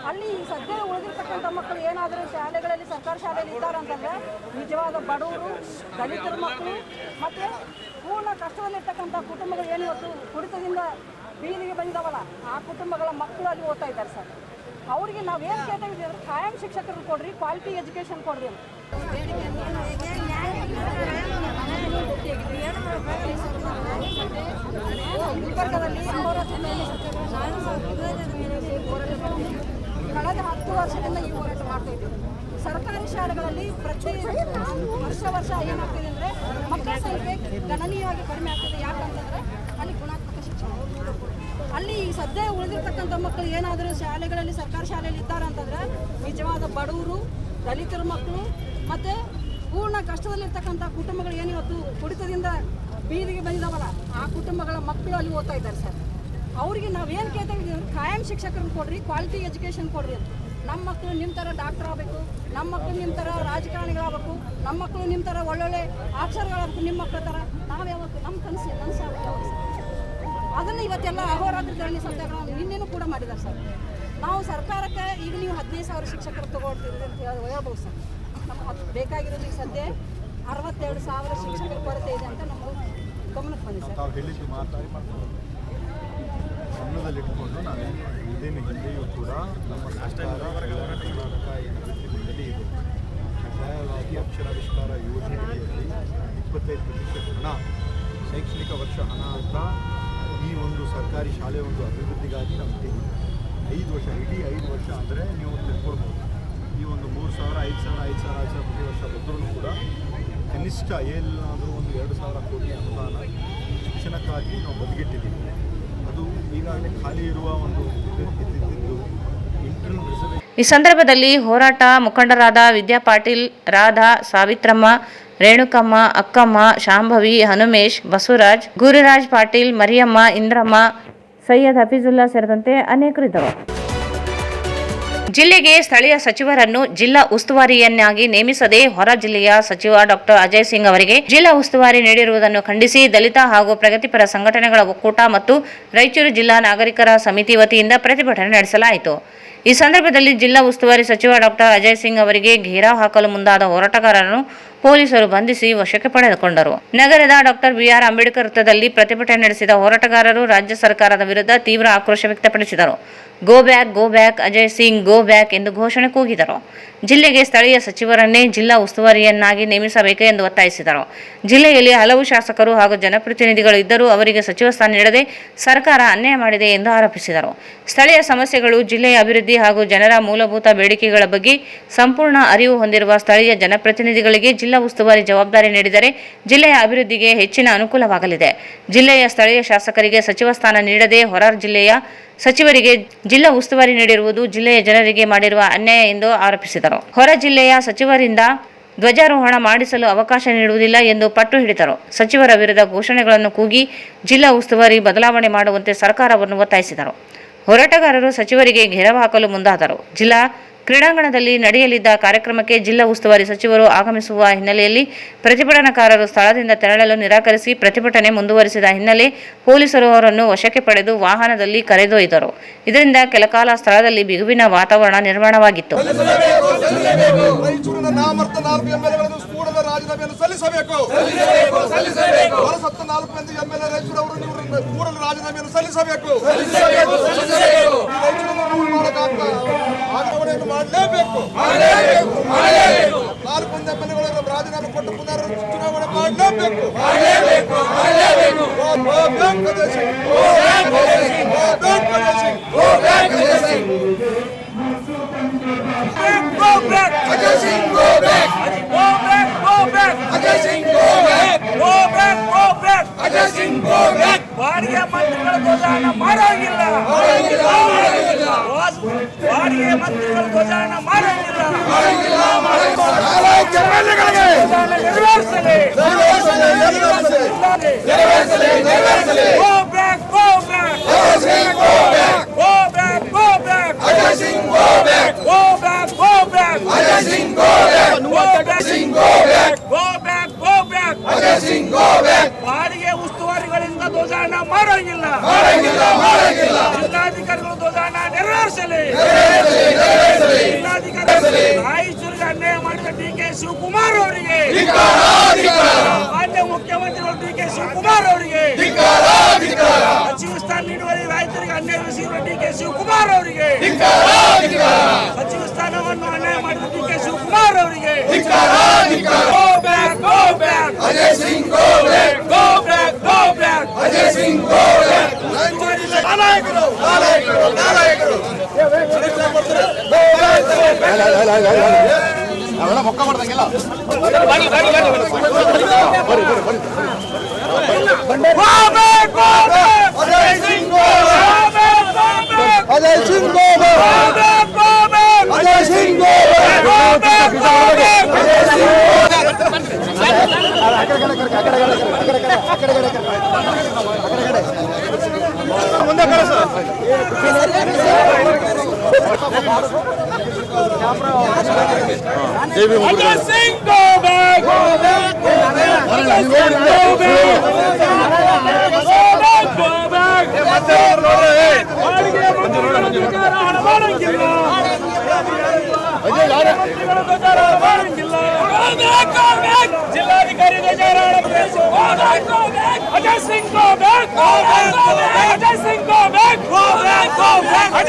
ಅಲ್ಲಿ ಸದ್ಯ ಉಳಿದಿರ್ತಕ್ಕಂಥ ಮಕ್ಕಳು ಏನಾದರೂ ಶಾಲೆಗಳಲ್ಲಿ ಸರ್ಕಾರಿ ಶಾಲೆಯಲ್ಲಿ ಇದ್ದಾರೆ ಅಂತಂದರೆ ನಿಜವಾದ ಬಡವರು, ದಲಿತರ ಮಕ್ಕಳು ಮತ್ತು ಪೂರ್ಣ ಕಷ್ಟದಲ್ಲಿರ್ತಕ್ಕಂಥ ಕುಟುಂಬಗಳು ಏನು ಇವತ್ತು ಕುಡಿತದಿಂದ ಬೀದಿಗೆ ಬಂದಿದ್ದಾವಲ್ಲ, ಆ ಕುಟುಂಬಗಳ ಮಕ್ಕಳು ಅಲ್ಲಿ ಓದ್ತಾ ಇದ್ದಾರೆ ಸರ್. ಅವರಿಗೆ ನಾವು ಏನು ಕೇಳ್ತಾ ಇದ್ದೀವಿ ಅಂದರೆ ಖಾಯಂ ಶಿಕ್ಷಕರು ಕೊಡ್ರಿ, ಕ್ವಾಲಿಟಿ ಎಜುಕೇಷನ್ ಕೊಡ್ರಿ ಅಂತ. ಗುಲ್ಬರ್ಗದಲ್ಲಿ ಕಳೆದ 10 ವರ್ಷದಿಂದ ಈ ಹೋರಾಟ ಮಾಡ್ತಾ ಇದ್ದೀವಿ. ಸರ್ಕಾರಿ ಶಾಲೆಗಳಲ್ಲಿ ಪ್ರತಿ ವರ್ಷ ಏನಾಗ್ತಿದೆ ಅಂದರೆ ಮಕ್ಕಳ ಸಂಖ್ಯೆ ಗಣನೀಯವಾಗಿ ಕಡಿಮೆ ಆಗ್ತದೆ. ಯಾಕಂತಂದರೆ ಅಲ್ಲಿ ಗುಣಾತ್ಮಕ ಶಿಕ್ಷಣ, ಅಲ್ಲಿ ಸದ್ಯ ಉಳಿದಿರ್ತಕ್ಕಂಥ ಮಕ್ಕಳು ಏನಾದರೂ ಶಾಲೆಗಳಲ್ಲಿ ಸರ್ಕಾರಿ ಶಾಲೆಯಲ್ಲಿ ಇದ್ದಾರೆ ಅಂತಂದರೆ ನಿಜವಾದ ಬಡವರು, ದಲಿತರ ಮಕ್ಕಳು ಮತ್ತು ಪೂರ್ಣ ಕಷ್ಟದಲ್ಲಿರ್ತಕ್ಕಂಥ ಕುಟುಂಬಗಳು ಏನು ಇವತ್ತು ಕುಡಿತದಿಂದ ಬೀದಿಗೆ ಬಂದಿದ್ದಾವಲ್ಲ, ಆ ಕುಟುಂಬಗಳ ಮಕ್ಕಳು ಅಲ್ಲಿ ಓದ್ತಾ ಇದ್ದಾರೆ ಸರ್. ಅವರಿಗೆ ನಾವು ಏನು ಕೇಳ್ತಾ ಇದ್ದೀವಿ ಅಂದರೆ ಖಾಯಂ ಶಿಕ್ಷಕರನ್ನು ಕೊಡ್ರಿ, ಕ್ವಾಲಿಟಿ ಎಜುಕೇಷನ್ ಕೊಡ್ರಿ ಅಂತ. ನಮ್ಮ ಮಕ್ಕಳು ನಿಮ್ಮ ಥರ ಡಾಕ್ಟರ್ ಆಗಬೇಕು, ನಮ್ಮ ಮಕ್ಕಳು ನಿಮ್ಮ ಥರ ರಾಜಕಾರಣಿಗಳಾಗಬೇಕು, ನಮ್ಮ ಮಕ್ಕಳು ನಿಮ್ಮ ಥರ ಒಳ್ಳೊಳ್ಳೆ ಆಫೀಸರ್ಗಳಾಗಬೇಕು, ನಿಮ್ಮ ಮಕ್ಕಳ ಥರ ನಾವು ಯಾವತ್ತು ನಮ್ಮ ಕನಸು ಯಾವಾಗ ಸರ್. ಅದನ್ನು ಇವತ್ತೆಲ್ಲ ಅಹೋರಾತ್ರಿ ಧರಣಿ ಸತ್ಯಾಗ್ರಹ ನಿನ್ನೆನೂ ಕೂಡ ಮಾಡಿದ್ದಾರೆ ಸರ್. ನಾವು ಸರ್ಕಾರಕ್ಕೆ ಈಗ ನೀವು 15,000 ಶಿಕ್ಷಕರು ತೊಗೊಳ್ತೀರಿ ಅಂತ ಹೇಳ್ಬೋದು ಸರ್. ನಮ್ಗೆ ಬೇಕಾಗಿರೋದು ಈಗ ಸದ್ಯ 62,000 ಶಿಕ್ಷಕರ ಕೊರತೆ ಇದೆ ಅಂತ ನಮಗೂ ಗಮನಕ್ಕೆ ಬಂದಿದೆ ಸರ್. ತಾವು ಹೇಳಿದ್ದು ಮಾತಾಡಿ ಗಮನದಲ್ಲಿಟ್ಕೊಂಡು ನಾನು ಇದೇನು ಹಿಂದೆಯೂ ಕೂಡ ನಮ್ಮ ಸರ್ಕಾರ ಕರ್ನಾಟಕ ಅಭಿವೃದ್ಧಿ ಮಂಡಳಿ ಇದೆ, ಕಡ್ಡಾಯವಾಗಿ ಅಕ್ಷರಾವಿಷ್ಕಾರ ಯೋಜನೆಯಲ್ಲಿ 25% ಹಣ, ಶೈಕ್ಷಣಿಕ ವರ್ಷ ಹಣ ಅಂತ ಈ ಒಂದು ಸರ್ಕಾರಿ ಶಾಲೆ ಒಂದು ಅಭಿವೃದ್ಧಿಗಾಗಿ ನಾವು ತೆಗೆದು 5 ವರ್ಷ, ಇಡೀ 5 ವರ್ಷ ಅಂದರೆ ನೀವು ತಿಳ್ಕೊಳ್ಬೋದು. ಈ ಒಂದು 3,000, 5,000 ಪ್ರತಿ ವರ್ಷ ಬಂದರೂ ಕೂಡ ಕನಿಷ್ಠ ಏನಾದರೂ ಒಂದು 2,000 ಕೋಟಿ ಅನುದಾನ ಶಿಕ್ಷಣಕ್ಕಾಗಿ ನಾವು ಬದಿಗಿಟ್ಟಿದ್ದೀವಿ. ಅದು ಈಗಾಗಲೇ ಖಾಲಿ ಇರುವ ಒಂದು ಇದ್ದಿದ್ದು ಇಂಟರ್ನಲ್ ರಿಸರ್ವೇಷನ್. ಈ ಸಂದರ್ಭದಲ್ಲಿ ಹೋರಾಟ ಮುಖಂಡರಾದ ವಿದ್ಯಾ ಪಾಟೀಲ್, ರಾಧಾ, ಸಾವಿತ್ರಮ್ಮ, ರೇಣುಕಮ್ಮ, ಅಕ್ಕಮ್ಮ, ಶಾಂಭವಿ, ಹನುಮೇಶ್, ಬಸವರಾಜ್, ಗುರುರಾಜ್ ಪಾಟೀಲ್, ಮರಿಯಮ್ಮ, ಇಂದ್ರಮ್ಮ, ಸೈಯದ್ ಹಫೀಜುಲ್ಲಾ ಸೇರಿದಂತೆ ಅನೇಕರಿದ್ದರು. ಜಿಲ್ಲೆಗೆ ಸ್ಥಳೀಯ ಸಚಿವರನ್ನು ಜಿಲ್ಲಾ ಉಸ್ತುವಾರಿಯನ್ನಾಗಿ ನೇಮಿಸದೆ ಹೊರ ಜಿಲ್ಲೆಯ ಸಚಿವ ಡಾಕ್ಟರ್ ಅಜಯ್ ಸಿಂಗ್ ಅವರಿಗೆ ಜಿಲ್ಲಾ ಉಸ್ತುವಾರಿ ನೀಡಿರುವುದನ್ನು ಖಂಡಿಸಿ ದಲಿತ ಹಾಗೂ ಪ್ರಗತಿಪರ ಸಂಘಟನೆಗಳ ಒಕ್ಕೂಟ ಮತ್ತು ರಾಯಚೂರು ಜಿಲ್ಲಾ ನಾಗರಿಕರ ಸಮಿತಿ ವತಿಯಿಂದ ಪ್ರತಿಭಟನೆ ನಡೆಸಲಾಯಿತು. ಈ ಸಂದರ್ಭದಲ್ಲಿ ಜಿಲ್ಲಾ ಉಸ್ತುವಾರಿ ಸಚಿವ ಡಾಕ್ಟರ್ ಅಜಯ್ ಸಿಂಗ್ ಅವರಿಗೆ ಘೇರಾವ್ ಹಾಕಲು ಮುಂದಾದ ಹೋರಾಟಗಾರರನ್ನು ಪೊಲೀಸರು ಬಂಧಿಸಿ ವಶಕ್ಕೆ ಪಡೆದುಕೊಂಡರು. ನಗರದ ಡಾಕ್ಟರ್ ಬಿಆರ್ ಅಂಬೇಡ್ಕರ್ ವೃತ್ತದಲ್ಲಿ ಪ್ರತಿಭಟನೆ ನಡೆಸಿದ ಹೋರಾಟಗಾರರು ರಾಜ್ಯ ಸರ್ಕಾರದ ವಿರುದ್ಧ ತೀವ್ರ ಆಕ್ರೋಶ ವ್ಯಕ್ತಪಡಿಸಿದರು. ಗೋ back Ajay Singh go back ಎಂದು ಘೋಷಣೆ ಕೂಗಿದರು. ಜಿಲ್ಲೆಗೆ ಸ್ಥಳೀಯ ಸಚಿವರನ್ನೇ ಜಿಲ್ಲಾ ಉಸ್ತುವಾರಿಯನ್ನಾಗಿ ನೇಮಿಸಬೇಕು ಎಂದು ಒತ್ತಾಯಿಸಿದರು. ಜಿಲ್ಲೆಯಲ್ಲಿ ಹಲವು ಶಾಸಕರು ಹಾಗೂ ಜನಪ್ರತಿನಿಧಿಗಳು ಇದ್ದರೂ ಅವರಿಗೆ ಸಚಿವ ಸ್ಥಾನ ನೀಡದೆ ಸರ್ಕಾರ ಅನ್ಯಾಯ ಮಾಡಿದೆ ಎಂದು ಆರೋಪಿಸಿದರು. ಸ್ಥಳೀಯ ಸಮಸ್ಯೆಗಳು, ಜಿಲ್ಲೆಯ ಅಭಿವೃದ್ಧಿ ಹಾಗೂ ಜನರ ಮೂಲಭೂತ ಬೇಡಿಕೆಗಳ ಬಗ್ಗೆ ಸಂಪೂರ್ಣ ಅರಿವು ಹೊಂದಿರುವ ಸ್ಥಳೀಯ ಜನಪ್ರತಿನಿಧಿಗಳಿಗೆ ಜಿಲ್ಲಾ ಉಸ್ತುವಾರಿ ಜವಾಬ್ದಾರಿ ನೀಡಿದರೆ ಜಿಲ್ಲೆಯ ಅಭಿವೃದ್ಧಿಗೆ ಹೆಚ್ಚಿನ ಅನುಕೂಲವಾಗಲಿದೆ. ಜಿಲ್ಲೆಯ ಸ್ಥಳೀಯ ಶಾಸಕರಿಗೆ ಸಚಿವ ಸ್ಥಾನ ನೀಡದೆ ಹೊರ ಜಿಲ್ಲೆಯ ಸಚಿವರಿಗೆ ಜಿಲ್ಲಾ ಉಸ್ತುವಾರಿ ನೀಡಿರುವುದು ಜಿಲ್ಲೆಯ ಜನರಿಗೆ ಮಾಡಿರುವ ಅನ್ಯಾಯ ಎಂದು ಆರೋಪಿಸಿದರು. ಹೊರ ಜಿಲ್ಲೆಯ ಸಚಿವರಿಂದ ಧ್ವಜಾರೋಹಣ ಮಾಡಿಸಲು ಅವಕಾಶ ನೀಡುವುದಿಲ್ಲ ಎಂದು ಪಟ್ಟು ಹಿಡಿದರು. ಸಚಿವರ ವಿರುದ್ಧ ಘೋಷಣೆಗಳನ್ನು ಕೂಗಿ ಜಿಲ್ಲಾ ಉಸ್ತುವಾರಿ ಬದಲಾವಣೆ ಮಾಡುವಂತೆ ಸರ್ಕಾರವನ್ನು ಒತ್ತಾಯಿಸಿದರು. ಹೋರಾಟಗಾರರು ಸಚಿವರಿಗೆ ಘೇರಾವ್ ಹಾಕಲು ಮುಂದಾದರು. ಜಿಲ್ಲಾ ಕ್ರೀಡಾಂಗಣದಲ್ಲಿ ನಡೆಯಲಿದ್ದ ಕಾರ್ಯಕ್ರಮಕ್ಕೆ ಜಿಲ್ಲಾ ಉಸ್ತುವಾರಿ ಸಚಿವರು ಆಗಮಿಸುವ ಹಿನ್ನೆಲೆಯಲ್ಲಿ ಪ್ರತಿಭಟನಾಕಾರರು ಸ್ಥಳದಿಂದ ತೆರಳಲು ನಿರಾಕರಿಸಿ ಪ್ರತಿಭಟನೆ ಮುಂದುವರಿಸಿದ ಹಿನ್ನೆಲೆ ಪೊಲೀಸರು ಅವರನ್ನು ವಶಕ್ಕೆ ಪಡೆದು ವಾಹನದಲ್ಲಿ ಕರೆದೊಯ್ದರು. ಇದರಿಂದ ಕೆಲಕಾಲ ಸ್ಥಳದಲ್ಲಿ ಬಿಗುವಿನ ವಾತಾವರಣ ನಿರ್ಮಾಣವಾಗಿತ್ತು. ಮಾಡಲೇಬೇಕು. 4 ಮಂದಿ ಎಮ್ಮೆಲ್ಎಗಳನ್ನು ರಾಜೀನಾಮೆ ಕೊಟ್ಟು ಪುನರ್ ಚುನಾವಣೆ ಮಾಡಲೇಬೇಕು. go back. Ajay Singh, go back. Go back, go back. Ajay Singh, go back. Go back, go back. Ajay Singh, go back. ಬಾಡಿಗೆ ಮಂತ್ರಿಗಳ ಧ್ವಜಾನ ಮಾಡೋಂಗಿಲ್ಲ. ಬಾಡಿಗೆ ಮಂತ್ರಿಗಳ ಧ್ವಜಾನ ಮಾಡೋಂಗಿಲ್ಲ. ನೆರವೇರಿಸಲಿ. Go back, go back. Ajay Singh, go back. Go back, go back. Ajay Singh, go back. Go back, go back. Ajay Singh, go back. Go back, Singh, go back. Go back, go back. Ajay Singh, go back. ಬಾಡಿಗೆ ಉಸ್ತುವಾರಿಗಳಿಂದ ಧ್ವಜಾನ ಮಾಡೋಂಗಿಲ್ಲ. ಜಿಲ್ಲಾಧಿಕಾರಿಗಳು ಧ್ವಜಾನ ನೆರವೇರಿಸಲಿ. ಜಿಲ್ಲಾಧಿಕಾರಿ ರಾಯಚೂರಿಗೆ ಅನ್ಯಾಯ ಮಾಡಿದ ಡಿ.ಕೆ. ಶಿವಕುಮಾರ್ ಅವರಿಗೆ, ಮಾನ್ಯ ಮುಖ್ಯಮಂತ್ರಿಗಳು ಡಿ.ಕೆ. ಶಿವಕುಮಾರ್ ಅವರಿಗೆ, ಸಚಿವ ಸ್ಥಾನ ನೀಡುವಲ್ಲಿ ರೈತರಿಗೆ ಅನ್ಯಾಯಿಸಿರುವ ಡಿ.ಕೆ. ಶಿವಕುಮಾರ್ ಅವರಿಗೆ, ಸಚಿವ ಸ್ಥಾನವನ್ನು ಅನ್ಯಾಯ ಮಾಡಿದ ಡಿ.ಕೆ. ಶಿವಕುಮಾರ್ ಅವರಿಗೆ, go back, go back. Ajay Singh, go back. Go back, go back. Ajay Singh, go back. ನಾಯಕರು ಅವೆಲ್ಲ ಮೊಕ್ಕ ಮಾಡ್ದಂಗಿಲ್ಲ. Ajay Singh, go back. Ajay Singh, go back. Ajay Singh, go back. ಮುಂದೆ ಕಳಿಸ. Ajay Singh, go back. Go back, go back. Ajay Singh, go back. Go back, go back. ಬಾಡಿಗೆ ಮಂತ್ರಿಗಳ ಧ್ವಜಾನ ಮಾಡೋಂಗಿಲ್ಲ. ಜಿಲ್ಲಾಧಿಕಾರಿ ಧ್ವಜಾನ Ajay Singh, go back. Ajay Singh, go back. Ajay Singh, go back. Go back. Go back. Go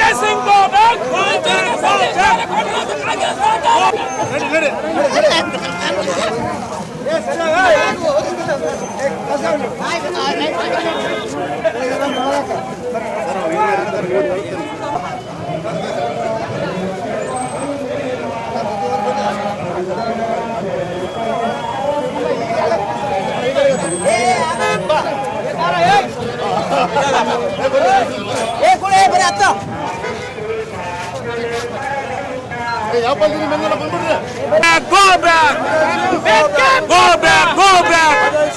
back.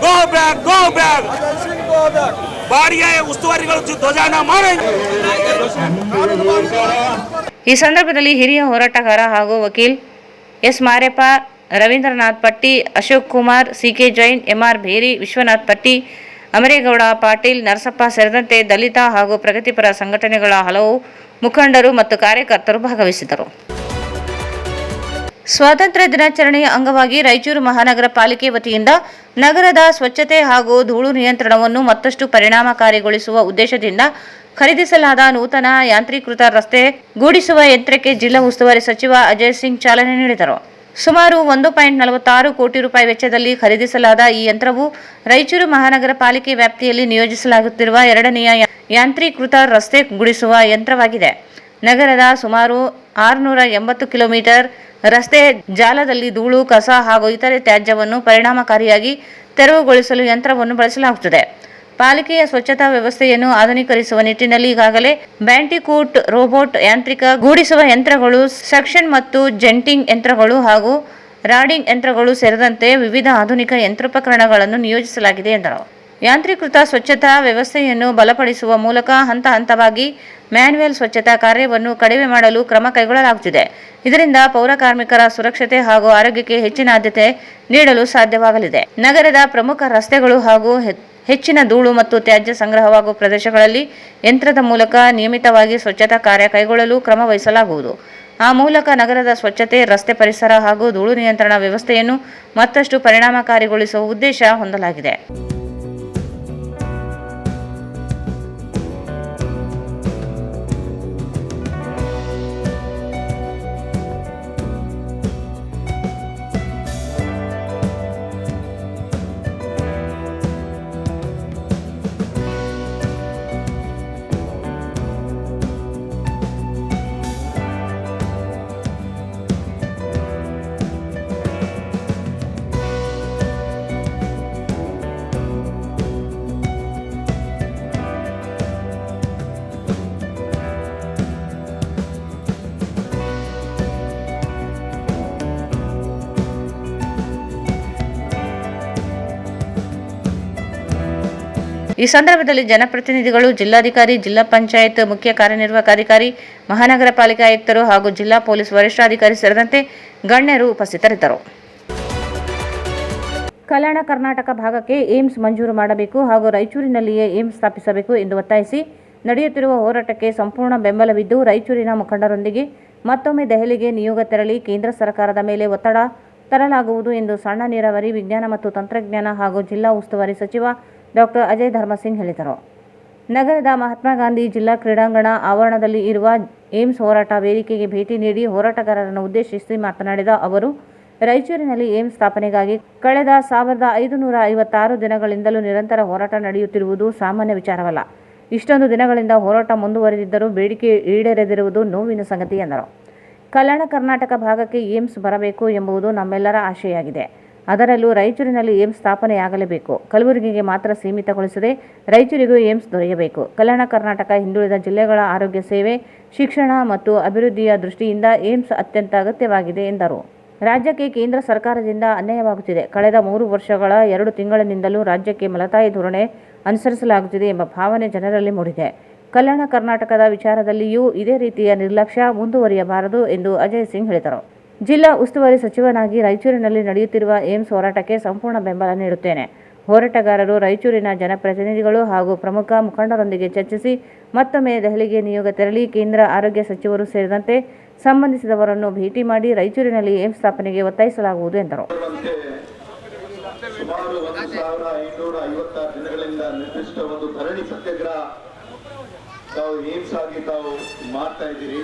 Go back. Go back. ಬಾಡಿಗೆ ಉಸ್ತುವಾರಿಗಳು ಧ್ವಜಾನ ಮಾಡಿ. ಈ ಸಂದರ್ಭದಲ್ಲಿ ಹಿರಿಯ ಹೋರಾಟಗಾರ ಹಾಗೂ ವಕೀಲ್ ಎಸ್ ಮಾರೆಪ್ಪ, ರವೀಂದ್ರನಾಥ್ ಪಟ್ಟಿ, ಅಶೋಕ್ ಕುಮಾರ್, ಸಿ.ಕೆ. ಜೈನ್, ಎಂ.ಆರ್. ಭೇರಿ, ವಿಶ್ವನಾಥ್ ಪಟ್ಟಿ, ಅಮರೇಗೌಡ ಪಾಟೀಲ್, ನರಸಪ್ಪ ಸೇರಿದಂತೆ ದಲಿತ ಹಾಗೂ ಪ್ರಗತಿಪರ ಸಂಘಟನೆಗಳ ಹಲವು ಮುಖಂಡರು ಮತ್ತು ಕಾರ್ಯಕರ್ತರು ಭಾಗವಹಿಸಿದರು. ಸ್ವಾತಂತ್ರ್ಯ ದಿನಾಚರಣೆಯ ಅಂಗವಾಗಿ ರಾಯಚೂರು ಮಹಾನಗರ ಪಾಲಿಕೆ ವತಿಯಿಂದ ನಗರದ ಸ್ವಚ್ಛತೆ ಹಾಗೂ ಧೂಳು ನಿಯಂತ್ರಣವನ್ನು ಮತ್ತಷ್ಟು ಪರಿಣಾಮಕಾರಿಗೊಳಿಸುವ ಉದ್ದೇಶದಿಂದ ಖರೀದಿಸಲಾದ ನೂತನ ಯಾಂತ್ರೀಕೃತ ರಸ್ತೆ ಗೂಡಿಸುವ ಯಂತ್ರಕ್ಕೆ ಜಿಲ್ಲಾ ಉಸ್ತುವಾರಿ ಸಚಿವ ಅಜಯ್ ಸಿಂಗ್ ಚಾಲನೆ ನೀಡಿದರು. ಸುಮಾರು 1.46 ಕೋಟಿ ರೂಪಾಯಿ ವೆಚ್ಚದಲ್ಲಿ ಖರೀದಿಸಲಾದ ಈ ಯಂತ್ರವು ರಾಯಚೂರು ಮಹಾನಗರ ಪಾಲಿಕೆ ವ್ಯಾಪ್ತಿಯಲ್ಲಿ ನಿಯೋಜಿಸಲಾಗುತ್ತಿರುವ ಎರಡನೆಯ ಯಾಂತ್ರೀಕೃತ ರಸ್ತೆ ಗುಡಿಸುವ ಯಂತ್ರವಾಗಿದೆ. ನಗರದ ಸುಮಾರು 680 ಕಿಲೋಮೀಟರ್ ರಸ್ತೆ ಜಾಲದಲ್ಲಿ ಧೂಳು, ಕಸ ಹಾಗೂ ಇತರೆ ತ್ಯಾಜ್ಯವನ್ನು ಪರಿಣಾಮಕಾರಿಯಾಗಿ ತೆರವುಗೊಳಿಸಲು ಯಂತ್ರವನ್ನು ಬಳಸಲಾಗುತ್ತದೆ. ಪಾಲಿಕೆಯ ಸ್ವಚ್ಛತಾ ವ್ಯವಸ್ಥೆಯನ್ನು ಆಧುನೀಕರಿಸುವ ನಿಟ್ಟಿನಲ್ಲಿ ಈಗಾಗಲೇ ಬ್ಯಾಂಟಿಕೂಟ್ ರೋಬೋಟ್ ಯಾಂತ್ರಿಕ ಗೂಡಿಸುವ ಯಂತ್ರಗಳು, ಸೆಕ್ಷನ್ ಮತ್ತು ಜೆಂಟಿಂಗ್ ಯಂತ್ರಗಳು ಹಾಗೂ ರಾಡಿಂಗ್ ಯಂತ್ರಗಳು ಸೇರಿದಂತೆ ವಿವಿಧ ಆಧುನಿಕ ಯಂತ್ರೋಪಕರಣಗಳನ್ನು ನಿಯೋಜಿಸಲಾಗಿದೆ ಎಂದರು. ಯಾಂತ್ರೀಕೃತ ಸ್ವಚ್ಛತಾ ವ್ಯವಸ್ಥೆಯನ್ನು ಬಲಪಡಿಸುವ ಮೂಲಕ ಹಂತ ಹಂತವಾಗಿ ಮ್ಯಾನ್ಯುಯಲ್ ಸ್ವಚ್ಛತಾ ಕಾರ್ಯವನ್ನು ಕಡಿಮೆ ಮಾಡಲು ಕ್ರಮ ಕೈಗೊಳ್ಳಲಾಗುತ್ತಿದೆ. ಇದರಿಂದ ಪೌರ ಕಾರ್ಮಿಕರ ಸುರಕ್ಷತೆ ಹಾಗೂ ಆರೋಗ್ಯಕ್ಕೆ ಹೆಚ್ಚಿನ ಆದ್ಯತೆ ನೀಡಲು ಸಾಧ್ಯವಾಗಲಿದೆ. ನಗರದ ಪ್ರಮುಖ ರಸ್ತೆಗಳು ಹಾಗೂ ಹೆಚ್ಚಿನ ಧೂಳು ಮತ್ತು ತ್ಯಾಜ್ಯ ಸಂಗ್ರಹವಾಗುವ ಪ್ರದೇಶಗಳಲ್ಲಿ ಯಂತ್ರದ ಮೂಲಕ ನಿಯಮಿತವಾಗಿ ಸ್ವಚ್ಛತಾ ಕಾರ್ಯ ಕೈಗೊಳ್ಳಲು ಕ್ರಮ ವಹಿಸಲಾಗುವುದು. ಆ ಮೂಲಕ ನಗರದ ಸ್ವಚ್ಛತೆ, ರಸ್ತೆ ಪರಿಸರ ಹಾಗೂ ಧೂಳು ನಿಯಂತ್ರಣ ವ್ಯವಸ್ಥೆಯನ್ನು ಮತ್ತಷ್ಟು ಪರಿಣಾಮಕಾರಿಗೊಳಿಸುವ ಉದ್ದೇಶ ಹೊಂದಲಾಗಿದೆ. ಈ ಸಂದರ್ಭದಲ್ಲಿ ಜನಪ್ರತಿನಿಧಿಗಳು, ಜಿಲ್ಲಾಧಿಕಾರಿ, ಜಿಲ್ಲಾ ಪಂಚಾಯತ್ ಮುಖ್ಯ ಕಾರ್ಯನಿರ್ವಾಹಕಾಧಿಕಾರಿ, ಮಹಾನಗರ ಪಾಲಿಕೆ ಆಯುಕ್ತರು ಹಾಗೂ ಜಿಲ್ಲಾ ಪೊಲೀಸ್ ವರಿಷ್ಠಾಧಿಕಾರಿ ಸೇರಿದಂತೆ ಗಣ್ಯರು ಉಪಸ್ಥಿತರಿದ್ದರು. ಕಲ್ಯಾಣ ಕರ್ನಾಟಕ ಭಾಗಕ್ಕೆ ಏಮ್ಸ್ ಮಂಜೂರು ಮಾಡಬೇಕು ಹಾಗೂ ರಾಯಚೂರಿನಲ್ಲಿಯೇ ಏಮ್ಸ್ ಸ್ಥಾಪಿಸಬೇಕು ಎಂದು ಒತ್ತಾಯಿಸಿ ನಡೆಯುತ್ತಿರುವ ಹೋರಾಟಕ್ಕೆ ಸಂಪೂರ್ಣ ಬೆಂಬಲವಿದ್ದು, ರಾಯಚೂರಿನ ಮುಖಂಡರೊಂದಿಗೆ ಮತ್ತೊಮ್ಮೆ ದೆಹಲಿಗೆ ನಿಯೋಗ ತೆರಳಿ ಕೇಂದ್ರ ಸರ್ಕಾರದ ಮೇಲೆ ಒತ್ತಡ ತರಲಾಗುವುದು ಎಂದು ಸಣ್ಣ ನೀರಾವರಿ, ವಿಜ್ಞಾನ ಮತ್ತು ತಂತ್ರಜ್ಞಾನ ಹಾಗೂ ಜಿಲ್ಲಾ ಉಸ್ತುವಾರಿ ಸಚಿವ ಡಾಕ್ಟರ್ ಅಜಯ್ ಧರ್ಮಸಿಂಗ್ ಹೇಳಿದರು. ನಗರದ ಮಹಾತ್ಮ ಗಾಂಧಿ ಜಿಲ್ಲಾ ಕ್ರೀಡಾಂಗಣ ಆವರಣದಲ್ಲಿ ಇರುವ ಏಮ್ಸ್ ಹೋರಾಟ ವೇದಿಕೆಗೆ ಭೇಟಿ ನೀಡಿ ಹೋರಾಟಗಾರರನ್ನು ಉದ್ದೇಶಿಸಿ ಮಾತನಾಡಿದ ಅವರು, ರಾಯಚೂರಿನಲ್ಲಿ ಏಮ್ಸ್ ಸ್ಥಾಪನೆಗಾಗಿ ಕಳೆದ 1556 ದಿನಗಳಿಂದಲೂ ನಿರಂತರ ಹೋರಾಟ ನಡೆಯುತ್ತಿರುವುದು ಸಾಮಾನ್ಯ ವಿಚಾರವಲ್ಲ. ಇಷ್ಟೊಂದು ದಿನಗಳಿಂದ ಹೋರಾಟ ಮುಂದುವರೆದಿದ್ದರೂ ಬೇಡಿಕೆ ಈಡೇರದಿರುವುದು ನೋವಿನ ಸಂಗತಿ ಎಂದರು. ಕಲ್ಯಾಣ ಕರ್ನಾಟಕ ಭಾಗಕ್ಕೆ ಏಮ್ಸ್ ಬರಬೇಕು ಎಂಬುದು ನಮ್ಮೆಲ್ಲರ ಆಶೆಯಾಗಿದೆ. ಅದರಲ್ಲೂ ರಾಯಚೂರಿನಲ್ಲಿ ಏಮ್ಸ್ ಸ್ಥಾಪನೆಯಾಗಲೇಬೇಕು. ಕಲಬುರಗಿಗೆ ಮಾತ್ರ ಸೀಮಿತಗೊಳಿಸದೆ ರಾಯಚೂರಿಗೂ ಏಮ್ಸ್ ದೊರೆಯಬೇಕು. ಕಲ್ಯಾಣ ಕರ್ನಾಟಕ ಹಿಂದುಳಿದ ಜಿಲ್ಲೆಗಳ ಆರೋಗ್ಯ ಸೇವೆ, ಶಿಕ್ಷಣ ಮತ್ತು ಅಭಿವೃದ್ಧಿಯ ದೃಷ್ಟಿಯಿಂದ ಏಮ್ಸ್ ಅತ್ಯಂತ ಅಗತ್ಯವಾಗಿದೆ ಎಂದರು. ರಾಜ್ಯಕ್ಕೆ ಕೇಂದ್ರ ಸರ್ಕಾರದಿಂದ ಅನ್ಯಾಯವಾಗುತ್ತಿದೆ. ಕಳೆದ 3 ವರ್ಷಗಳ 2 ತಿಂಗಳಿನಿಂದಲೂ ರಾಜ್ಯಕ್ಕೆ ಮಲತಾಯಿ ಧೋರಣೆ ಅನುಸರಿಸಲಾಗುತ್ತಿದೆ ಎಂಬ ಭಾವನೆ ಜನರಲ್ಲಿ ಮೂಡಿದೆ. ಕಲ್ಯಾಣ ಕರ್ನಾಟಕದ ವಿಚಾರದಲ್ಲಿಯೂ ಇದೇ ರೀತಿಯ ನಿರ್ಲಕ್ಷ್ಯ ಮುಂದುವರಿಯಬಾರದು ಎಂದು ಅಜಯ್ ಸಿಂಗ್ ಹೇಳಿದರು. ಜಿಲ್ಲಾ ಉಸ್ತುವಾರಿ ಸಚಿವನಾಗಿ ರಾಯಚೂರಿನಲ್ಲಿ ನಡೆಯುತ್ತಿರುವ ಏಮ್ಸ್ ಹೋರಾಟಕ್ಕೆ ಸಂಪೂರ್ಣ ಬೆಂಬಲ ನೀಡುತ್ತೇನೆ. ಹೋರಾಟಗಾರರು ರಾಯಚೂರಿನ ಜನಪ್ರತಿನಿಧಿಗಳು ಹಾಗೂ ಪ್ರಮುಖ ಮುಖಂಡರೊಂದಿಗೆ ಚರ್ಚಿಸಿ ಮತ್ತೊಮ್ಮೆ ದೆಹಲಿಗೆ ನಿಯೋಗ ತೆರಳಿ ಕೇಂದ್ರ ಆರೋಗ್ಯ ಸಚಿವರು ಸೇರಿದಂತೆ ಸಂಬಂಧಿಸಿದವರನ್ನು ಭೇಟಿ ಮಾಡಿ ರಾಯಚೂರಿನಲ್ಲಿ ಏಮ್ಸ್ ಸ್ಥಾಪನೆಗೆ ಒತ್ತಾಯಿಸಲಾಗುವುದು ಎಂದರು. ಸುಮಾರು 1556 ದಿನಗಳಿಂದ ನಿರ್ದಿಷ್ಟ ಒಂದು ಧರಣಿ ಸತ್ಯಾಗ್ರಹ ತಾವು ಏಮ್ಸ್ ಆಗಿ ತಾವು ಮಾಡ್ತಾ ಇದ್ದೀರಿ.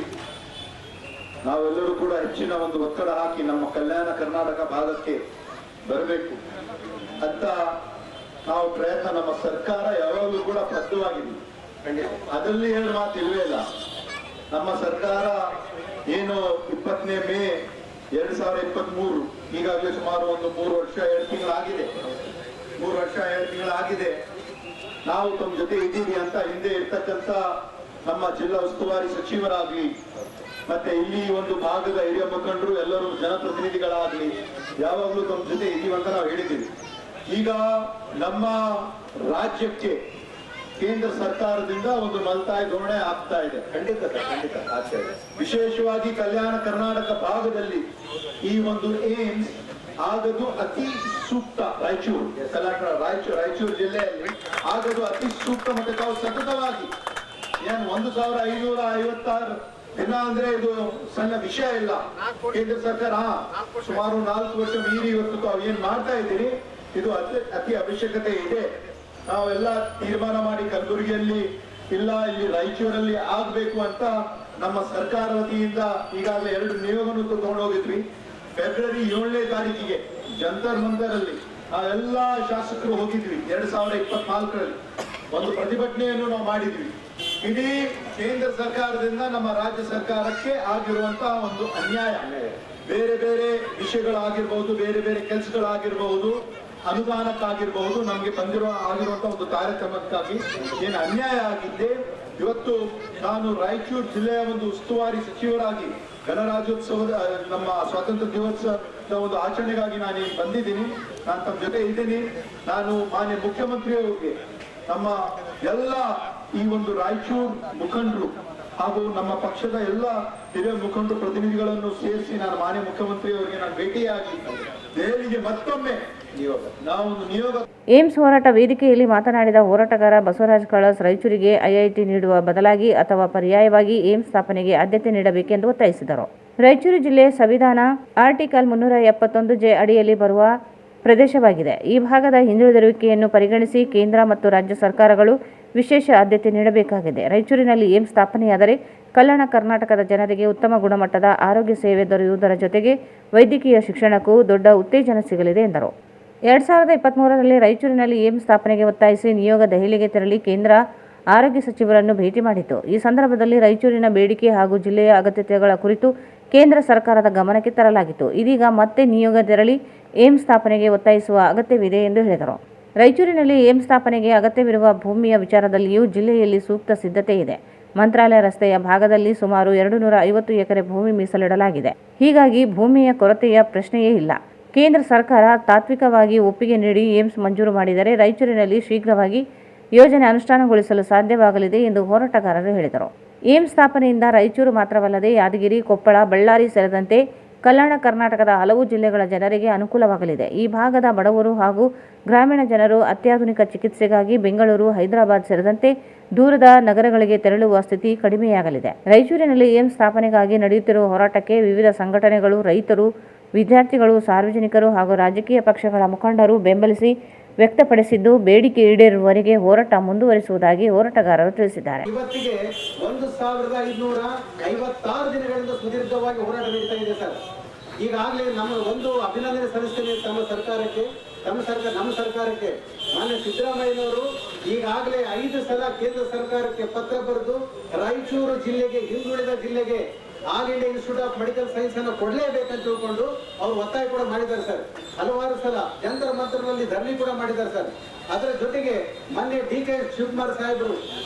ನಾವೆಲ್ಲರೂ ಕೂಡ ಹೆಚ್ಚಿನ ಒಂದು ಒತ್ತಡ ಹಾಕಿ ನಮ್ಮ ಕಲ್ಯಾಣ ಕರ್ನಾಟಕ ಭಾಗಕ್ಕೆ ಬರಬೇಕು ಅಂತ ನಾವು ಪ್ರಯತ್ನ, ನಮ್ಮ ಸರ್ಕಾರ ಯಾವಾಗಲೂ ಕೂಡ ಬದ್ಧವಾಗಿದ್ದೀವಿ. ಅದರಲ್ಲಿ ಹೇಳಿ ಮಾತು ಇಲ್ವೇ ಇಲ್ಲ. ನಮ್ಮ ಸರ್ಕಾರ ಏನು 20ನೇ ಮೇ 2023 ಈಗಾಗಲೇ ಸುಮಾರು ಒಂದು 3 ವರ್ಷ 2 ತಿಂಗಳಾಗಿದೆ. 3 ವರ್ಷ 2 ತಿಂಗಳಾಗಿದೆ. ನಾವು ತಮ್ಮ ಜೊತೆ ಇದ್ದೀವಿ ಅಂತ ಹಿಂದೆ ಇರ್ತಕ್ಕಂಥ ನಮ್ಮ ಜಿಲ್ಲಾ ಉಸ್ತುವಾರಿ ಸಚಿವರಾಗ್ಲಿ, ಮತ್ತೆ ಇಲ್ಲಿ ಒಂದು ಭಾಗದ ಹಿರಿಯ ಮುಖಂಡರು ಎಲ್ಲರೂ ಜನಪ್ರತಿನಿಧಿಗಳಾಗ್ಲಿ ಯಾವಾಗಲೂ ತಮ್ಮ ಜೊತೆ ಇದ್ದೀವಿ ಅಂತ ನಾವು ಹೇಳಿದ್ದೀವಿ. ಈಗ ನಮ್ಮ ರಾಜ್ಯಕ್ಕೆ ಕೇಂದ್ರ ಸರ್ಕಾರದಿಂದ ಒಂದು ಮಲತಾಯಿ ಧೋರಣೆ ಆಗ್ತಾ ಇದೆ. ಖಂಡಿತ ಆಗ್ತಾ ಇದೆ. ವಿಶೇಷವಾಗಿ ಕಲ್ಯಾಣ ಕರ್ನಾಟಕ ಭಾಗದಲ್ಲಿ ಈ ಒಂದು ಏಮ್ಸ್ ಆಗದು ಅತಿ ಸೂಕ್ತ. ರಾಯಚೂರು ಜಿಲ್ಲೆಯಲ್ಲಿ ಆಗದು ಅತಿ ಸೂಕ್ತ. ಮತ್ತೆ ತಾವು ಸತತವಾಗಿ ಏನು 1556 ದಿನ ಅಂದ್ರೆ ಇದು ಸಣ್ಣ ವಿಷಯ ಇಲ್ಲ. ಕೇಂದ್ರ ಸರ್ಕಾರ ಸುಮಾರು 4 ವರ್ಷ ಮೀರಿ ಇವತ್ತು ತಾವು ಏನ್ ಮಾಡ್ತಾ ಇದ್ದೀರಿ, ಇದು ಅತಿ ಅವಶ್ಯಕತೆ ಇದೆ. ನಾವೆಲ್ಲ ತೀರ್ಮಾನ ಮಾಡಿ ಕಲಬುರಗಿಯಲ್ಲಿ ಇಲ್ಲ, ಇಲ್ಲಿ ರಾಯಚೂರಲ್ಲಿ ಆಗ್ಬೇಕು ಅಂತ ನಮ್ಮ ಸರ್ಕಾರ ವತಿಯಿಂದ ಈಗಾಗಲೇ 2 ನಿಯೋಗವನ್ನು ತಗೊಂಡು ಹೋಗಿದ್ವಿ. ಫೆಬ್ರವರಿ 7ನೇ ತಾರೀಕಿಗೆ ಜಂತರ್ ಮಂತರಲ್ಲಿ ನಾವೆಲ್ಲ ಶಾಸಕರು ಹೋಗಿದ್ವಿ. 2024ರಲ್ಲಿ ಒಂದು ಪ್ರತಿಭಟನೆಯನ್ನು ನಾವು ಮಾಡಿದ್ವಿ. ಇಡೀ ಕೇಂದ್ರ ಸರ್ಕಾರದಿಂದ ನಮ್ಮ ರಾಜ್ಯ ಸರ್ಕಾರಕ್ಕೆ ಆಗಿರುವಂತಹ ಒಂದು ಅನ್ಯಾಯ, ಬೇರೆ ಬೇರೆ ವಿಷಯಗಳಾಗಿರ್ಬಹುದು, ಬೇರೆ ಬೇರೆ ಕೆಲಸಗಳಾಗಿರ್ಬಹುದು, ಅನುದಾನಕ್ಕಾಗಿರ್ಬಹುದು, ನಮ್ಗೆ ಆಗಿರುವಂತಹ ಒಂದು ಕಾರ್ಯಕ್ರಮಕ್ಕಾಗಿ ಏನು ಅನ್ಯಾಯ ಆಗಿದ್ದೆ. ಇವತ್ತು ನಾನು ರಾಯಚೂರು ಜಿಲ್ಲೆಯ ಒಂದು ಉಸ್ತುವಾರಿ ಸಚಿವರಾಗಿ ಗಣರಾಜ್ಯೋತ್ಸವದ ನಮ್ಮ ಸ್ವಾತಂತ್ರ್ಯ ದಿವಸದ ಒಂದು ಆಚರಣೆಗಾಗಿ ನಾನು ಇಲ್ಲಿ ಬಂದಿದ್ದೀನಿ. ನಾನು ತಮ್ಮ ಜೊತೆ ಇದ್ದೀನಿ. ನಾನು ಮಾನ್ಯ ಮುಖ್ಯಮಂತ್ರಿಯವರಿಗೆ, ನಮ್ಮ ಎಲ್ಲ ಈ ಒಂದು ರಾಯಚೂರು ಮುಖಂಡರು ಹಾಗೂ ನಮ್ಮ ಪಕ್ಷದ ಎಲ್ಲ ಹಿರಿಯ ಮುಖಂಡರು ಪ್ರತಿನಿಧಿಗಳನ್ನು ಸೇರಿಸಿ ನಾನು ಮಾನ್ಯ ಮುಖ್ಯಮಂತ್ರಿಯವರಿಗೆ ನಾನು ಭೇಟಿಯಾಗಿ ದೆಹಲಿಗೆ ಮತ್ತೊಮ್ಮೆ ನಿಯೋಗ. ಏಮ್ಸ್ ಹೋರಾಟ ವೇದಿಕೆಯಲ್ಲಿ ಮಾತನಾಡಿದ ಹೋರಾಟಗಾರ ಬಸವರಾಜ್ ಕಳಸ್, ರಾಯಚೂರಿಗೆ ಐಐಟಿ ನೀಡುವ ಬದಲಾಗಿ ಅಥವಾ ಪರ್ಯಾಯವಾಗಿ ಏಮ್ಸ್ ಸ್ಥಾಪನೆಗೆ ಆದ್ಯತೆ ನೀಡಬೇಕೆಂದು ಒತ್ತಾಯಿಸಿದರು. ರಾಯಚೂರು ಜಿಲ್ಲೆ ಸಂವಿಧಾನ ಆರ್ಟಿಕಲ್ 371 ಅಡಿಯಲ್ಲಿ ಬರುವ ಪ್ರದೇಶವಾಗಿದೆ. ಈ ಭಾಗದ ಹಿಂದುಳಿದಿರುವಿಕೆಯನ್ನು ಪರಿಗಣಿಸಿ ಕೇಂದ್ರ ಮತ್ತು ರಾಜ್ಯ ಸರ್ಕಾರಗಳು ವಿಶೇಷ ಆದ್ಯತೆ ನೀಡಬೇಕಾಗಿದೆ. ರಾಯಚೂರಿನಲ್ಲಿ ಏಮ್ಸ್ ಸ್ಥಾಪನೆಯಾದರೆ ಕಲ್ಯಾಣ ಕರ್ನಾಟಕದ ಜನರಿಗೆ ಉತ್ತಮ ಗುಣಮಟ್ಟದ ಆರೋಗ್ಯ ಸೇವೆ ದೊರೆಯುವುದರ ಜೊತೆಗೆ ವೈದ್ಯಕೀಯ ಶಿಕ್ಷಣಕ್ಕೂ ದೊಡ್ಡ ಉತ್ತೇಜನ ಸಿಗಲಿದೆ ಎಂದರು. 2023ರಲ್ಲಿ ರಾಯಚೂರಿನಲ್ಲಿ ಏಮ್ಸ್ ಸ್ಥಾಪನೆಗೆ ಒತ್ತಾಯಿಸಿ ನಿಯೋಗ ದೆಹಲಿಗೆ ತೆರಳಿ ಕೇಂದ್ರ ಆರೋಗ್ಯ ಸಚಿವರನ್ನು ಭೇಟಿ ಮಾಡಿತು. ಈ ಸಂದರ್ಭದಲ್ಲಿ ರಾಯಚೂರಿನ ಬೇಡಿಕೆ ಹಾಗೂ ಜಿಲ್ಲೆಯ ಅಗತ್ಯತೆಗಳ ಕುರಿತು ಕೇಂದ್ರ ಸರ್ಕಾರದ ಗಮನಕ್ಕೆ ತರಲಾಗಿತ್ತು. ಇದೀಗ ಮತ್ತೆ ನಿಯೋಗ ತೆರಳಿ ಏಮ್ಸ್ ಸ್ಥಾಪನೆಗೆ ಒತ್ತಾಯಿಸುವ ಅಗತ್ಯವಿದೆ ಎಂದು ಹೇಳಿದರು. ರಾಯಚೂರಿನಲ್ಲಿ ಏಮ್ಸ್ ಸ್ಥಾಪನೆಗೆ ಅಗತ್ಯವಿರುವ ಭೂಮಿಯ ವಿಚಾರದಲ್ಲಿಯೂ ಜಿಲ್ಲೆಯಲ್ಲಿ ಸೂಕ್ತ ಸಿದ್ಧತೆ ಇದೆ. ಮಂತ್ರಾಲಯ ರಸ್ತೆಯ ಭಾಗದಲ್ಲಿ ಸುಮಾರು 250 ಎಕರೆ ಭೂಮಿ ಮೀಸಲಿಡಲಾಗಿದೆ. ಹೀಗಾಗಿ ಭೂಮಿಯ ಕೊರತೆಯ ಪ್ರಶ್ನೆಯೇ ಇಲ್ಲ. ಕೇಂದ್ರ ಸರ್ಕಾರ ತಾತ್ವಿಕವಾಗಿ ಒಪ್ಪಿಗೆ ನೀಡಿ ಏಮ್ಸ್ ಮಂಜೂರು ಮಾಡಿದರೆ ರಾಯಚೂರಿನಲ್ಲಿ ಶೀಘ್ರವಾಗಿ ಯೋಜನೆ ಅನುಷ್ಠಾನಗೊಳಿಸಲು ಸಾಧ್ಯವಾಗಲಿದೆ ಎಂದು ಹೋರಾಟಗಾರರು ಹೇಳಿದರು. ಏಮ್ಸ್ ಸ್ಥಾಪನೆಯಿಂದ ರಾಯಚೂರು ಮಾತ್ರವಲ್ಲದೆ ಯಾದಗಿರಿ, ಕೊಪ್ಪಳ, ಬಳ್ಳಾರಿ ಸೇರಿದಂತೆ ಕಲ್ಯಾಣ ಕರ್ನಾಟಕದ ಹಲವು ಜಿಲ್ಲೆಗಳ ಜನರಿಗೆ ಅನುಕೂಲವಾಗಲಿದೆ. ಈ ಭಾಗದ ಬಡವರು ಹಾಗೂ ಗ್ರಾಮೀಣ ಜನರು ಅತ್ಯಾಧುನಿಕ ಚಿಕಿತ್ಸೆಗಾಗಿ ಬೆಂಗಳೂರು, ಹೈದರಾಬಾದ್ ಸೇರಿದಂತೆ ದೂರದ ನಗರಗಳಿಗೆ ತೆರಳುವ ಸ್ಥಿತಿ ಕಡಿಮೆಯಾಗಲಿದೆ. ರಾಯಚೂರಿನಲ್ಲಿ ಏಮ್ಸ್ ಸ್ಥಾಪನೆಗಾಗಿ ನಡೆಯುತ್ತಿರುವ ಹೋರಾಟಕ್ಕೆ ವಿವಿಧ ಸಂಘಟನೆಗಳು, ರೈತರು, ವಿದ್ಯಾರ್ಥಿಗಳು, ಸಾರ್ವಜನಿಕರು ಹಾಗೂ ರಾಜಕೀಯ ಪಕ್ಷಗಳ ಮುಖಂಡರು ಬೆಂಬಲಿಸಿ ವ್ಯಕ್ತಪಡಿಸಿದ್ದು, ಬೇಡಿಕೆ ಈಡೇರುವವರೆಗೆ ಹೋರಾಟ ಮುಂದುವರಿಸುವುದಾಗಿ ಹೋರಾಟಗಾರರು ತಿಳಿಸಿದ್ದಾರೆ. ಇವತ್ತಿಗೆ 1556 ದಿನಗಳಿಂದ ಸುದೀರ್ಘವಾಗಿ ಹೋರಾಟ ನಡೀತಾ ಇದೆ ಸರ್. ಈಗಾಗಲೇ ನಮ್ಮ ಒಂದು ಅಭಿನಂದನೆ ಸಲ್ಲಿಸ್ತೇನೆ ನಮ್ಮ ಸರ್ಕಾರಕ್ಕೆ. ಮಾನ್ಯ ಸಿದ್ದರಾಮಯ್ಯನವರು ಈಗಾಗಲೇ 5 ಸಲ ಕೇಂದ್ರ ಸರ್ಕಾರಕ್ಕೆ ಪತ್ರ ಬರೆದು ರಾಯಚೂರು ಜಿಲ್ಲೆಗೆ, ಹಿಂದುಳಿದ ಜಿಲ್ಲೆಗೆ all India institute of medical science ಅನ್ನು ಕೊಡಲೇಬೇಕಂತ ತಿಳ್ಕೊಂಡು ಅವರು ಒತ್ತಾಯ ಕೂಡ ಮಾಡಿದ್ದಾರೆ ಸರ್. ಹಲವಾರು ಸಲ ಜಂತರ ಮಂತ್ರನಲ್ಲಿ ಧರಣಿ ಕೂಡ ಮಾಡಿದ್ದಾರೆ ಸರ್. ಅದರ ಜೊತೆಗೆ ಮೊನ್ನೆ DK ಶಿವಕುಮಾರ್ ಸಾಹೇಬರು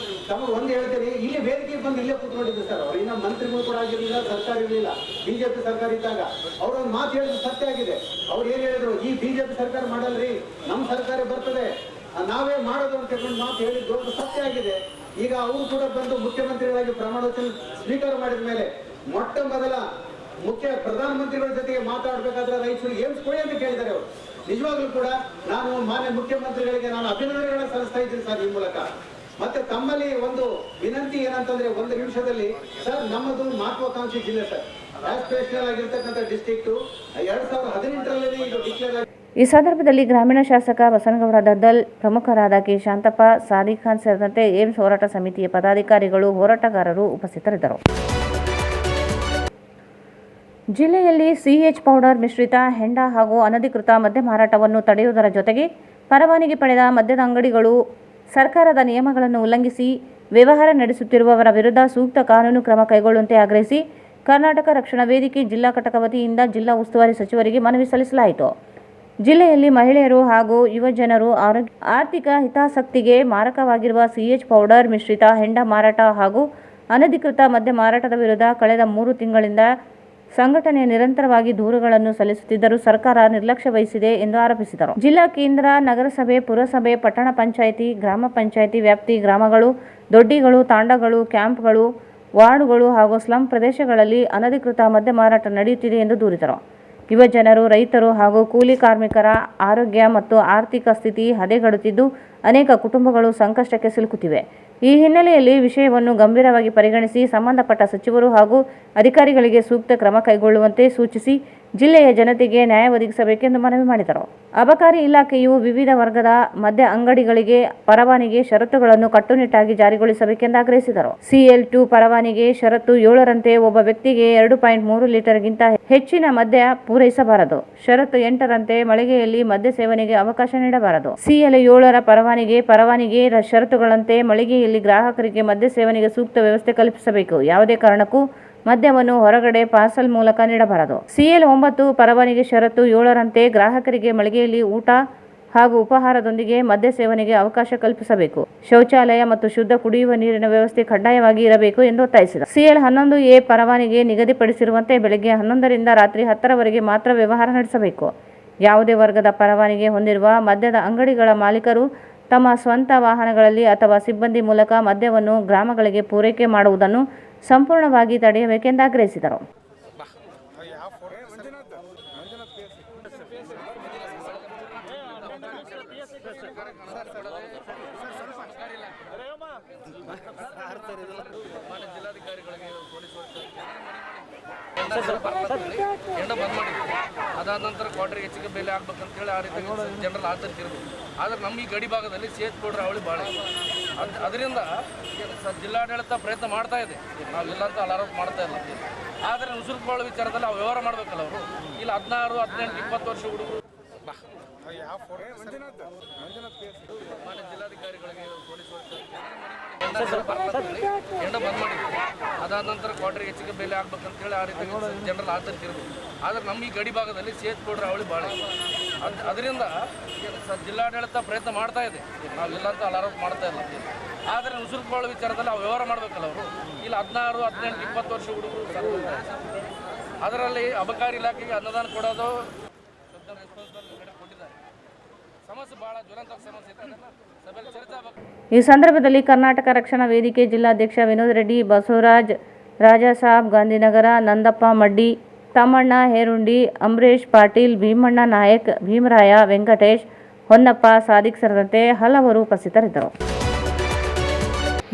ತಮಗೆ ಒಂದು ಹೇಳ್ತೀನಿ, ಇಲ್ಲಿ ವೇದಿಕೆ ಬಂದು ಇಲ್ಲೇ ಕೂತ್ಕೊಂಡಿದ್ರು ಸರ್. ಅವ್ರು ಇನ್ನ ಮಂತ್ರಿಗಳು ಕೂಡ ಆಗಿರಲಿಲ್ಲ, ಸರ್ಕಾರ ಇರಲಿಲ್ಲ, BJP ಸರ್ಕಾರ ಇದ್ದಾಗ ಅವ್ರ ಒಂದು ಮಾತು ಹೇಳಿದ್ರು ಸತ್ಯ ಆಗಿದೆ. ಅವ್ರು ಏನ್ ಹೇಳಿದ್ರು, ಈ BJP ಸರ್ಕಾರ ಮಾಡಲ್ರಿ, ನಮ್ಮ ಸರ್ಕಾರ ಬರ್ತದೆ, ನಾವೇ ಮಾಡೋದು ಅಂತ ಹೇಳ್ಕೊಂಡು ಮಾತು ಹೇಳಿದ್ದು ಸತ್ಯ ಆಗಿದೆ. ಈಗ ಅವರು ಕೂಡ ಬಂದು ಮುಖ್ಯಮಂತ್ರಿಗಳಾಗಿ ಪ್ರಮಾಣ ವಚನ ಸ್ವೀಕಾರ ಮಾಡಿದ ಮೇಲೆ ಮೊಟ್ಟ ಮೊದಲ ಪ್ರಧಾನಮಂತ್ರಿಗಳ ಜೊತೆಗೆ ಮಾತಾಡಬೇಕಾದ್ರೆ ರಾಯಚೂರಿಗೆ ಏಮ್ಸ್ ಕೊಡಿ ಅಂತ ಕೇಳಿದ್ದಾರೆ ಅವರು. ನಿಜವಾಗ್ಲೂ ಕೂಡ ನಾನು ಮಾನ್ಯ ಮುಖ್ಯಮಂತ್ರಿಗಳಿಗೆ ನಾನು ಅಭಿನಂದನೆಗಳನ್ನ ಸಲ್ಲಿಸ್ತಾ ಇದ್ದೀನಿ ಸರ್ ಈ ಮೂಲಕ. ಮತ್ತೆ ತಮ್ಮಲ್ಲಿ ಒಂದು ವಿನಂತಿ ಏನಂತಂದ್ರೆ, 1 ನಿಮಿಷದಲ್ಲಿ ಸರ್, ನಮ್ಮದು ಮಹತ್ವಾಕಾಂಕ್ಷಿ ಜಿಲ್ಲೆ ಸರ್, ಆಸ್ಪಿರೇಷನಲ್ ಆಗಿರ್ತಕ್ಕಂಥ ಡಿಸ್ಟ್ರಿಕ್ಟ್ 2018ರಲ್ಲಿ ಇದು ಡಿಕ್ಲೇರ್ ಆಗಿದೆ. ಈ ಸಂದರ್ಭದಲ್ಲಿ ಗ್ರಾಮೀಣ ಶಾಸಕ ಬಸನಗೌಡ ದದ್ದಲ್, ಪ್ರಮುಖರಾದ ಕೆ ಶಾಂತಪ್ಪ, ಸಾದಿಕ್ ಖಾನ್ ಸೇರಿದಂತೆ ಏಮ್ಸ್ ಹೋರಾಟ ಸಮಿತಿಯ ಪದಾಧಿಕಾರಿಗಳು, ಹೋರಾಟಗಾರರು ಉಪಸ್ಥಿತರಿದ್ದರು. ಜಿಲ್ಲೆಯಲ್ಲಿ CH ಪೌಡರ್ ಮಿಶ್ರಿತ ಹೆಂಡ ಹಾಗೂ ಅನಧಿಕೃತ ಮದ್ಯ ಮಾರಾಟವನ್ನು ತಡೆಯುವುದರ ಜೊತೆಗೆ ಪರವಾನಗಿ ಪಡೆದ ಮದ್ಯದ ಅಂಗಡಿಗಳು ಸರ್ಕಾರದ ನಿಯಮಗಳನ್ನು ಉಲ್ಲಂಘಿಸಿ ವ್ಯವಹಾರ ನಡೆಸುತ್ತಿರುವವರ ವಿರುದ್ಧ ಸೂಕ್ತ ಕಾನೂನು ಕ್ರಮ ಕೈಗೊಳ್ಳುವಂತೆ ಆಗ್ರಹಿಸಿ ಕರ್ನಾಟಕ ರಕ್ಷಣಾ ವೇದಿಕೆ ಜಿಲ್ಲಾ ಘಟಕ ವತಿಯಿಂದ ಜಿಲ್ಲಾ ಉಸ್ತುವಾರಿ ಸಚಿವರಿಗೆ ಮನವಿ ಸಲ್ಲಿಸಲಾಯಿತು. ಜಿಲ್ಲೆಯಲ್ಲಿ ಮಹಿಳೆಯರು ಹಾಗೂ ಯುವಜನರು ಆರ್ಥಿಕ ಹಿತಾಸಕ್ತಿಗೆ ಮಾರಕವಾಗಿರುವ CH ಪೌಡರ್ ಮಿಶ್ರಿತ ಹೆಂಡ ಮಾರಾಟ ಹಾಗೂ ಅನಧಿಕೃತ ಮದ್ಯ ಮಾರಾಟದ ವಿರುದ್ಧ ಕಳೆದ 3 ತಿಂಗಳಿಂದ ಸಂಘಟನೆ ನಿರಂತರವಾಗಿ ದೂರುಗಳನ್ನು ಸಲ್ಲಿಸುತ್ತಿದ್ದರೂ ಸರ್ಕಾರ ನಿರ್ಲಕ್ಷ್ಯ ವಹಿಸಿದೆ ಎಂದು ಆರೋಪಿಸಿದರು. ಜಿಲ್ಲಾ ಕೇಂದ್ರ, ನಗರಸಭೆ, ಪುರಸಭೆ, ಪಟ್ಟಣ ಪಂಚಾಯಿತಿ, ಗ್ರಾಮ ಪಂಚಾಯಿತಿ ವ್ಯಾಪ್ತಿ ಗ್ರಾಮಗಳು, ದೊಡ್ಡಿಗಳು, ತಾಂಡಗಳು, ಕ್ಯಾಂಪ್ಗಳು, ವಾರ್ಡುಗಳು ಹಾಗೂ ಸ್ಲಂ ಪ್ರದೇಶಗಳಲ್ಲಿ ಅನಧಿಕೃತ ಮದ್ಯ ಮಾರಾಟ ನಡೆಯುತ್ತಿದೆ ಎಂದು ದೂರಿದರು. ಯುವಜನರು, ರೈತರು ಹಾಗೂ ಕೂಲಿ ಕಾರ್ಮಿಕರ ಆರೋಗ್ಯ ಮತ್ತು ಆರ್ಥಿಕ ಸ್ಥಿತಿ ಹದಗೆಡುತ್ತಿದ್ದು ಅನೇಕ ಕುಟುಂಬಗಳು ಸಂಕಷ್ಟಕ್ಕೆ ಸಿಲುಕುತ್ತಿವೆ. ಈ ಹಿನ್ನೆಲೆಯಲ್ಲಿ ವಿಷಯವನ್ನು ಗಂಭೀರವಾಗಿ ಪರಿಗಣಿಸಿ ಸಂಬಂಧಪಟ್ಟ ಸಚಿವರು ಹಾಗೂ ಅಧಿಕಾರಿಗಳಿಗೆ ಸೂಕ್ತ ಕ್ರಮ ಕೈಗೊಳ್ಳುವಂತೆ ಸೂಚಿಸಿ ಜಿಲ್ಲೆಯ ಜನತೆಗೆ ನ್ಯಾಯ ಒದಗಿಸಬೇಕೆಂದು ಮನವಿ ಮಾಡಿದರು. ಅಬಕಾರಿ ಇಲಾಖೆಯು ವಿವಿಧ ವರ್ಗದ ಮದ್ಯ ಅಂಗಡಿಗಳಿಗೆ ಪರವಾನಗಿ ಷರತ್ತುಗಳನ್ನು ಕಟ್ಟುನಿಟ್ಟಾಗಿ ಜಾರಿಗೊಳಿಸಬೇಕೆಂದು ಆಗ್ರಹಿಸಿದರು. CL2 ಪರವಾನಗಿ ಷರತ್ತು 7ರಂತೆ ಒಬ್ಬ ವ್ಯಕ್ತಿಗೆ 2.3 ಲೀಟರ್ಗಿಂತ ಹೆಚ್ಚಿನ ಮದ್ಯ ಪೂರೈಸಬಾರದು. ಷರತ್ತು 8ರಂತೆ ಮಳಿಗೆಯಲ್ಲಿ ಮದ್ಯ ಸೇವನೆಗೆ ಅವಕಾಶ ನೀಡಬಾರದು. CL7ರ ಪರವಾನಗಿ ಷರತ್ತುಗಳಂತೆ ಮಳಿಗೆಯಲ್ಲಿ ಗ್ರಾಹಕರಿಗೆ ಮದ್ಯ ಸೇವನೆಗೆ ಸೂಕ್ತ ವ್ಯವಸ್ಥೆ ಕಲ್ಪಿಸಬೇಕು. ಯಾವುದೇ ಕಾರಣಕ್ಕೂ ಮದ್ಯವನ್ನು ಹೊರಗಡೆ ಪಾರ್ಸಲ್ ಮೂಲಕ ನೀಡಬಾರದು. CL9 ಪರವಾನಗಿ ಷರತ್ತು 7ರಂತೆ ಗ್ರಾಹಕರಿಗೆ ಮಳಿಗೆಯಲ್ಲಿ ಊಟ ಹಾಗೂ ಉಪಹಾರದೊಂದಿಗೆ ಮದ್ಯ ಸೇವನೆಗೆ ಅವಕಾಶ ಕಲ್ಪಿಸಬೇಕು. ಶೌಚಾಲಯ ಮತ್ತು ಶುದ್ಧ ಕುಡಿಯುವ ನೀರಿನ ವ್ಯವಸ್ಥೆ ಕಡ್ಡಾಯವಾಗಿ ಇರಬೇಕು ಎಂದು ಒತ್ತಾಯಿಸಿದರು. CL11A ಪರವಾನಗಿ ನಿಗದಿಪಡಿಸಿರುವಂತೆ ಬೆಳಗ್ಗೆ 11ರಿಂದ ರಾತ್ರಿ 10ರವರೆಗೆ ಮಾತ್ರ ವ್ಯವಹಾರ ನಡೆಸಬೇಕು. ಯಾವುದೇ ವರ್ಗದ ಪರವಾನಗಿ ಹೊಂದಿರುವ ಮದ್ಯದ ಅಂಗಡಿಗಳ ಮಾಲೀಕರು ತಮ್ಮ ಸ್ವಂತ ವಾಹನಗಳಲ್ಲಿ ಅಥವಾ ಸಿಬ್ಬಂದಿ ಮೂಲಕ ಮದ್ಯವನ್ನು ಗ್ರಾಮಗಳಿಗೆ ಪೂರೈಕೆ ಮಾಡುವುದನ್ನು ಸಂಪೂರ್ಣವಾಗಿ ತಡೆಯಬೇಕೆಂದು ಆಗ್ರಹಿಸಿದರು. ಎಂಡ ಬಂದ್ ಮಾಡಿದ್ವಿ. ಅದಾದ ನಂತರ ಕ್ವಾರ್ಟರ್ಗೆ ಹೆಚ್ಚಿಗೆ ಬೆಲೆ ಆಗ್ಬೇಕಂತೇಳಿ ಆ ರೀತಿ ಜನರಲ್ ಆತಂಕಿರ್ಬೋದು. ಆದರೆ ನಮ್ಮ ಈ ಗಡಿ ಭಾಗದಲ್ಲಿ CH ಪೌಡರ್ ಅವಳಿ ಭಾಳ ಇದೆ. ಅದರಿಂದ ಜಿಲ್ಲಾಡಳಿತ ಪ್ರಯತ್ನ ಮಾಡ್ತಾ ಇದೆ, ನಾವು ಇಲ್ಲ ಅಂತ ಅಲಾರೋಪ ಮಾಡ್ತಾ ಇಲ್ಲ. ಆದರೆ ನುಸುಳುಕೊಳ್ಳೋ ವಿಚಾರದಲ್ಲಿ ಅವ್ರು ವ್ಯವಹಾರ ಮಾಡಬೇಕಲ್ಲ. ಅವರು ಇಲ್ಲಿ 16, 18, 20 ವರ್ಷ ಹುಡುಗರು ಮಾನ್ಯ ಜಿಲ್ಲಾಧಿಕಾರಿಗಳಿಗೆ ಎಂಡ ಬಂದ್ ಮಾಡಿದ್ವಿ. ಅದಾದ ನಂತರ ಕ್ವಾರ್ಟರ್ಗೆ ಹೆಚ್ಚಿಗೆ ಬೆಲೆ ಆಗ್ಬೇಕಂತೇಳಿ ಆ ರೀತಿ ಜನರಲ್ ಆತಂಕಿರ್ಬೋದು. ಆದರೆ ನಮ್ಮ ಈ ಗಡಿ ಭಾಗದಲ್ಲಿ CH ಪೌಡರ್ ಅವಳಿ ಭಾಳ ಇದೆ. ಅದರಿಂದ ಜಿಲ್ಲಾಡಳಿತ ಪ್ರಯತ್ನ ಮಾಡ್ತಾ ಇದೆ, ನಾವು ಇಲ್ಲ ಅಂತ ಅಲಾರೋಪ ಮಾಡ್ತಾ ಇಲ್ಲ. ಆದರೆ ನುಸುಳುಕೊಳ್ಳೋ ವಿಚಾರದಲ್ಲಿ ಅವ್ರು ವ್ಯವಹಾರ ಮಾಡಬೇಕಲ್ಲ. ಅವರು ಇಲ್ಲಿ 16, 18, 20 ವರ್ಷ ಹುಡುಗರು ಅದರಲ್ಲಿ ಅಬಕಾರಿ ಇಲಾಖೆಗೆ ಅನುದಾನ ಕೊಡೋದು ಕೊಟ್ಟಿದ್ದಾರೆ. ಸಮಸ್ಯೆ ಭಾಳ ಜ್ವಲಂತ ಸಮಸ್ಯೆ ಇದೆ. ಅದನ್ನು ಸಭೆಯಲ್ಲಿ ಚರ್ಚೆ ಆಗಬೇಕು. ಈ ಸಂದರ್ಭದಲ್ಲಿ ಕರ್ನಾಟಕ ರಕ್ಷಣಾ ವೇದಿಕೆ ಜಿಲ್ಲಾಧ್ಯಕ್ಷ ವಿನೋದ್ ರೆಡ್ಡಿ, ಬಸವರಾಜ್, ರಾಜಾಸಾಬ್, ಗಾಂಧಿನಗರ, ನಂದಪ್ಪ ಮಡ್ಡಿ, ತಮ್ಮಣ್ಣ ಹೇರುಂಡಿ, ಅಂಬರೀಶ್ ಪಾಟೀಲ್, ಭೀಮಣ್ಣ ನಾಯಕ್, ಭೀಮರಾಯ, ವೆಂಕಟೇಶ್, ಹೊನ್ನಪ್ಪ, ಸಾದಿಕ್ ಸೇರಿದಂತೆ ಹಲವರು ಉಪಸ್ಥಿತರಿದ್ದರು.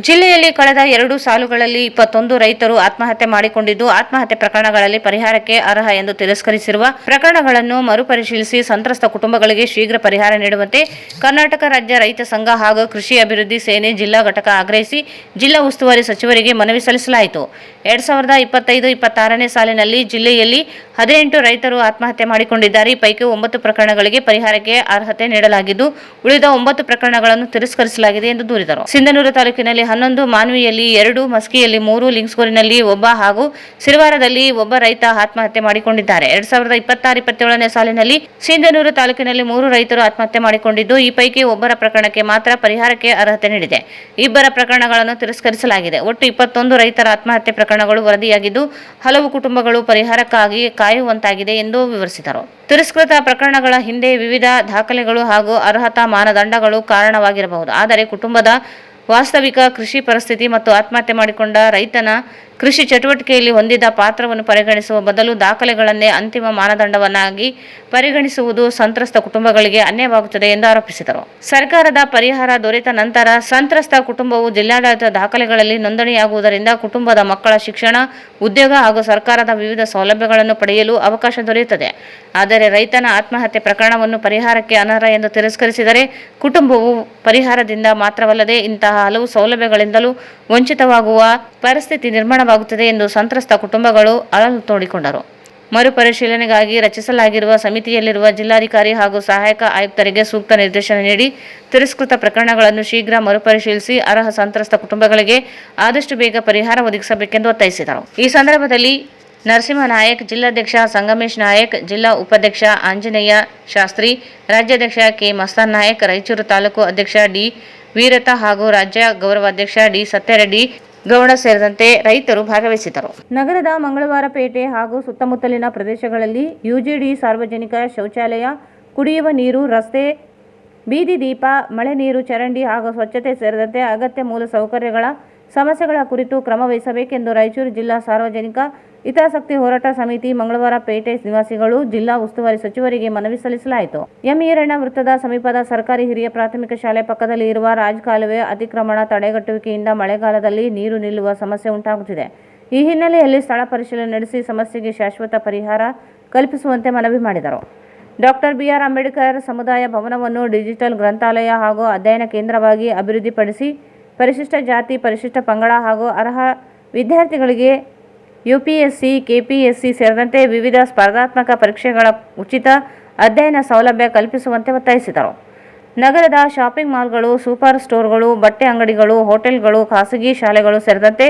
ಜಿಲ್ಲೆಯಲ್ಲಿ ಕಳೆದ 2 ಸಾಲುಗಳಲ್ಲಿ 21 ರೈತರು ಆತ್ಮಹತ್ಯೆ ಮಾಡಿಕೊಂಡಿದ್ದು, ಆತ್ಮಹತ್ಯೆ ಪ್ರಕರಣಗಳಲ್ಲಿ ಪರಿಹಾರಕ್ಕೆ ಅರ್ಹ ಎಂದು ತಿರಸ್ಕರಿಸಿರುವ ಪ್ರಕರಣಗಳನ್ನು ಮರುಪರಿಶೀಲಿಸಿ ಸಂತ್ರಸ್ತ ಕುಟುಂಬಗಳಿಗೆ ಶೀಘ್ರ ಪರಿಹಾರ ನೀಡುವಂತೆ ಕರ್ನಾಟಕ ರಾಜ್ಯ ರೈತ ಸಂಘ ಹಾಗೂ ಕೃಷಿ ಅಭಿವೃದ್ಧಿ ಸೇನೆ ಜಿಲ್ಲಾ ಘಟಕ ಆಗ್ರಹಿಸಿ ಜಿಲ್ಲಾ ಉಸ್ತುವಾರಿ ಸಚಿವರಿಗೆ ಮನವಿ ಸಲ್ಲಿಸಲಾಯಿತು. 2025-26ನೇ ಸಾಲಿನಲ್ಲಿ ಜಿಲ್ಲೆಯಲ್ಲಿ 18 ರೈತರು ಆತ್ಮಹತ್ಯೆ ಮಾಡಿಕೊಂಡಿದ್ದಾರೆ. ಈ ಪೈಕಿ 9 ಪ್ರಕರಣಗಳಿಗೆ ಪರಿಹಾರಕ್ಕೆ ಅರ್ಹತೆ ನೀಡಲಾಗಿದ್ದು, ಉಳಿದ 9 ಪ್ರಕರಣಗಳನ್ನು ತಿರಸ್ಕರಿಸಲಾಗಿದೆ ಎಂದು ದೂರಿದರು. ಸಿಂಧನೂರು ತಾಲೂಕಿನಲ್ಲಿ 11, ಮಾನ್ವಿಯಲ್ಲಿ 2, ಮಸ್ಕಿಯಲ್ಲಿ 3, ಲಿಂಗ್ಸ್ಗೂರಿನಲ್ಲಿ 1 ಹಾಗೂ ಸಿರವಾರದಲ್ಲಿ 1 ರೈತ ಆತ್ಮಹತ್ಯೆ ಮಾಡಿಕೊಂಡಿದ್ದಾರೆ. 2026-27ನೇ ಸಾಲಿನಲ್ಲಿ ಸಿಂಧನೂರು ತಾಲೂಕಿನಲ್ಲಿ 3 ರೈತರು ಆತ್ಮಹತ್ಯೆ ಮಾಡಿಕೊಂಡಿದ್ದು, ಈ ಪೈಕಿ 1 ಪ್ರಕರಣಕ್ಕೆ ಮಾತ್ರ ಪರಿಹಾರಕ್ಕೆ ಅರ್ಹತೆ ನೀಡಿದೆ. 2 ಪ್ರಕರಣಗಳನ್ನು ತಿರಸ್ಕರಿಸಲಾಗಿದೆ. ಒಟ್ಟು 21 ರೈತರ ಆತ್ಮಹತ್ಯೆ ಪ್ರಕರಣಗಳು ವರದಿಯಾಗಿದ್ದು, ಹಲವು ಕುಟುಂಬಗಳು ಪರಿಹಾರಕ್ಕಾಗಿ ಕಾಯುವಂತಾಗಿದೆ ಎಂದು ವಿವರಿಸಿದರು. ತಿರಸ್ಕೃತ ಪ್ರಕರಣಗಳ ಹಿಂದೆ ವಿವಿಧ ದಾಖಲೆಗಳು ಹಾಗೂ ಅರ್ಹತಾ ಮಾನದಂಡಗಳು ಕಾರಣವಾಗಿರಬಹುದು. ಆದರೆ ಕುಟುಂಬದ ವಾಸ್ತವಿಕ ಕೃಷಿ ಪರಿಸ್ಥಿತಿ ಮತ್ತು ಆತ್ಮಹತ್ಯೆ ಮಾಡಿಕೊಂಡ ರೈತನ ಕೃಷಿ ಚಟುವಟಿಕೆಯಲ್ಲಿ ಹೊಂದಿದ ಪಾತ್ರವನ್ನು ಪರಿಗಣಿಸುವ ಬದಲು ದಾಖಲೆಗಳನ್ನೇ ಅಂತಿಮ ಮಾನದಂಡವನ್ನಾಗಿ ಪರಿಗಣಿಸುವುದು ಸಂತ್ರಸ್ತ ಕುಟುಂಬಗಳಿಗೆ ಅನ್ಯಾಯವಾಗುತ್ತದೆ ಎಂದು ಆರೋಪಿಸಿದರು. ಸರ್ಕಾರದ ಪರಿಹಾರ ದೊರೆತ ನಂತರ ಸಂತ್ರಸ್ತ ಕುಟುಂಬವು ಜಿಲ್ಲಾಡಳಿತ ದಾಖಲೆಗಳಲ್ಲಿ ನೋಂದಣಿಯಾಗುವುದರಿಂದ ಕುಟುಂಬದ ಮಕ್ಕಳ ಶಿಕ್ಷಣ, ಉದ್ಯೋಗ ಹಾಗೂ ಸರ್ಕಾರದ ವಿವಿಧ ಸೌಲಭ್ಯಗಳನ್ನು ಪಡೆಯಲು ಅವಕಾಶ ದೊರೆಯುತ್ತದೆ. ಆದರೆ ರೈತನ ಆತ್ಮಹತ್ಯೆ ಪ್ರಕರಣವನ್ನು ಪರಿಹಾರಕ್ಕೆ ಅನರ್ಹ ಎಂದು ತಿರಸ್ಕರಿಸಿದರೆ ಕುಟುಂಬವು ಪರಿಹಾರದಿಂದ ಮಾತ್ರವಲ್ಲದೆ ಇಂತಹ ಹಲವು ಸೌಲಭ್ಯಗಳಿಂದಲೂ ವಂಚಿತವಾಗುವ ಪರಿಸ್ಥಿತಿ ನಿರ್ಮಾಣವಾಗುತ್ತದೆ ಎಂದು ಸಂತ್ರಸ್ತ ಕುಟುಂಬಗಳು ಅಳಲು ತೋಡಿಕೊಂಡರು. ಮರುಪರಿಶೀಲನೆಗಾಗಿ ರಚಿಸಲಾಗಿರುವ ಸಮಿತಿಯಲ್ಲಿರುವ ಜಿಲ್ಲಾಧಿಕಾರಿ ಹಾಗೂ ಸಹಾಯಕ ಆಯುಕ್ತರಿಗೆ ಸೂಕ್ತ ನಿರ್ದೇಶನ ನೀಡಿ ತಿರಸ್ಕೃತ ಪ್ರಕರಣಗಳನ್ನು ಶೀಘ್ರ ಮರುಪರಿಶೀಲಿಸಿ ಅರ್ಹ ಸಂತ್ರಸ್ತ ಕುಟುಂಬಗಳಿಗೆ ಆದಷ್ಟು ಬೇಗ ಪರಿಹಾರ ಒದಗಿಸಬೇಕೆಂದು ಒತ್ತಾಯಿಸಿದರು. ಈ ಸಂದರ್ಭದಲ್ಲಿ ನರಸಿಂಹನಾಯಕ್, ಜಿಲ್ಲಾಧ್ಯಕ್ಷ ಸಂಗಮೇಶ್ ನಾಯಕ್, ಜಿಲ್ಲಾ ಉಪಾಧ್ಯಕ್ಷ ಆಂಜನೇಯ ಶಾಸ್ತ್ರಿ, ರಾಜ್ಯಾಧ್ಯಕ್ಷ ಕೆ ಮಸ್ತಾನ್ ನಾಯಕ್, ರಾಯಚೂರು ತಾಲೂಕು ಅಧ್ಯಕ್ಷ ಡಿ ವೀರತ ಹಾಗೂ ರಾಜ್ಯ ಗೌರವಾಧ್ಯಕ್ಷ ಡಿ ಸತ್ಯರೆಡ್ಡಿ ಗೌಡ ಸೇರಿದಂತೆ ರೈತರು ಭಾಗವಹಿಸಿದ್ದರು. ನಗರದ ಮಂಗಳವಾರಪೇಟೆ ಹಾಗೂ ಸುತ್ತಮುತ್ತಲಿನ ಪ್ರದೇಶಗಳಲ್ಲಿ ಯುಜಿಡಿ ಸಾರ್ವಜನಿಕ ಶೌಚಾಲಯ, ಕುಡಿಯುವ ನೀರು, ರಸ್ತೆ, ಬೀದಿ ದೀಪ, ಮಳೆ ನೀರು ಚರಂಡಿ ಹಾಗೂ ಸ್ವಚ್ಛತೆ ಸೇರಿದಂತೆ ಅಗತ್ಯ ಮೂಲ ಸೌಕರ್ಯಗಳ ಸಮಸ್ಯೆಗಳ ಕುರಿತು ಕ್ರಮ ವಹಿಸಬೇಕೆಂದು ರಾಯಚೂರು ಜಿಲ್ಲಾ ಸಾರ್ವಜನಿಕ ಹಿತಾಸಕ್ತಿ ಹೋರಾಟ ಸಮಿತಿ ಮಂಗಳವಾರಪೇಟೆ ನಿವಾಸಿಗಳು ಜಿಲ್ಲಾ ಉಸ್ತುವಾರಿ ಸಚಿವರಿಗೆ ಮನವಿ ಸಲ್ಲಿಸಲಾಯಿತು. ಎಂ ಈರಣ್ಣ ವೃತ್ತದ ಸಮೀಪದ ಸರ್ಕಾರಿ ಹಿರಿಯ ಪ್ರಾಥಮಿಕ ಶಾಲೆ ಪಕ್ಕದಲ್ಲಿ ಇರುವ ರಾಜ್ ಕಾಲುವೆ ಅತಿಕ್ರಮಣ ತಡೆಗಟ್ಟುವಿಕೆಯಿಂದ ಮಳೆಗಾಲದಲ್ಲಿ ನೀರು ನಿಲ್ಲುವ ಸಮಸ್ಯೆ ಉಂಟಾಗುತ್ತಿದೆ. ಈ ಹಿನ್ನೆಲೆಯಲ್ಲಿ ಸ್ಥಳ ಪರಿಶೀಲನೆ ನಡೆಸಿ ಸಮಸ್ಯೆಗೆ ಶಾಶ್ವತ ಪರಿಹಾರ ಕಲ್ಪಿಸುವಂತೆ ಮನವಿ ಮಾಡಿದರು. ಡಾಕ್ಟರ್ ಬಿಆರ್ ಅಂಬೇಡ್ಕರ್ ಸಮುದಾಯ ಭವನವನ್ನು ಡಿಜಿಟಲ್ ಗ್ರಂಥಾಲಯ ಹಾಗೂ ಅಧ್ಯಯನ ಕೇಂದ್ರವಾಗಿ ಅಭಿವೃದ್ಧಿಪಡಿಸಿ ಪರಿಶಿಷ್ಟ ಜಾತಿ, ಪರಿಶಿಷ್ಟ ಪಂಗಡ ಹಾಗೂ ಅರ್ಹ ವಿದ್ಯಾರ್ಥಿಗಳಿಗೆ ಯುಪಿಎಸ್ಸಿ, ಕೆಪಿಎಸ್ಸಿ ಸೇರಿದಂತೆ ವಿವಿಧ ಸ್ಪರ್ಧಾತ್ಮಕ ಪರೀಕ್ಷೆಗಳ ಉಚಿತ ಅಧ್ಯಯನ ಸೌಲಭ್ಯ ಕಲ್ಪಿಸುವಂತೆ ಒತ್ತಾಯಿಸಿದರು. ನಗರದ ಶಾಪಿಂಗ್ ಮಾಲ್ಗಳು, ಸೂಪರ್ ಸ್ಟೋರ್ಗಳು, ಬಟ್ಟೆ ಅಂಗಡಿಗಳು, ಹೋಟೆಲ್ಗಳು, ಖಾಸಗಿ ಶಾಲೆಗಳು ಸೇರಿದಂತೆ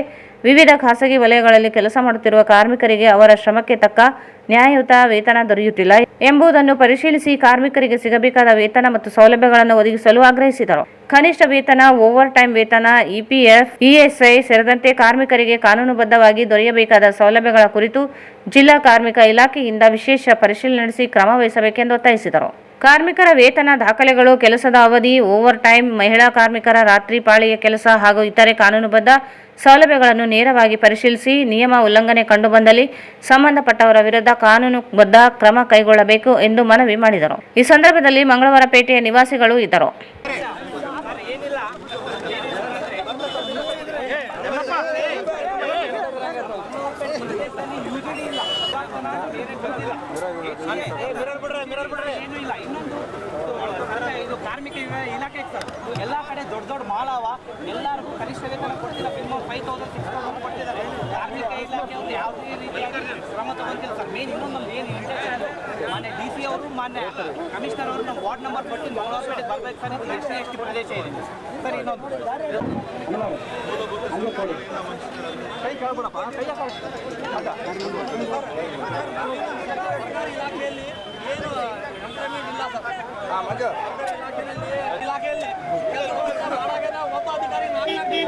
ವಿವಿಧ ಖಾಸಗಿ ವಲಯಗಳಲ್ಲಿ ಕೆಲಸ ಮಾಡುತ್ತಿರುವ ಕಾರ್ಮಿಕರಿಗೆ ಅವರ ಶ್ರಮಕ್ಕೆ ತಕ್ಕ ನ್ಯಾಯಯುತ ವೇತನ ದೊರೆಯುತ್ತಿಲ್ಲ ಎಂಬುದನ್ನು ಪರಿಶೀಲಿಸಿ ಕಾರ್ಮಿಕರಿಗೆ ಸಿಗಬೇಕಾದ ವೇತನ ಮತ್ತು ಸೌಲಭ್ಯಗಳನ್ನು ಒದಗಿಸಲು ಆಗ್ರಹಿಸಿದರು. ಕನಿಷ್ಠ ವೇತನ, ಓವರ್ ಟೈಮ್ ವೇತನ, ಇಪಿಎಫ್, ಇಎಸ್ಐ ಸೇರಿದಂತೆ ಕಾರ್ಮಿಕರಿಗೆ ಕಾನೂನುಬದ್ಧವಾಗಿ ದೊರೆಯಬೇಕಾದ ಸೌಲಭ್ಯಗಳ ಕುರಿತು ಜಿಲ್ಲಾ ಕಾರ್ಮಿಕ ಇಲಾಖೆಯಿಂದ ವಿಶೇಷ ಪರಿಶೀಲನೆ ನಡೆಸಿ ಕ್ರಮ ವಹಿಸಬೇಕೆಂದು ಒತ್ತಾಯಿಸಿದರು. ಕಾರ್ಮಿಕರ ವೇತನ ದಾಖಲೆಗಳು, ಕೆಲಸದ ಅವಧಿ, ಓವರ್ ಟೈಮ್, ಮಹಿಳಾ ಕಾರ್ಮಿಕರ ರಾತ್ರಿ ಪಾಳಿಯ ಕೆಲಸ ಹಾಗೂ ಇತರೆ ಕಾನೂನುಬದ್ಧ ಸೌಲಭ್ಯಗಳನ್ನು ನೇರವಾಗಿ ಪರಿಶೀಲಿಸಿ ನಿಯಮ ಉಲ್ಲಂಘನೆ ಕಂಡುಬಂದಲ್ಲಿ ಸಂಬಂಧಪಟ್ಟವರ ವಿರುದ್ಧ ಕಾನೂನುಬದ್ಧ ಕ್ರಮ ಕೈಗೊಳ್ಳಬೇಕು ಎಂದು ಮನವಿ ಮಾಡಿದರು. ಈ ಸಂದರ್ಭದಲ್ಲಿ ಮಂಗಳವಾರಪೇಟೆಯ ನಿವಾಸಿಗಳು ಇದ್ದರು. ಕಾರ್ಮಿಕ ಇಲಾಖೆ ಎಲ್ಲ ಕಡೆ ದೊಡ್ಡ ಮಾಲ್ ಅವ, ಎಲ್ಲರಿಗೂ ಕನಿಷ್ಠ ವೇತನ ಕೊಡ್ತಿಲ್ಲ. ಮಿನಿಮಮ್ 5,000 ಕೊಡ್ತಿದ್ದಾರೆ. ಕಾರ್ಮಿಕ ಇಲಾಖೆ ಅವ್ರು ಯಾವುದೇ ರೀತಿಯಾಗಿ ಕ್ರಮ ತಗೊಂತಿಲ್ಲ ಸರ್. ಮೇನ್ ಇನ್ನೊಂದು ಏನು ಇಂಟೆನ್ಷನ್, ಮಾನ್ಯ DC ಅವರು, ಮಾನ್ಯ ಕಮಿಷನರ್ ಅವರು ನಮ್ಮ ವಾರ್ಡ್ ನಂಬರ್ 14 ಮಂಗಳವಾರಪೇಟೆ ಬರ್ಬೇಕು ಸರ್. ಇದು SC ಪ್ರದೇಶ ಇದೆ ಸರ್. ಇನ್ನೊಂದು ಕೈ ಕೇಳ್ಬಿಡಪ್ಪ, ಕೈ ಇಲಾಖೆಯಲ್ಲಿ ಏನು ಎಂಪ್ಲಾಯ್ಮೆಂಟ್ ಇಲ್ಲ ಸರ್. ಇಲಾಖೆಯಲ್ಲಿ ಒಬ್ಬ ಅಧಿಕಾರಿ 4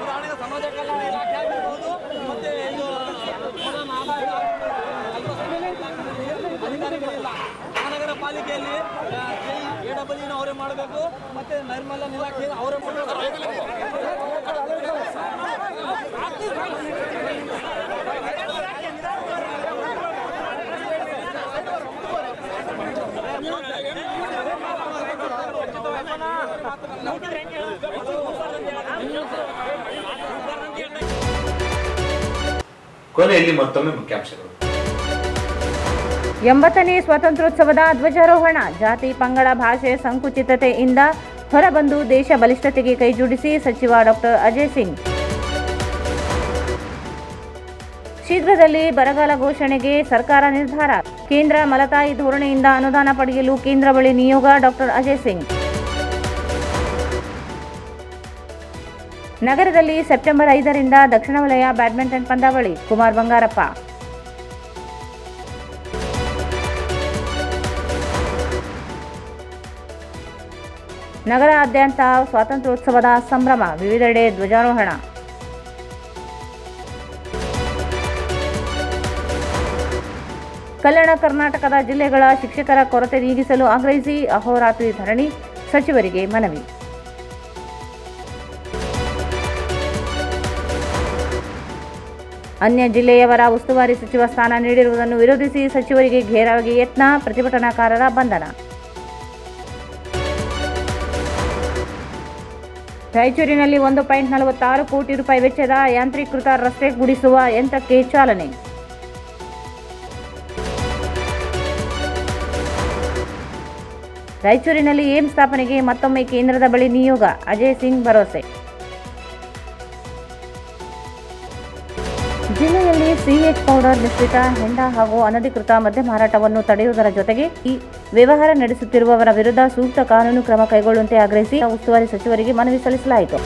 ಉದಾಹರಣೆಗೆ ಸಮಾಜ ಕಲ್ಯಾಣ ಇಲಾಖೆ ಆಗಿರ್ಬೋದು, ಮತ್ತೆ ಇದು ಅಧಿಕಾರಿಗಳಿಲ್ಲ. ಮಹಾನಗರ ಪಾಲಿಕೆಯಲ್ಲಿ AWE ಅವರೇ ಮಾಡಬೇಕು, ಮತ್ತೆ ನೈರ್ಮಲ್ಯ ಇಲಾಖೆ ಅವರೇ ಕೊನೆಯಲ್ಲಿ ಮತ್ತೊಮ್ಮೆ ಮುಖ್ಯಾಂಶಗಳು. 80ನೇ ಸ್ವಾತಂತ್ರ್ಯೋತ್ಸವದ ಧ್ವಜಾರೋಹಣ. ಜಾತಿ ಪಂಗಡ ಭಾಷೆ ಸಂಕುಚಿತತೆಯಿಂದ ಹೊರಬಂದು ದೇಶ ಬಲಿಷ್ಠತೆಗೆ ಕೈಜೋಡಿಸಿ ಸಚಿವ ಡಾಕ್ಟರ್ ಅಜಯ್ ಸಿಂಗ್. ಶೀಘ್ರದಲ್ಲಿ ಬರಗಾಲ ಘೋಷಣೆಗೆ ಸರ್ಕಾರ ನಿರ್ಧಾರ. ಕೇಂದ್ರ ಮಲತಾಯಿ ಧೋರಣೆಯಿಂದ ಅನುದಾನ ಪಡೆಯಲು ಕೇಂದ್ರ ಬಳಿ ನಿಯೋಗ ಡಾಕ್ಟರ್ ಅಜಯ್ ಸಿಂಗ್. ನಗರದಲ್ಲಿ ಸೆಪ್ಟೆಂಬರ್ 5ರಿಂದ ದಕ್ಷಿಣ ವಲಯ ಬ್ಯಾಡ್ಮಿಂಟನ್ ಪಂದ್ಯಾವಳಿ. ಕುಮಾರ್ ಬಂಗಾರಪ್ಪ. ನಗರಾದ್ಯಂತ ಸ್ವಾತಂತ್ರ್ಯೋತ್ಸವದ ಸಂಭ್ರಮ. ವಿವಿಧೆಡೆ ಧ್ವಜಾರೋಹಣ. ಕಲ್ಯಾಣ ಕರ್ನಾಟಕದ ಜಿಲ್ಲೆಗಳ ಶಿಕ್ಷಕರ ಕೊರತೆ ನೀಗಿಸಲು ಆಗ್ರಹಿಸಿ ಅಹೋರಾತ್ರಿ ಧರಣಿ. ಸಚಿವರಿಗೆ ಮನವಿ. ಅನ್ಯ ಜಿಲ್ಲೆಯವರ ಉಸ್ತುವಾರಿ ಸಚಿವ ಸ್ಥಾನ ನೀಡಿರುವುದನ್ನು ವಿರೋಧಿಸಿ ಸಚಿವರಿಗೆ ಘೇರಾವಗೆ ಯತ್ನ. ಪ್ರತಿಭಟನಾಕಾರರ ಬಂಧನ. ರಾಯಚೂರಿನಲ್ಲಿ 1.46 ಕೋಟಿ ರೂಪಾಯಿ ವೆಚ್ಚದ ಯಾಂತ್ರೀಕೃತ ರಸ್ತೆ ಗುಡಿಸುವ ಯಂತ್ರಕ್ಕೆ ಚಾಲನೆ. ರಾಯಚೂರಿನಲ್ಲಿ ಏಮ್ಸ್ ಸ್ಥಾಪನೆಗೆ ಮತ್ತೊಮ್ಮೆ ಕೇಂದ್ರದ ಬಳಿ ನಿಯೋಗ. ಅಜಯ್ ಸಿಂಗ್ ಭರವಸೆ. ಜಿಲ್ಲೆಯಲ್ಲಿ ಸಿಎಚ್ ಪೌಡರ್ ಮಿಶ್ರಿತ ಹೆಂಡ ಹಾಗೂ ಅನಧಿಕೃತ ಮದ್ಯ ಮಾರಾಟವನ್ನು ತಡೆಯುವುದರ ಜೊತೆಗೆ ಈ ವ್ಯವಹಾರ ನಡೆಸುತ್ತಿರುವವರ ವಿರುದ್ಧ ಸೂಕ್ತ ಕಾನೂನು ಕ್ರಮ ಕೈಗೊಳ್ಳುವಂತೆ ಆಗ್ರಹಿಸಿ ಉಸ್ತುವಾರಿ ಸಚಿವರಿಗೆ ಮನವಿ ಸಲ್ಲಿಸಲಾಯಿತು.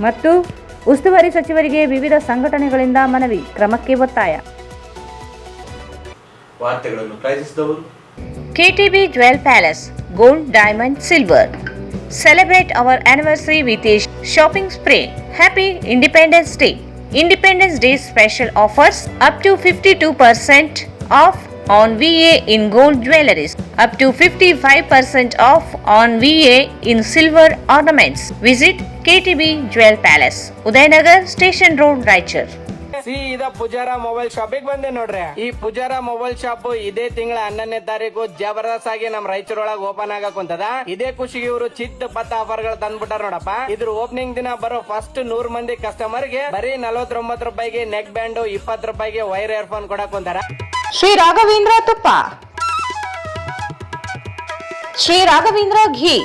ಮತ್ತು ಉಸ್ತುವಾರಿ ಸಚಿವರಿಗೆ ವಿವಿಧ ಸಂಘಟನೆಗಳಿಂದ ಮನವಿ. ಕ್ರಮಕ್ಕೆ ಒತ್ತಾಯ. ವಾರ್ತೆಗಳನ್ನು ಪ್ರಾಯೋಜಿಸಿದವರು K T B jewel palace, gold, diamond, silver. Celebrate our anniversary with a shopping spree. Happy Independence Day. Independence Day special offers up to 52% off on VA in gold jewelries, up to 55% off on VA in silver ornaments. Visit KTB Jewel Palace, Udayanagar Station Road, Raichur. ಸೀದಾ ಪೂಜಾರ ಮೊಬೈಲ್ ಶಾಪಿಗೆ ಬಂದೆ ನೋಡ್ರಿ. ಈ ಪೂಜಾರ ಮೊಬೈಲ್ ಶಾಪ್ ಇದೇ ತಿಂಗಳ 11ನೇ ತಾರೀಕು ಜಬರ್ದಸ್ತ್ ಆಗಿ ನಮ್ ರಾಯಚೂರೊಳಗ ಓಪನ್ ಆಗಕುಂತದ. ಇದೇ ಖುಷಿಗೆ ಇವರು ಚಿತ್ತ ಪತ್ತ ಆಫರ್ ಗಳು ತಂದ್ಬಿಟ್ಟಾರ ನೋಡಪ್ಪ. ಇದ್ರ ಓಪನಿಂಗ್ ದಿನ ಬರೋ ಫಸ್ಟ್ 100 ಮಂದಿ ಕಸ್ಟಮರ್ ಗೆ ಬರೀ 49 ರೂಪಾಯಿಗೆ ನೆಕ್ ಬ್ಯಾಂಡ್, 20 ರೂಪಾಯಿಗೆ ವೈರ್ ಇಯರ್ಫೋನ್ ಕೊಡಕುಂತಾರ. ಶ್ರೀ ರಾಘವೇಂದ್ರ ತುಪ್ಪ, ಶ್ರೀ ರಾಘವೇಂದ್ರ ಘೀ,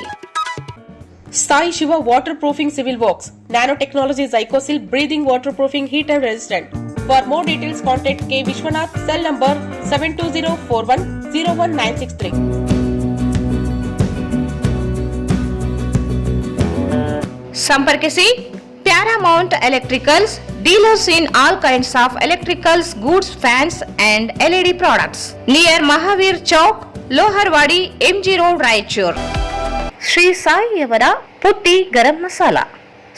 Sai Shiva waterproofing civil works, nanotechnology Zycosil breathing waterproofing heat and resistant. For more details contact K Vishwanath, cell number 7204101963. ಸಂಪರ್ಕಿಸಿ Paramount electricals, dealers in all kinds of electricals goods, fans and LED products, near Mahavir Chowk, Loharwadi, MG road, Raichur. Shri ಸಾಯಿಯವರ Putti garam masala,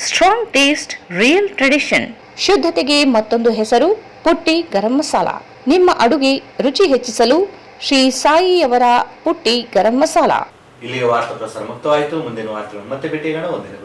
strong taste, real tradition. ಶುದ್ಧತೆಗೆ ಮತ್ತೊಂದು ಹೆಸರು ಪುಟ್ಟಿ ಗರಂ ಮಸಾಲ. ನಿಮ್ಮ ಅಡುಗೆ ರುಚಿ ಹೆಚ್ಚಿಸಲು ಶ್ರೀ ಸಾಯಿಯವರ ಪುಟ್ಟಿ ಗರಂ ಮಸಾಲ. ಇಲ್ಲಿಗೆ ವಾರ್ತಾ ಪ್ರಸಾರ ಮುಕ್ತವಾಯಿತು. ಮುಂದಿನ ವಾರ್ತೆಗಳನ್ನು ಮತ್ತೆ ಭೇಟಿಯಾಗೋಣ. ವಂದನೆಗಳು.